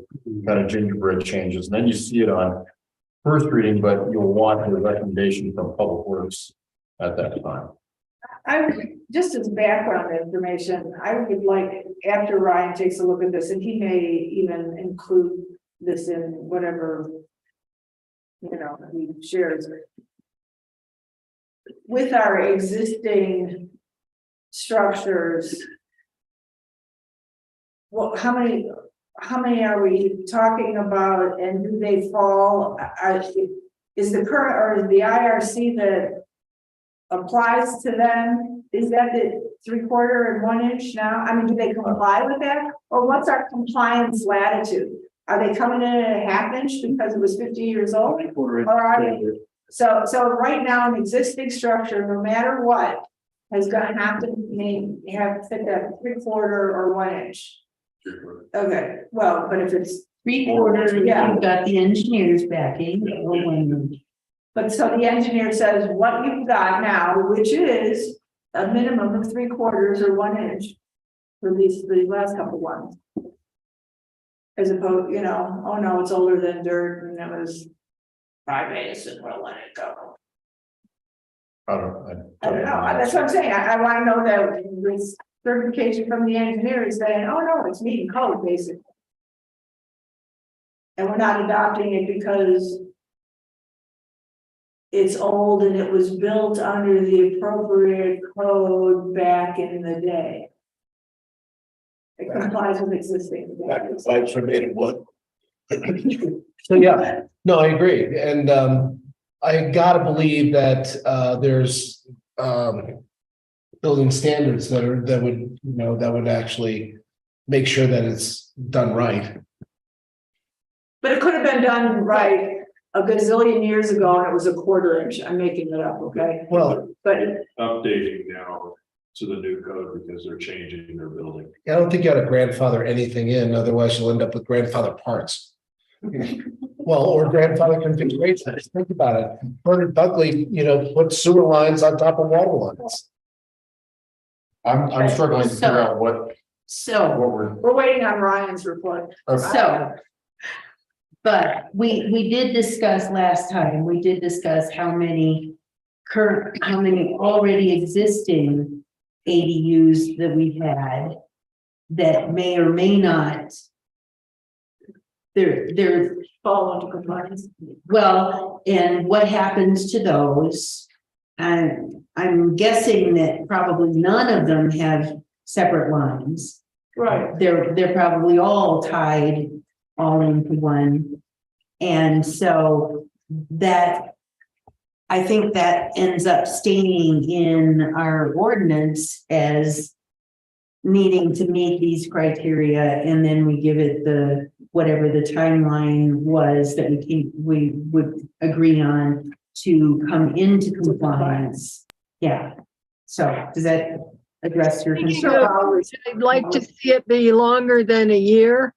kind of gingerbread changes, and then you see it on first reading, but you'll want a recommendation from Public Works at that time. I would, just as background information, I would like, after Ryan takes a look at this, and he may even include this in whatever, he shares. With our existing structures, well, how many are we talking about, and do they fall? Is the current, or is the IRC that applies to them, is that the 3/4 and 1 inch now? I mean, do they comply with that? Or what's our compliance latitude? Are they coming in at a 1/2 inch because it was 50 years old? Or are they? So right now, an existing structure, no matter what, has gonna have to fit that 3/4 or 1 inch. Okay, well, but if it's 3/4, Yeah. you've got the engineers backing. or 1 inch. But so the engineer says what you've got now, which is a minimum of 3/4 or 1 inch. For these last couple ones. As opposed, oh no, it's older than dirt and it was 5/8 and we'll let it go. I don't I don't know, that's what I'm saying, I wanna know that this certification from the engineer is saying, oh no, it's meeting code basically. And we're not adopting it because it's old and it was built under the appropriate code back in the day. It complies with existing. So, yeah, no, I agree. And I gotta believe that there's building standards that would actually make sure that it's done right. But it could have been done right a gazillion years ago and it was a 1/4 inch. I'm making it up, okay? Well, But Updating now to the new code because they're changing their building. I don't think you ought to grandfather anything in, otherwise you'll end up with grandfather parts. Well, or grandfather configurations, think about it. Bernard Buckley, put sewer lines on top of water lines. I'm struggling to figure out what So, we're waiting on Ryan's report. but we did discuss last time, how many already existing ADUs that we had that may or may not. They're Fall into compliance. well, and what happens to those? And I'm guessing that probably none of them have separate lines. Right. They're probably all tied all into one. And so that I think that ends up staying in our ordinance as needing to meet these criteria, and then we give it the, whatever the timeline was that we would agree on to come into compliance. Yeah. So does that address your concern? I'd like to see it be longer than a year.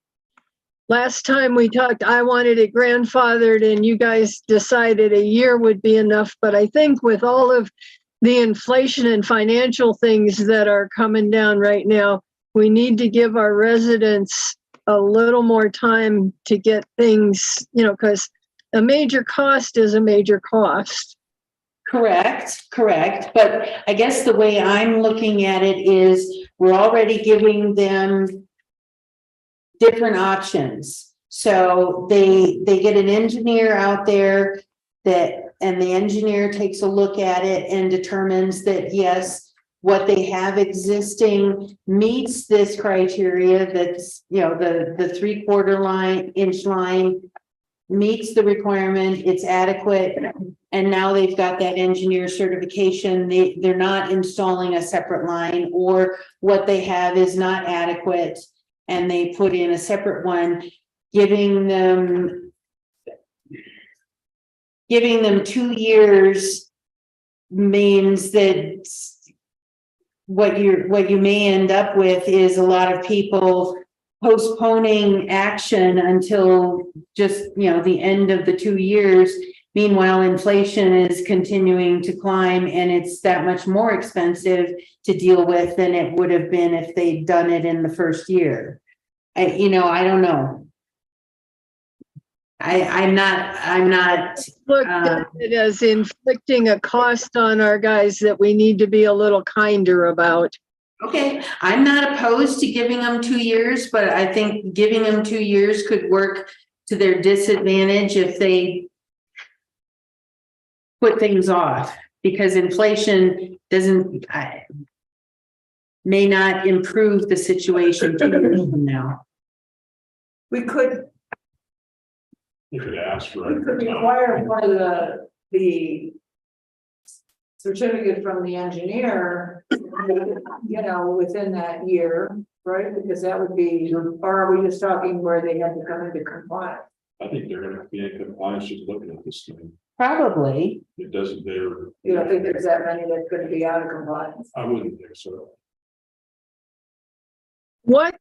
Last time we talked, I wanted it grandfathered and you guys decided a year would be enough. But I think with all of the inflation and financial things that are coming down right now, we need to give our residents a little more time to get things, because a major cost is a major cost. Correct. But I guess the way I'm looking at it is we're already giving them different options. So they get an engineer out there and the engineer takes a look at it and determines that, yes, what they have existing meets this criteria. That's, the 3/4 inch line meets the requirement, it's adequate. And now they've got that engineer certification. They're not installing a separate line, or what they have is not adequate and they put in a separate one, giving them 2 years means that what you may end up with is a lot of people postponing action until just, the end of the 2 years. Meanwhile, inflation is continuing to climb and it's that much more expensive to deal with than it would have been if they'd done it in the first year. I don't know. I'm not. Look at it as inflicting a cost on our guys that we need to be a little kinder about. Okay, I'm not opposed to giving them 2 years, but I think giving them 2 years could work to their disadvantage if they put things off, because inflation may not improve the situation 2 years from now. We could You could ask for We could it. require one of the certificate from the engineer, within that year, right? Because that would be, or are we just talking where they have to come into compliance? I think they're gonna be in compliance just looking at this thing. Probably. It doesn't, You don't think there's that many that's gonna be out of compliance? I wouldn't think so. What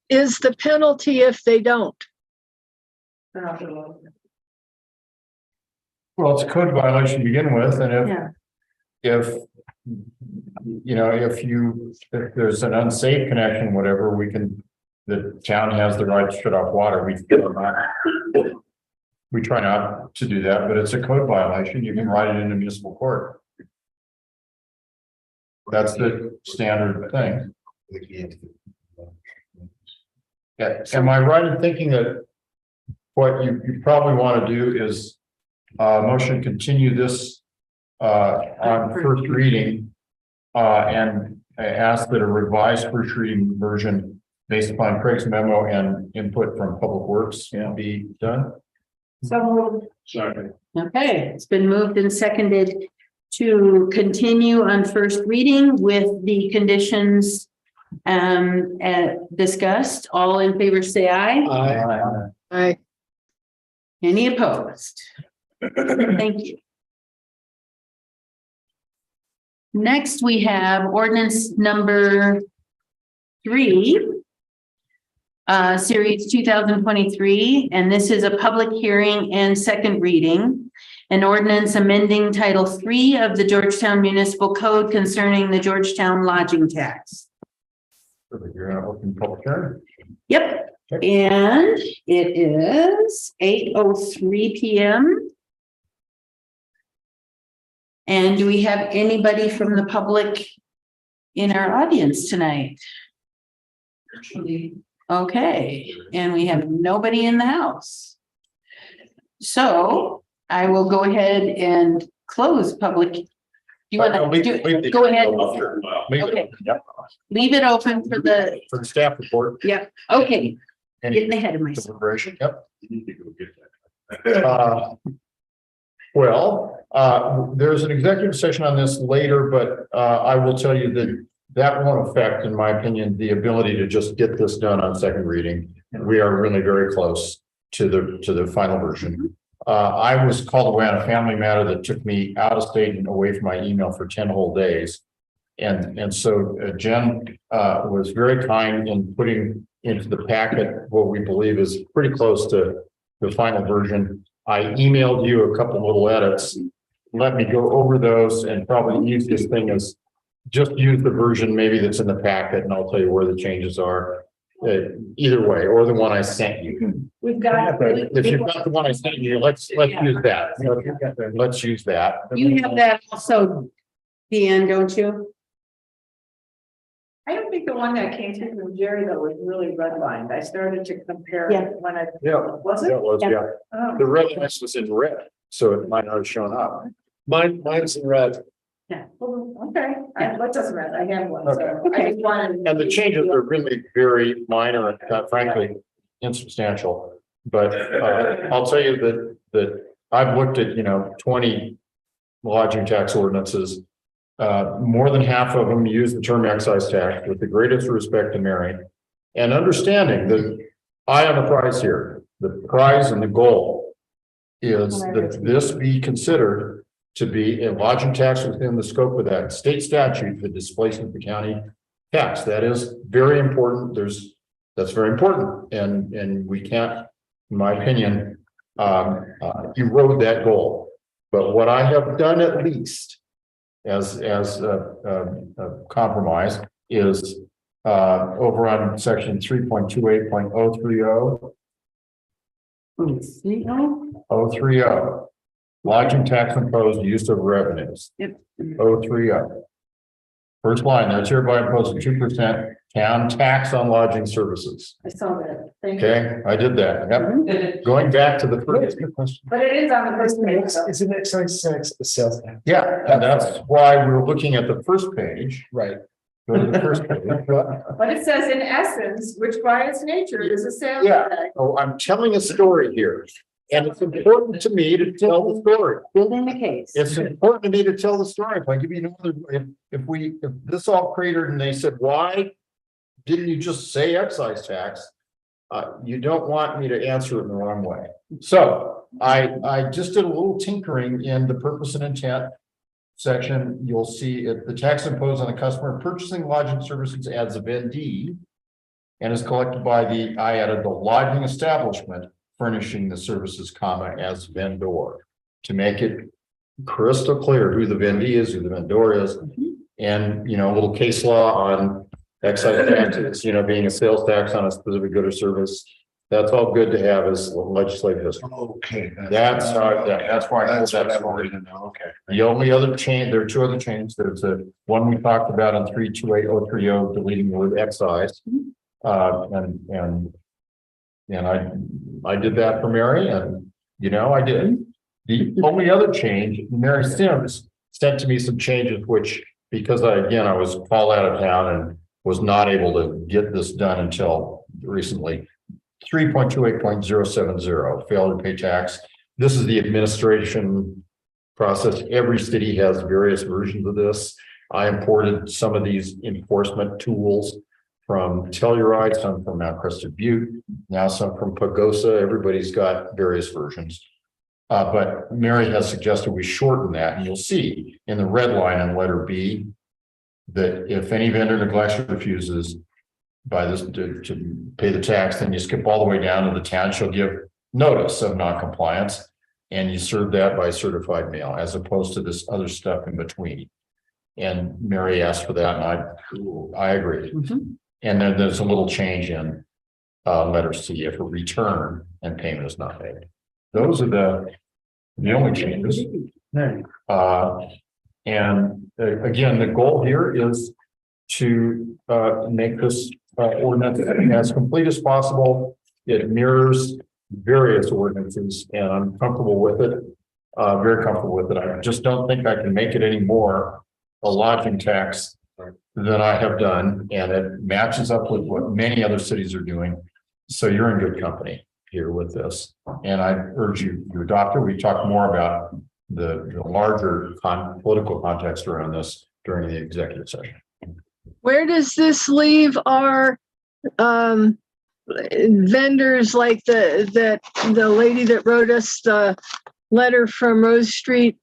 is the penalty if they don't? They're not gonna look. Well, it's a code violation to begin with, and Yeah. if if there's an unsafe connection, whatever, the town has the right to shut off water. We try not to do that, but it's a code violation. You can write it into municipal court. That's the standard thing. Yeah, am I right in thinking that what you probably want to do is motion continue this on first reading and ask that a revised first reading version based upon Craig's memo and input from Public Works be done? So Sorry. Okay, it's been moved and seconded to continue on first reading with the conditions discussed. All in favor, say aye. Aye. Any opposed? Thank you. Next, we have ordinance number 3. Series 2023, and this is a public hearing and second reading. An ordinance amending Title 3 of the Georgetown Municipal Code concerning the Georgetown lodging tax. You're gonna open public hearing? Yep, and it is 8:03 p.m. And do we have anybody from the public in our audience tonight? Okay, and we have nobody in the house. So I will go ahead and close public. You want to go ahead? Okay. Yep. Leave it open for the, For the staff report. yeah, okay, Any getting ahead of myself. deliberation, yep. You need to go get that. There's an executive session on this later, but I will tell you that that won't affect, in my opinion, the ability to just get this done on second reading. We are really very close to the final version. I was called away on a family matter that took me out of state and away from my email for 10 whole days. And so Jen was very kind in putting into the packet what we believe is pretty close to the final version. I emailed you a couple little edits. Let me go over those, and probably the easiest thing is just use the version maybe that's in the packet, and I'll tell you where the changes are. Either way, or the one I sent you. We've got. If you've got the one I sent you, let's use that. Let's use that. You have that also, Deanne, don't you? I don't think the one that came through from Jerry though was really redlined. I started to compare Yeah. it when I. Yeah. Was it? That was, yeah. Oh. The red line was in red, so it might not have shown up. Mine's in red. Well, okay, what doesn't matter, I have one, so Okay. I just wanted. And the changes are really very minor and frankly insubstantial. But I'll tell you that I've looked at, 20 lodging tax ordinances. More than half of them use the term excise tax with the greatest respect to Mary, and understanding that eye on the prize here. The prize and the goal is that this be considered to be a lodging tax within the scope of that state statute for displacement of the county tax. That is very important. That's very important, and we can't, in my opinion, erode that goal. But what I have done at least as a compromise is over on section 3.28.030. 030. Lodging tax imposed use of revenues. Yep. 030. First line, that's hereby imposed a 2% town tax on lodging services. I saw that, thank you. Okay, I did that. Yep. Going back to the first question. But it is on the first page, so. It's an excise tax, the sales tax. Yeah, and that's why we're looking at the first page. Right. Go to the first page. But it says in essence, which by its nature is a sales Yeah. tax. Oh, I'm telling a story here. And it's important to me to tell the story. Building the case. It's important to me to tell the story. If I give you another, if this all cratered and they said, why didn't you just say excise tax? You don't want me to answer it in the wrong way. So I just did a little tinkering in the purpose and intent section. You'll see it, the tax imposed on the customer purchasing lodging services adds a vendee and is collected by I added the lodging establishment furnishing the services, as vendor, to make it crystal clear who the vendee is, who the vendor is. And, a little case law on excise taxes, being a sales tax on a specific good or service. That's all good to have as legislative history. Okay. That's why I pulled that what I story. wanted to know, okay. The only other change, there are two other changes. There's one we talked about on 328.030, deleting the word excise. And I did that for Mary, and I did. The only other change, Mary Sims sent to me some changes, which, because I was called out of town and was not able to get this done until recently. 3.28.070, failure to pay tax. This is the administration process. Every city has various versions of this. I imported some of these enforcement tools from Telluride, some from Mount Crested Butte, now some from Pagosa. Everybody's got various versions. But Mary has suggested we shorten that, and you'll see in the red line on letter B that if any vendor neglects or refuses by this to pay the tax, then you skip all the way down to the town shall give notice of noncompliance, and you serve that by certified mail, as opposed to this other stuff in between. And Mary asked for that, and I agreed. And then there's a little change in letter C if a return and payment is not made. Those are the only changes. And again, the goal here is to make this ordinance as complete as possible. It mirrors various ordinances, and I'm comfortable with it, very comfortable with it. I just don't think I can make it any more a lodging tax than I have done, and it matches up with what many other cities are doing. So you're in good company. here with this. And I urge you to adopt it. We talked more about the larger political context around this during the executive session. Where does this leave our vendors like the lady that wrote us the letter from Rose Street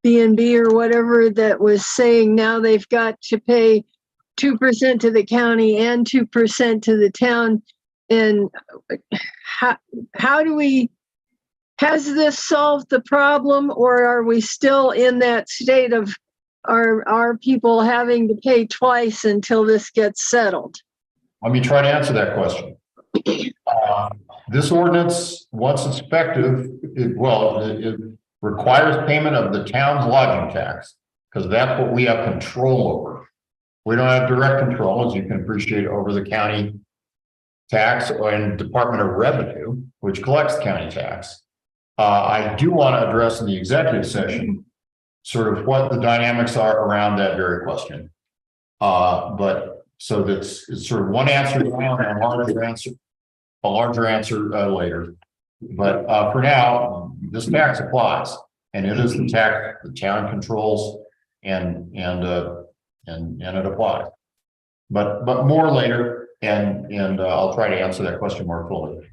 B&B or whatever that was saying now they've got to pay 2% to the county and 2% to the town? And how do we, has this solved the problem, or are we still in that state of our people having to pay twice until this gets settled? Let me try to answer that question. This ordinance, once it's effective, it requires payment of the town's lodging tax, because that's what we have control over. We don't have direct control, as you can appreciate, over the county tax and Department of Revenue, which collects county tax. I do want to address in the executive session sort of what the dynamics are around that very question. But so that's sort of one answer now and a larger answer later. But for now, this tax applies, and it is the tax the town controls, and it applies. But more later, and I'll try to answer that question more fully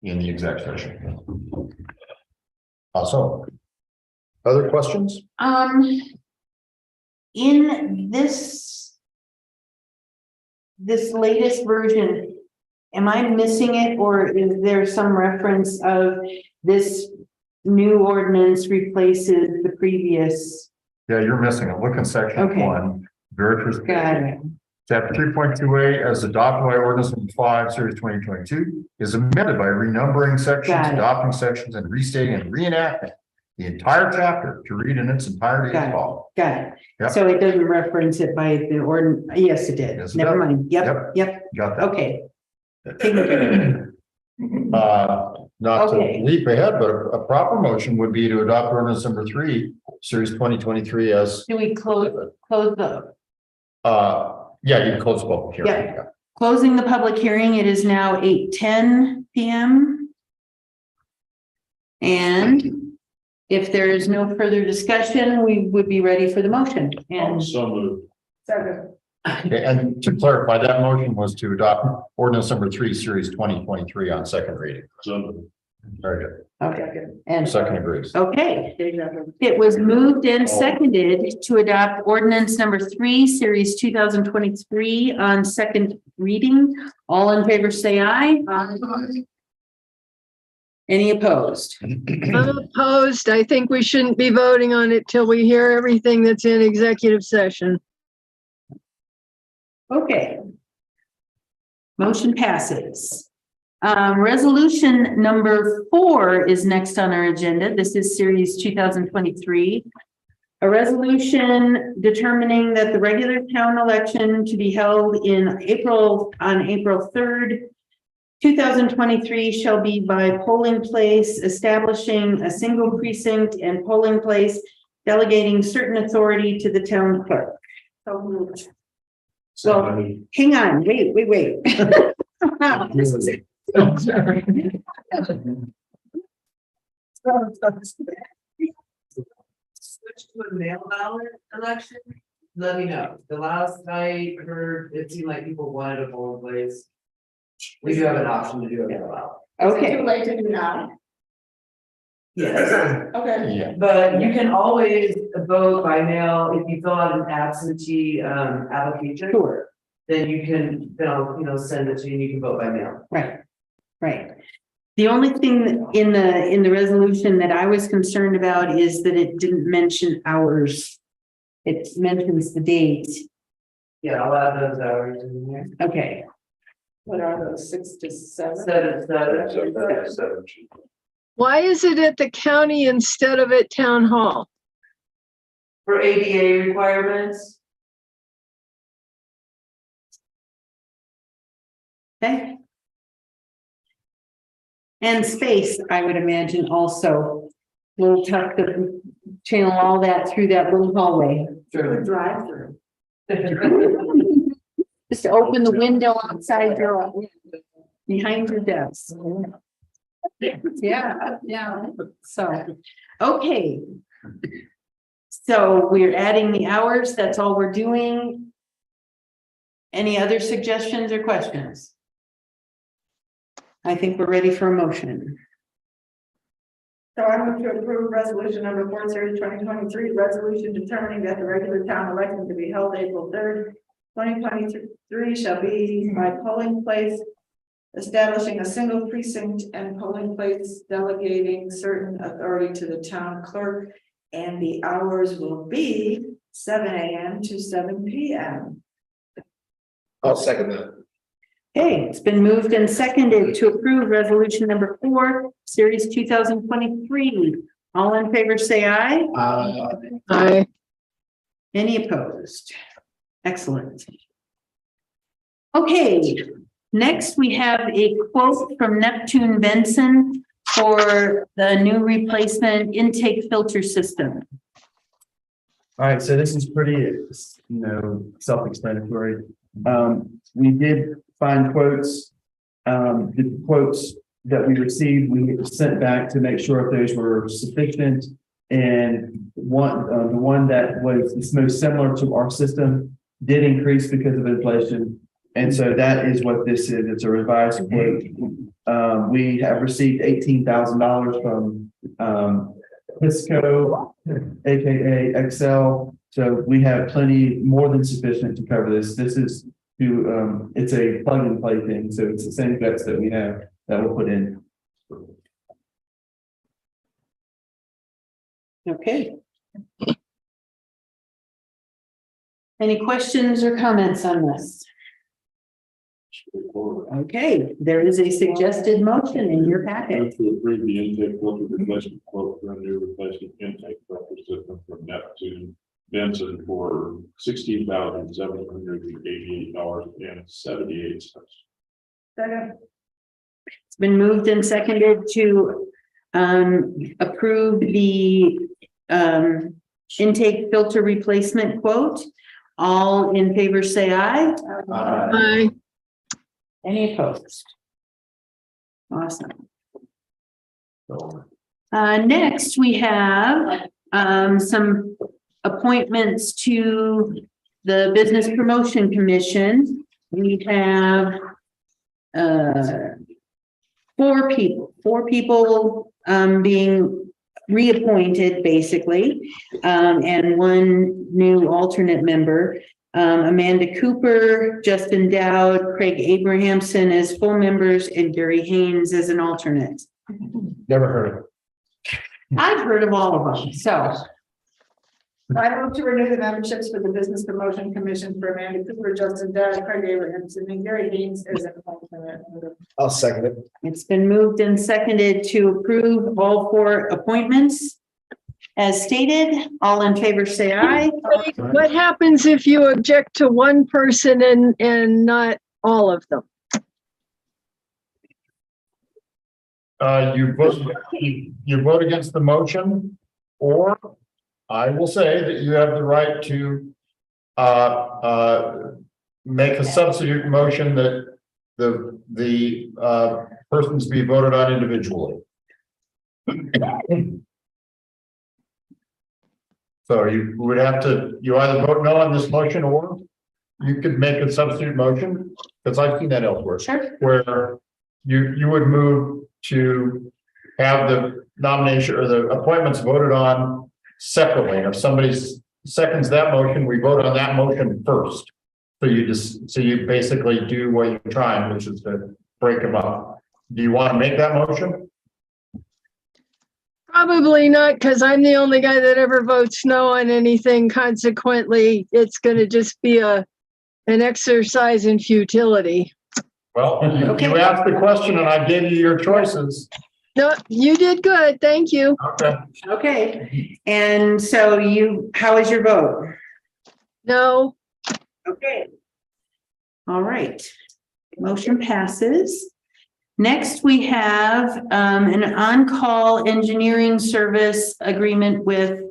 in the exec session. So, other questions? In this latest version, am I missing it, or is there some reference of this new ordinance replaces the previous? Yeah, you're missing it. Look in section 1, very first. Got it. Chapter 3.2A, as adopted by ordinance number 5, series 2022, is amended by renumbering sections, adopting sections, and restating and reenacting the entire chapter to read in its entirety as follows. Got it. Yep. So it doesn't reference it by the ordinance. Yes, it did. Yes, it Never does. mind. Yep. Got that. Okay. Not Okay. to leap ahead, but a proper motion would be to adopt ordinance number 3, series 2023 as. Do we close the? Yeah, you can close the public hearing. Yeah. Closing the public hearing. It is now 8:10 p.m. And if there is no further discussion, we would be ready for the motion. And So moved. Second. Okay, and to clarify, that motion was to adopt ordinance number 3, series 2023 on second reading. So moved. Very good. okay. And Second agrees. okay. It was moved and seconded to adopt ordinance number 3, series 2023 on second reading. All in favor, say aye. Any opposed? I'm opposed. I think we shouldn't be voting on it till we hear everything that's in executive session. Okay. Motion passes. Resolution number 4 is next on our agenda. This is series 2023. A resolution determining that the regular town election to be held on April 3rd, 2023 shall be by polling place, establishing a single precinct and polling place, delegating certain authority to the town clerk. So moved. Well, hang on, wait. Switch to a mail ballot election, let me know. The last I heard, it seemed like people wanted a polling place. We do have an option to do a mail ballot. Okay. Too late to do now. Yes, Okay. Yeah. but you can always vote by mail if you fill out an absentee application. Sure. Then you can, they'll send it to you and you can vote by mail. Right. The only thing in the resolution that I was concerned about is that it didn't mention hours. It mentions the date. Yeah, I'll add those hours in there. Okay. What are those, 6 to 7? Seven. Why is it at the county instead of at town hall? For ADA requirements, Okay. And space, I would imagine also. Little tuck to channel all that through that little hallway. Drive through. Just open the window outside your, behind your desk. Yeah. So, okay. So we're adding the hours, that's all we're doing. Any other suggestions or questions? I think we're ready for a motion. So I move to approve resolution number 4 series 2023, resolution determining that the regular town election to be held April 3rd, 2023 shall be by polling place, establishing a single precinct and polling place, delegating certain authority to the town clerk, and the hours will be 7 a.m. to 7 p.m. I'll second that. Okay, it's been moved and seconded to approve resolution number 4, series 2023. All in favor, say aye. Aye. Any opposed? Excellent. Okay, next we have a quote from Neptune Benson for the new replacement intake filter system. All right, so this is pretty, self-explanatory. We did find quotes. The quotes that we received, we sent back to make sure if those were sufficient. And the one that was most similar to our system did increase because of inflation. And so that is what this is. It's a revised quote. We have received $18,000 from Pisco, AKA Excel. So we have plenty more than sufficient to cover this. This is it's a plug and play thing. So it's the same guts that we have that we'll put in. Okay. Any questions or comments on this? Okay, there is a suggested motion in your packet. To approve the intake filter replacement quote for a new replacement intake filter system from Neptune Benson for $16,788.78. Second. It's been moved and seconded to approve the intake filter replacement quote. All in favor, say aye. Aye. Any opposed? Awesome. Next, we have some appointments to the Business Promotion Commission. We have 4 people being reappointed basically, and 1 new alternate member. Amanda Cooper, Justin Dowd, Craig Abrahamson as full members, and Gary Haynes as an alternate. Never heard of it. I've heard of all of them, so. I move to renew the memberships for the Business Promotion Commission for Amanda Cooper, Justin Dowd, Craig Abrahamson, and Gary Haynes as an alternate. I'll second it. It's been moved and seconded to approve all 4 appointments. As stated, all in favor say aye. What happens if you object to one person and not all of them? You vote against the motion, or I will say that you have the right to make a substitute motion that the persons be voted on individually. So you would have to, you either vote no on this motion, or you could make a substitute motion, because I've seen that elsewhere. Sure. Where you would move to have the nomination or the appointments voted on separately. And if somebody seconds that motion, we vote on that motion first. So you basically do what you're trying, which is to break them up. Do you want to make that motion? Probably not, because I'm the only guy that ever votes no on anything. Consequently, it's going to just be an exercise in futility. Well, you asked the question and I gave you your choices. No, you did good. Thank you. Okay. Okay. And so how is your vote? No. Okay. All right. Motion passes. Next, we have an on-call engineering service agreement with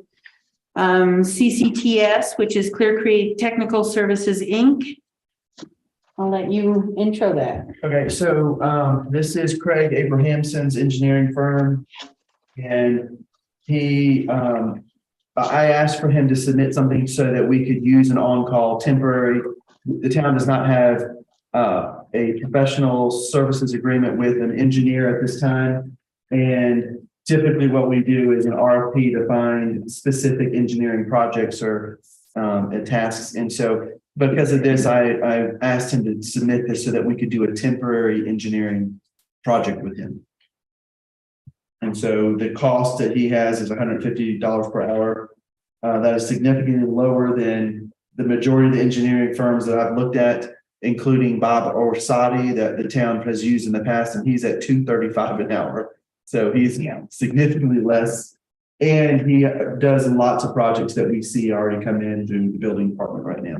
CCTS, which is Clear Creek Technical Services, Inc. I'll let you intro that. Okay, so this is Craig Abrahamson's engineering firm. And he I asked for him to submit something so that we could use an on-call temporary. The town does not have a professional services agreement with an engineer at this time. And typically what we do is an RFP to find specific engineering projects or tasks. And so because of this, I asked him to submit this so that we could do a temporary engineering project with him. And so the cost that he has is $150 per hour. That is significantly lower than the majority of the engineering firms that I've looked at, including Bob Orsatti that the town has used in the past, and he's at $235 an hour. So he's significantly less. And he does lots of projects that we see already come in through the building department right now.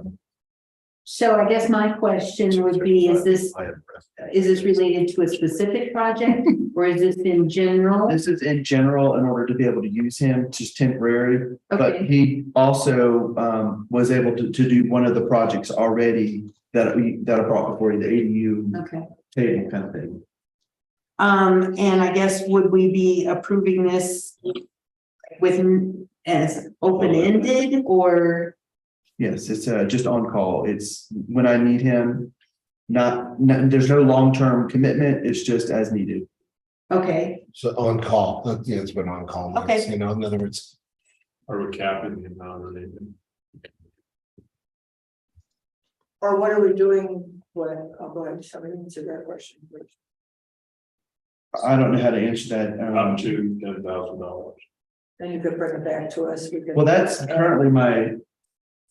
So I guess my question would be, is this related to a specific project or is this in general? This is in general in order to be able to use him, just temporary. But Okay. he also was able to do one of the projects already that I brought before you, the ADU Okay. table kind of thing. And I guess would we be approving this with as open-ended or? Yes, it's just on call. It's when I need him. There's no long-term commitment. It's just as needed. Okay, So on call, yeah, it's been on call. Okay. You know, in other words, Are we capping the amount or anything? Or what are we doing with, I'll go ahead and somebody answer that question first. I don't know how to answer that. Up to $10,000. Then you could bring it back to us. We can- Well, that's currently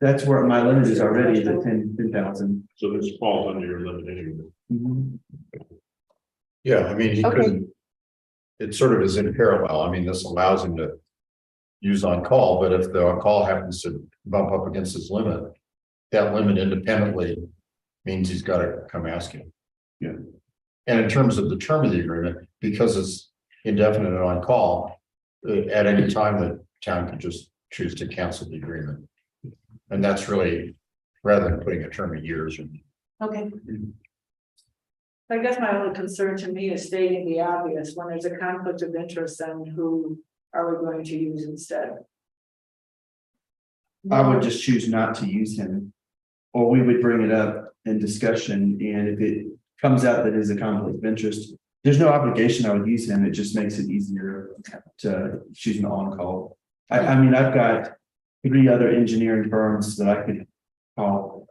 that's where my limit is already is at 10,000. So this falls under your limit anyway. Yeah, I mean, he Okay. couldn't. It sort of is in parallel. I mean, this allows him to use on call, but if the on call happens to bump up against his limit, that limit independently means he's got to come ask him. Yeah. And in terms of the term of the agreement, because it's indefinite and on call, at any time the town could just choose to cancel the agreement. And that's really, rather than putting a term of years. okay. I guess my only concern to me is stating the obvious. When there's a conflict of interest, then who are we going to use instead? I would just choose not to use him. Or we would bring it up in discussion, and if it comes out that is a conflict of interest, there's no obligation I would use him. It just makes it easier to choose an on-call. I mean, I've got 3 other engineering firms that I could call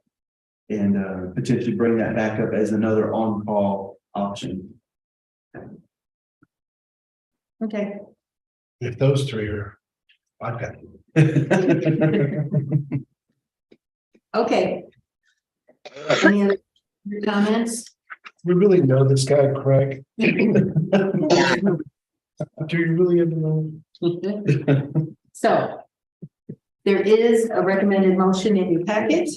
and potentially bring that back up as another on-call option. Okay. if those 3 are, I've got. Okay. Any other comments? We really know this guy, Craig. Do you really know? So there is a recommended motion in your packet.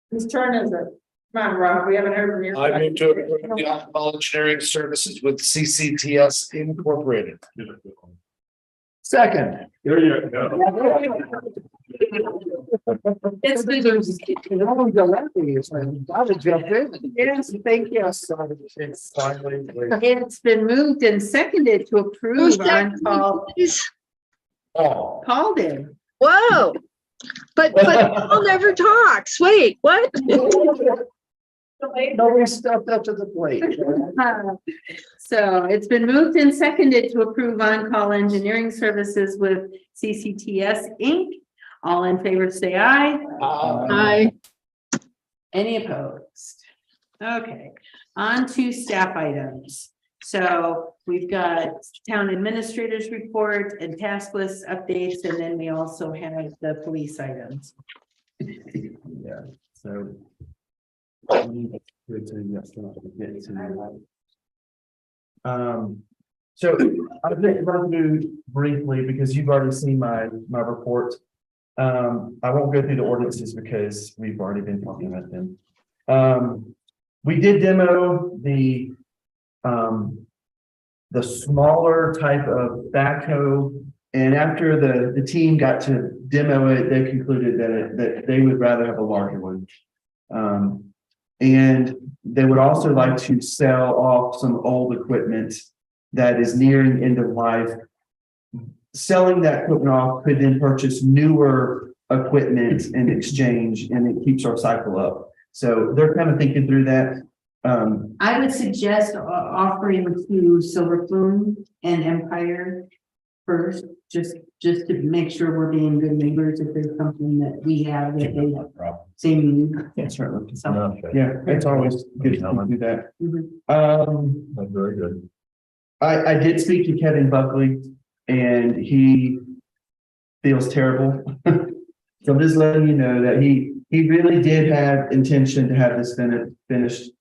Whose turn is it? Come on, Rob, we haven't heard from you. I need to approve the on-call engineering services with CCTS Incorporated. Second. There you go. It's been, yes, thank you. It's been moved and seconded to approve on-call. Oh. Paul did. Whoa, but Paul never talks. Wait, what? Nobody stepped up to the plate. So it's been moved and seconded to approve on-call engineering services with CCTS Inc. All in favor, say aye. Aye. Any opposed? Okay, on to staff items. So we've got town administrators report and task list updates, and then we also have the police items. Yeah, so. So I'll just run through briefly because you've already seen my report. I won't go through the ordinances because we've already been talking about them. We did demo the smaller type of backhoe, and after the team got to demo it, they concluded that they would rather have a larger one. And they would also like to sell off some old equipment that is nearing end of life. Selling that equipment off could then purchase newer equipment in exchange, and it keeps our cycle up. So they're kind of thinking through that. I would suggest offering to Silver Plume and Empire first, just to make sure we're being good neighbors if there's something that we have that they same need. Yeah, certainly. So, Yeah, it's always good to do that. That's very good. I did speak to Kevin Buckley, and he feels terrible. So I'm just letting you know that he really did have intention to have this finished.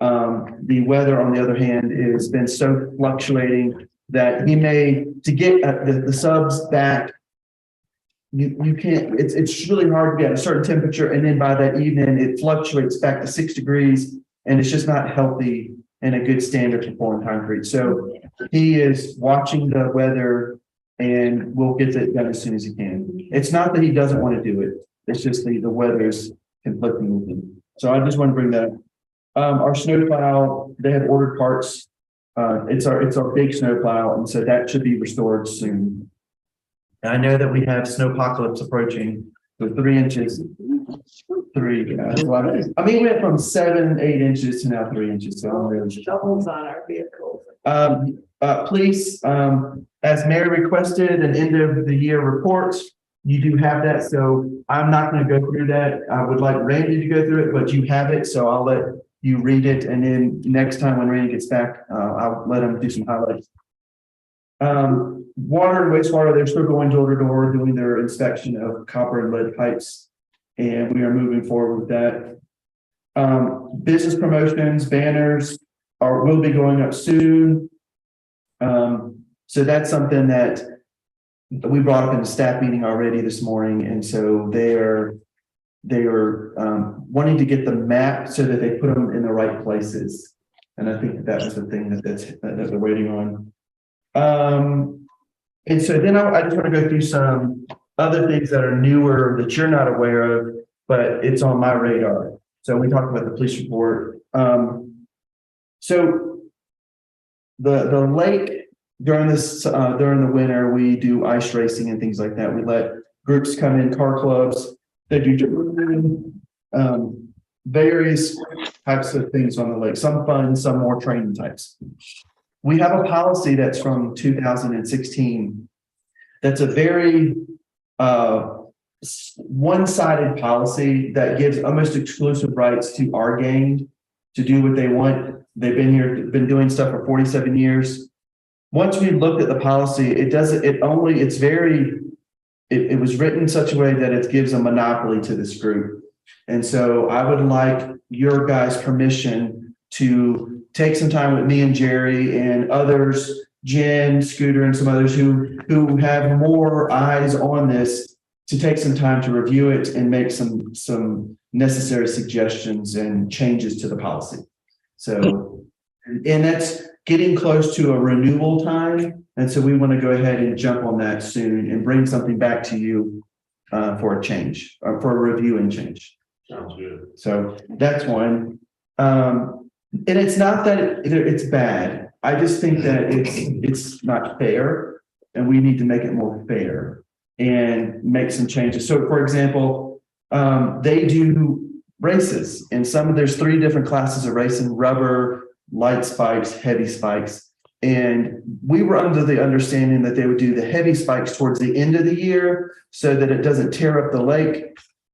The weather, on the other hand, has been so fluctuating that he may, to get the subs back, you can't, it's really hard to get a certain temperature, and then by that evening, it fluctuates back to 6 degrees, and it's just not healthy and a good standard for pouring concrete. So he is watching the weather, and we'll get it done as soon as he can. It's not that he doesn't want to do it, it's just the weather is conflicting with him. So I just want to bring that up. Our snowplow, they have ordered parts. It's our big snowplow, and so that should be restored soon. And I know that we have snowpocalypse approaching with 3 inches. I mean, we went from 7, 8 inches to now 3 inches. So I'm really Shovels on our vehicles. Police, as Mary requested, an end of the year report. You do have that, so I'm not going to go through that. I would like Randy to go through it, but you have it, so I'll let you read it, and then next time when Randy gets back, I'll let him do some highlights. Water and wastewater, they're still going door to door doing their inspection of copper and lead pipes, and we are moving forward with that. Business promotions, banners will be going up soon. So that's something that we brought up in the staff meeting already this morning, and so they are wanting to get the map so that they put them in the right places. And I think that was the thing that they're waiting on. And so then I just want to go through some other things that are newer that you're not aware of, but it's on my radar. So we talked about the police report. So the lake during the winter, we do ice racing and things like that. We let groups come in, car clubs. They do various types of things on the lake, some fun, some more training types. We have a policy that's from 2016. That's a very one-sided policy that gives almost exclusive rights to our gang to do what they want. They've been doing stuff for 47 years. Once we looked at the policy, it was written in such a way that it gives a monopoly to this group. And so I would like your guys' permission to take some time with me and Jerry and others, Jen, Scooter, and some others who have more eyes on this, to take some time to review it and make some necessary suggestions and changes to the policy. So, and that's getting close to a renewal time. And so we want to go ahead and jump on that soon and bring something back to you for a change, or for a review and change. Sounds good. So that's one. And it's not that it's bad. I just think that it's not fair, and we need to make it more fair and make some changes. So for example, they do races, and there's 3 different classes of racing: rubber, light spikes, heavy spikes. And we were under the understanding that they would do the heavy spikes towards the end of the year so that it doesn't tear up the lake.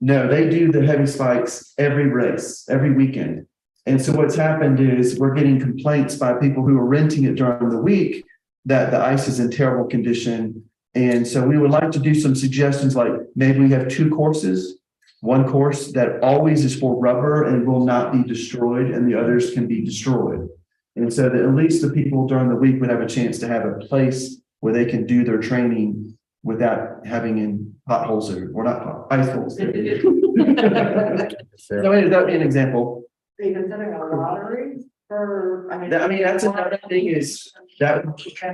No, they do the heavy spikes every race, every weekend. And so what's happened is we're getting complaints by people who are renting it during the week that the ice is in terrible condition. And so we would like to do some suggestions, like maybe we have 2 courses. One course that always is for rubber and will not be destroyed, and the others can be destroyed. And so that at least the people during the week would have a chance to have a place where they can do their training without having in potholes or not ice holes. So that'd be an example. Are you considering a lottery for, I mean, that's another thing is that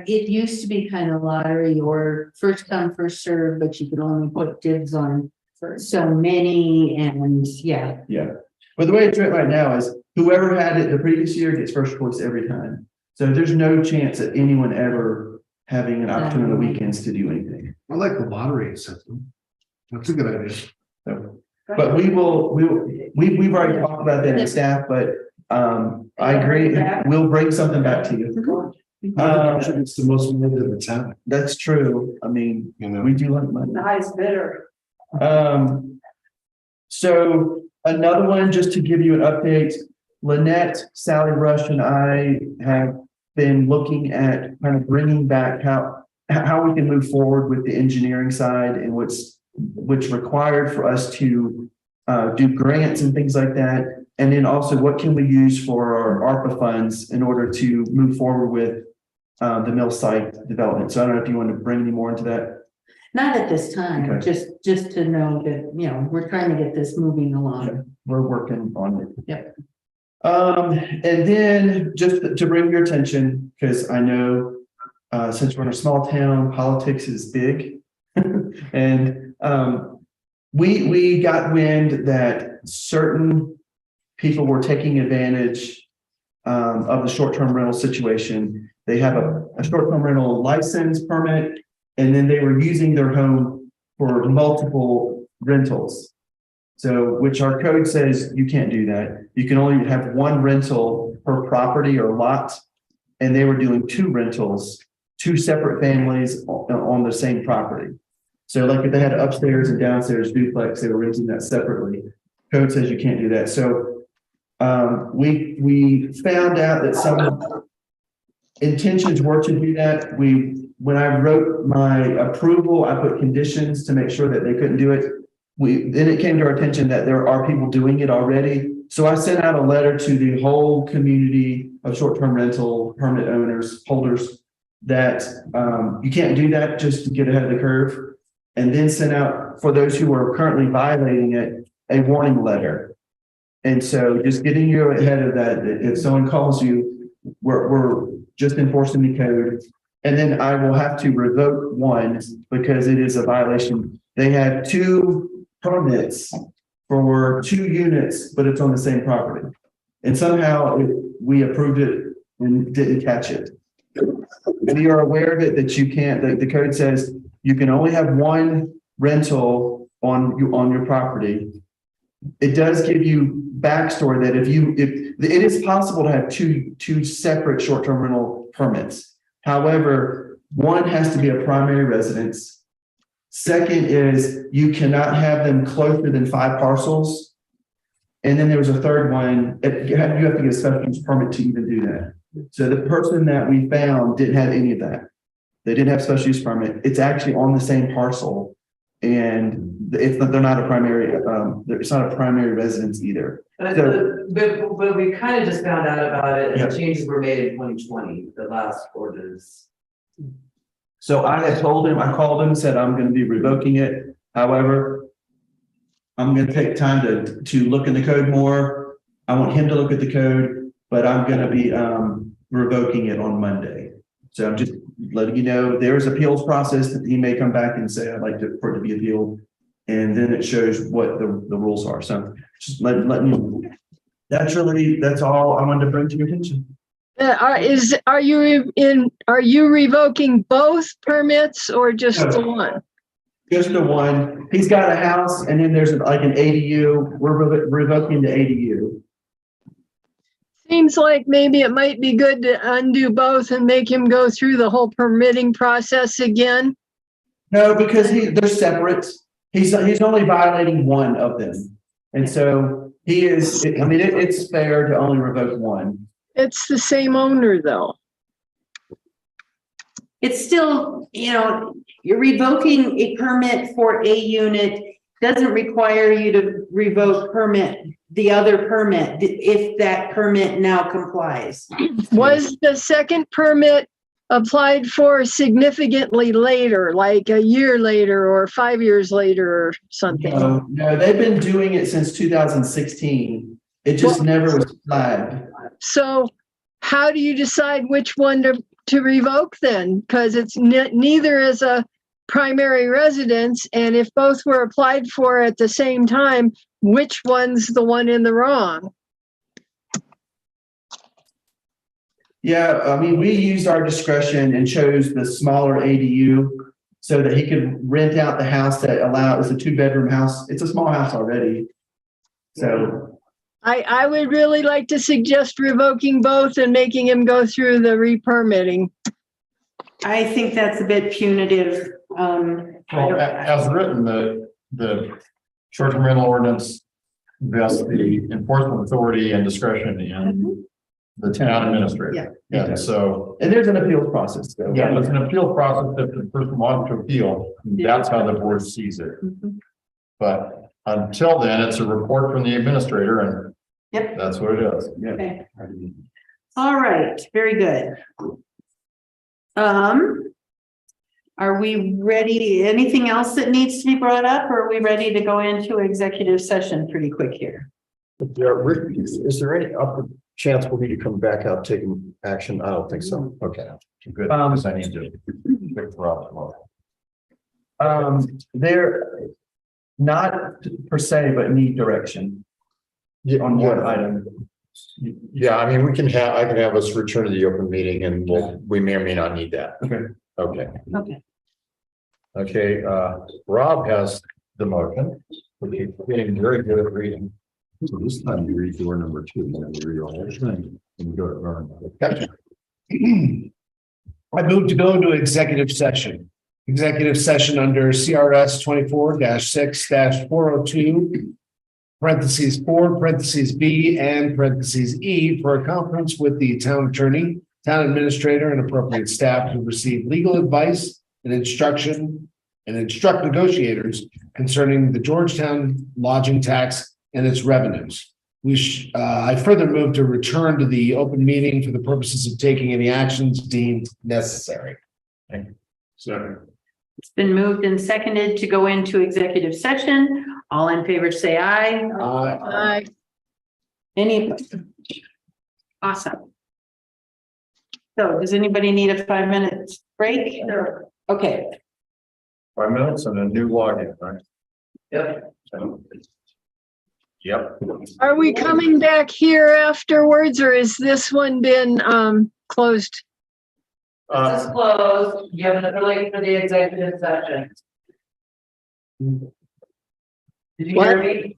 it used to be kind of lottery or first come, first serve, but you could only put dibs on so many, and yeah. But the way it's written right now is whoever had it the previous year gets first choice every time. So there's no chance of anyone ever having an opportunity on the weekends to do anything. I like the lottery system. That's a good idea. So, but we've already talked about that in staff, but I agree, we'll bring something back to you. It's the most money in the town, That's true. I mean, you know. we do like money. The highest bidder. So another one, just to give you an update, Lynette, Sally Rush and I have been looking at kind of bringing back how we can move forward with the engineering side and what's required for us to do grants and things like that. And then also what can we use for our ARPA funds in order to move forward with the mill site development. So I don't know if you want to bring any more into that. Not at this time, Okay. just to know that, you know, we're trying to get this moving along. We're working on it. Yep. And then just to bring your attention, because I know since we're in a small town, politics is big. And we got wind that certain people were taking advantage of the short-term rental situation. They have a short-term rental license permit, and then they were using their home for multiple rentals. So, which our code says you can't do that. You can only have one rental per property or lot. And they were doing two rentals, two separate families on the same property. So like if they had upstairs and downstairs duplex, they were renting that separately. Code says you can't do that. So we found out that some intentions were to do that. When I wrote my approval, I put conditions to make sure that they couldn't do it. Then it came to our attention that there are people doing it already. So I sent out a letter to the whole community of short-term rental permit holders that you can't do that, just to get ahead of the curve. And then sent out, for those who are currently violating it, a warning letter. And so just getting you ahead of that, if someone calls you, we're just enforcing the code. And then I will have to revoke one because it is a violation. They had two permits for two units, but it's on the same property. And somehow we approved it and didn't catch it. We are aware of it, that you can't, the code says you can only have one rental on your property. It does give you backstory that if it is possible to have two separate short-term rental permits. However, one has to be a primary residence. Second is you cannot have them closer than 5 parcels. And then there was a third one, you have to get a special use permit to even do that. So the person that we found didn't have any of that. They didn't have special use permit. It's actually on the same parcel. And they're not a primary, it's not a primary residence either. But we kind of just found out about it, and changes were made in 2020, the last ordinance. So I had told him, I called him, said I'm going to be revoking it. However, I'm going to take time to look in the code more. I want him to look at the code, but I'm going to be revoking it on Monday. So I'm just letting you know there is appeals process that he may come back and say, I'd like for it to be appealed. And then it shows what the rules are. So just letting you know. That's all I wanted to bring to your attention. Are you revoking both permits or just the one? Just the one. He's got a house and then there's like an ADU. We're revoking the ADU. Seems like maybe it might be good to undo both and make him go through the whole permitting process again. No, because they're separate. He's only violating one of them. And so he is, I mean, it's fair to only revoke one. It's the same owner though. It's still, you know, you're revoking a permit for a unit, doesn't require you to revoke the other permit, if that permit now complies. Was the second permit applied for significantly later, like a year later or 5 years later or something? No, they've been doing it since 2016. It just never was flagged. So how do you decide which one to revoke then? Because it's neither is a primary residence, and if both were applied for at the same time, which one's the one in the wrong? Yeah, I mean, we used our discretion and chose the smaller ADU so that he could rent out the house that it's a 2-bedroom house. It's a small house already. So, I would really like to suggest revoking both and making him go through the re-permitting. I think that's a bit punitive. Well, as written, the short-term rental ordinance vests the enforcement authority and discretion in the town administrator. Yeah. And so, and there's an appeals process. So. yeah, it's an appeal process that the person wants to appeal. That's how the board sees it. But until then, it's a report from the administrator and Yep. that's what it is. Yeah. Okay. All right, very good. Are we ready? Anything else that needs to be brought up, or are we ready to go into executive session pretty quick here? Yeah, Rick, is there any upper chance we'll need to come back out taking action? I don't think so. Okay, good. Because I need to pick Rob tomorrow. They're not per se, but need direction on one item. Yeah, I mean, I can have us return to the open meeting and we may or may not need that. Okay. Okay. Okay, Rob has the motion, which he's getting very good at reading. So this time you read door number 2, and then you read all the thing, and you go to gotcha. I move to go into executive session. Executive session under CRS 24-6-402. Parentheses 4, parentheses B, and parentheses E for a conference with the town attorney, town administrator, and appropriate staff to receive legal advice and instruction and instruct negotiators concerning the Georgetown lodging tax and its revenues. I further move to return to the open meeting for the purposes of taking any actions deemed necessary. Thank you. Second. It's been moved and seconded to go into executive session. All in favor, say aye. Any opposed? Awesome. So does anybody need a 5-minute break? Sure. Okay. 5 minutes and a new login, right? Yep. Yep. Are we coming back here afterwards, or has this one been closed? This is closed. You have another link for the executive session. Did you hear me?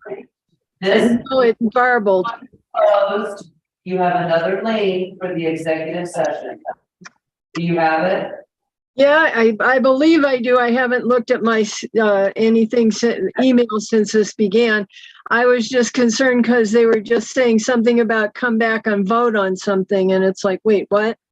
This Oh, it's garbled. closed. You have another link for the executive session. Do you have it? Yeah, I believe I do. I haven't looked at my email since this began. I was just concerned because they were just saying something about come back and vote on something, and it's like, wait, what?